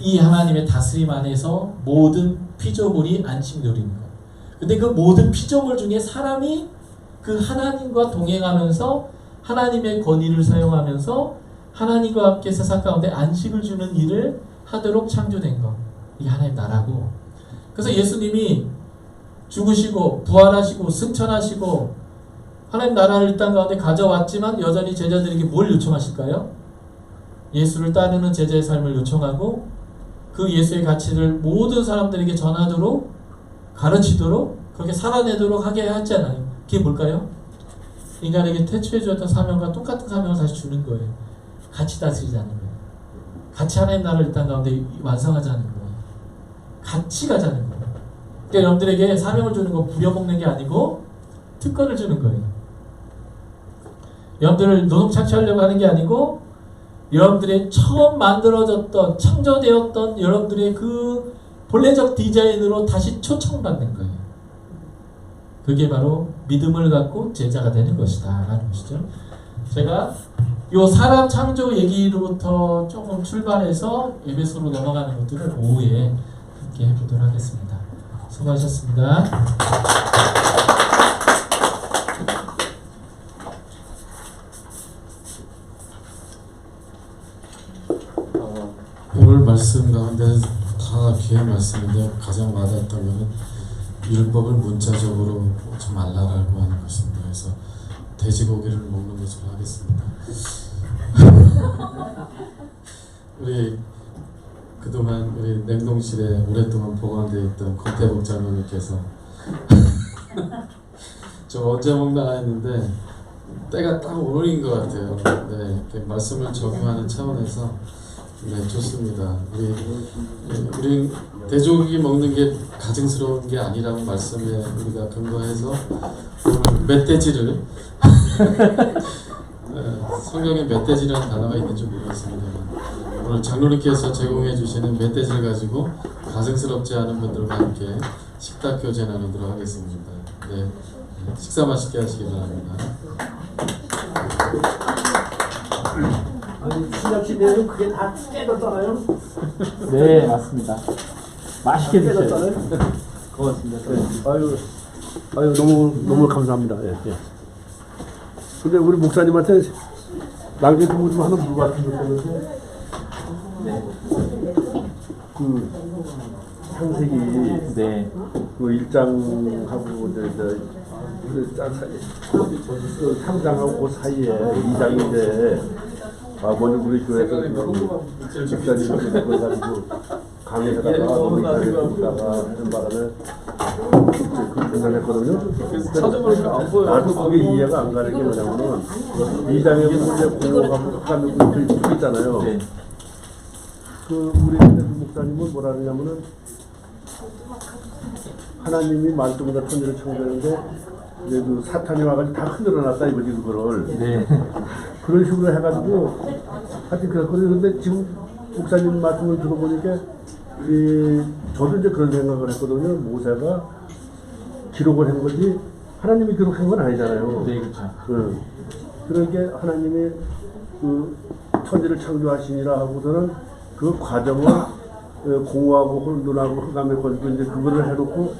이 하나님의 다스림 안에서 모든 피조물이 안식 누리는 거예요. 근데 그 모든 피조물 중에 사람이 그 하나님과 동행하면서 하나님의 권위를 사용하면서 하나님과 함께 세상 가운데 안식을 주는 일을 하도록 창조된 것, 이게 하나님 나라고. 그래서 예수님이 죽으시고 부활하시고 승천하시고 하나님 나라를 이 땅 가운데 가져왔지만 여전히 제자들에게 뭘 요청하실까요? 예수를 따르는 제자의 삶을 요청하고 그 예수의 가치를 모든 사람들에게 전하도록, 가르치도록, 그렇게 살아내도록 하게 하잖아요. 그게 뭘까요? 인간에게 태초에 주었던 사명과 똑같은 사명을 다시 주는 거예요. 같이 다스리자는 거예요. 같이 하나님 나라를 이 땅 가운데 완성하자는 거예요. 같이 가자는 거예요. 그러니까 여러분들에게 사명을 주는 건 부려먹는 게 아니고 특권을 주는 거예요. 여러분들을 노동 착취하려고 하는 게 아니고 여러분들의 처음 만들어졌던, 창조되었던 여러분들의 그 본래적 디자인으로 다시 초청받는 거예요. 그게 바로 믿음을 갖고 제자가 되는 것이다 라는 것이죠. 제가 요 사람 창조 얘기로부터 조금 출발해서 에베소로 넘어가는 것들을 오후에 함께 해보도록 하겠습니다. 수고하셨습니다. 오늘 말씀 가운데 다 귀한 말씀인데 가장 와닿았던 것은 율법을 문자적으로 오지 말라라고 하는 것입니다. 그래서 돼지고기를 먹는 것으로 하겠습니다. 우리 그동안 우리 냉동실에 오랫동안 보관되어 있던 권태복 장로님께서 저 언제 먹나 했는데 때가 딱 오늘인 것 같아요. 네, 이렇게 말씀을 적용하는 차원에서 네, 좋습니다. 우리 돼지고기 먹는 게 가증스러운 게 아니라는 말씀에 우리가 근거해서 오늘 멧돼지를 성경에 멧돼지라는 단어가 있는지 모르겠습니다. 오늘 장로님께서 제공해 주시는 멧돼지를 가지고 가증스럽지 않은 분들과 함께 식탁 교제 나누도록 하겠습니다. 네, 식사 맛있게 하시기 바랍니다. 아니 신약 시대에는 그게 다 깨졌잖아요. 네, 맞습니다. 맛있게 드세요. 깨졌잖아요. 고맙습니다. 네. 아유 너무 감사합니다. 예, 예. 근데 우리 목사님한테 나중에 좀 하나 물어봤으면 좋겠는데, 그 창세기 네. 그 1장하고 그 3장하고 그 사이에 2장인데 먼저 우리 교회에서 집사님을 그래가지고 강의에다가 너무 잘해주다가 하는 바람에 그 계산했거든요. 나도 그게 이해가 안 가는 게 뭐냐면은 2장에 이제 공허하고 흑암이 글이 있잖아요. 그 우리 목사님은 뭐라 그러냐면은 하나님이 만중보다 천지를 창조했는데 그 사탄이 와가지고 다 흔들어놨다 이거지 그거를. 네. 그런 식으로 해가지고 하여튼 그랬거든요. 근데 지금 목사님 말씀을 들어보니까 저도 이제 그런 생각을 했거든요. 모세가 기록을 한 거지 하나님이 기록한 건 아니잖아요. 네, 그렇죠. 그러니까 하나님이 그 천지를 창조하시니라 하고서는 그 과정을 공허하고 혼돈하고 흑암에 걸리고 이제 그거를 해놓고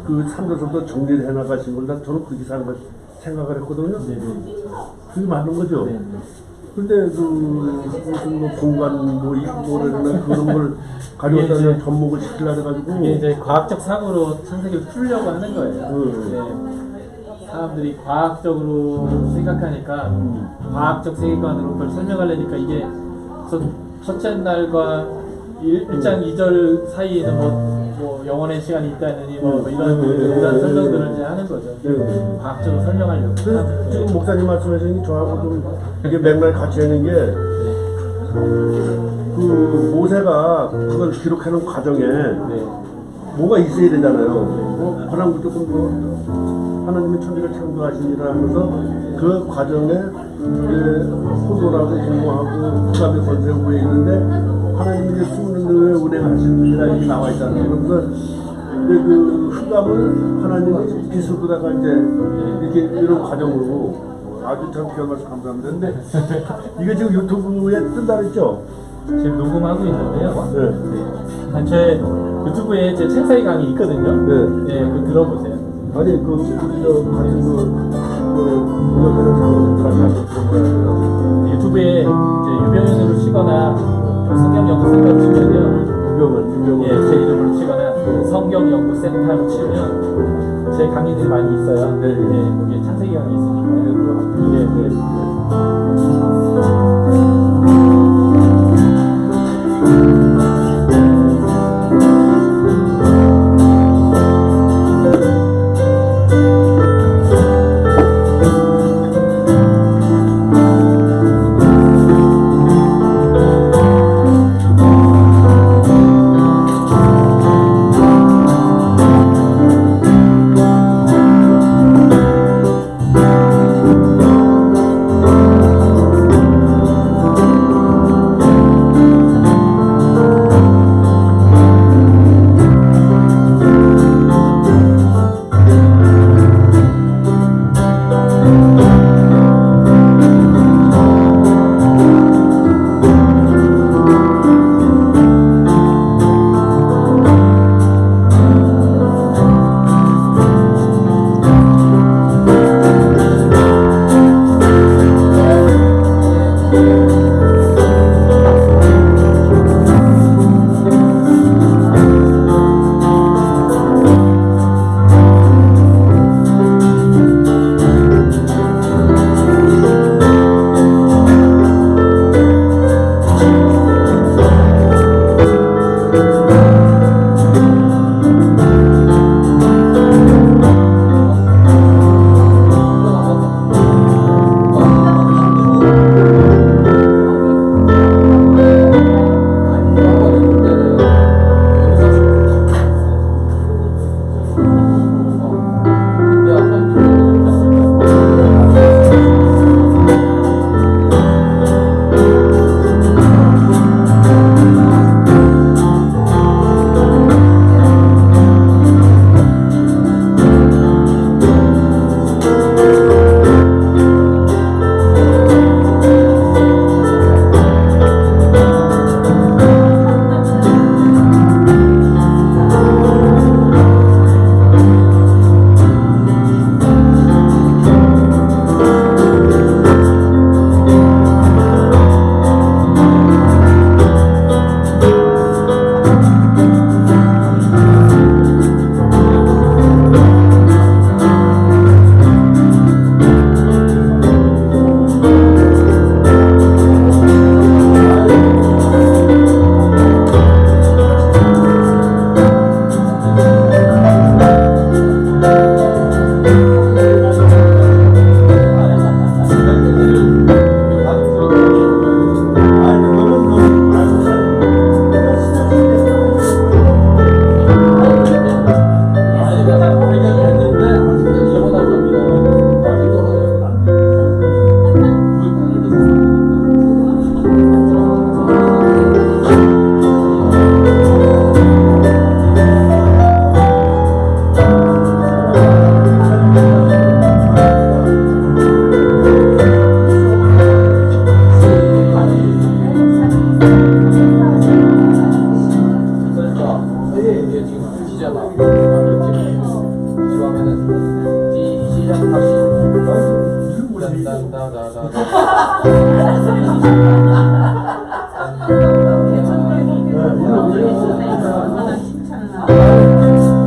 그 산도서도 정리를 해나가신 걸 저는 그렇게 생각을 했거든요. 그게 맞는 거죠. 근데 무슨 공간 뭐라나 그런 걸 가져다가 접목을 시키려 해가지고 이게 이제 과학적 사고로 창세기를 풀려고 하는 거예요. 네. 사람들이 과학적으로 생각하니까 과학적 세계관으로 그걸 설명하려니까 이게 첫째 날과 1장 2절 사이에는 뭐 영원의 시간이 있다느니 뭐 이런 설명들을 이제 하는 거죠. 과학적으로 설명하려고. 지금 목사님 말씀하시는 게 저하고 좀 이게 맥락이 같이 하는 게 그 모세가 그걸 기록하는 과정에 뭐가 있어야 되잖아요. 그런 조금 하나님의 천지를 창조하시니라 하면서 그 과정에 호도라고 공모하고 흑암의 권세 위에 있는데 하나님이 이제 숨는 데에 운행하시니라 이렇게 나와 있잖아요. 그러면서 근데 그 흑암을 하나님이 비수도다가 이제 이렇게 이런 과정으로 아주 참 귀한 말씀 감사합니다. 근데 이게 지금 유튜브에 뜬다 그랬죠? 지금 녹음하고 있는데요. 네. 제 유튜브에 제 책사기 강의 있거든요. 네. 네, 그거 들어보세요. 아니 그 우리 저 같은 동영상을 작업을 유튜브에 이제 유병현으로 치거나 성경 연구 센터로 치면요. 예, 제 이름으로 치거나 성경 연구 센터로 치면 제 강의들이 많이 있어요. 네. 거기에 창세기 강의 있으니까요.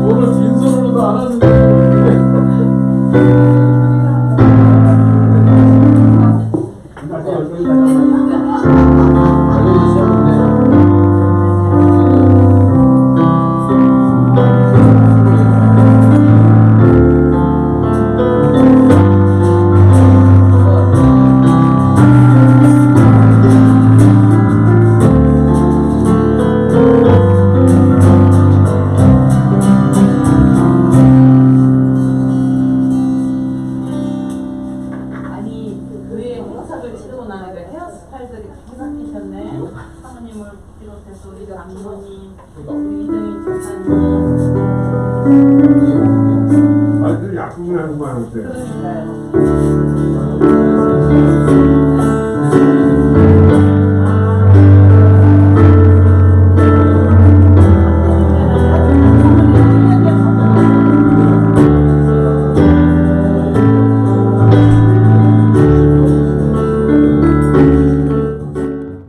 오늘 빈손으로도 안 하는데. 아니 그 교회 행사를 치르고 나니까 헤어스타일들이 다 바뀌셨네. 사모님을 비롯해서 우리 장모님, 우리 이정희 집사님. 아, 그 약국을 하는 거 하는데. 그러니까요.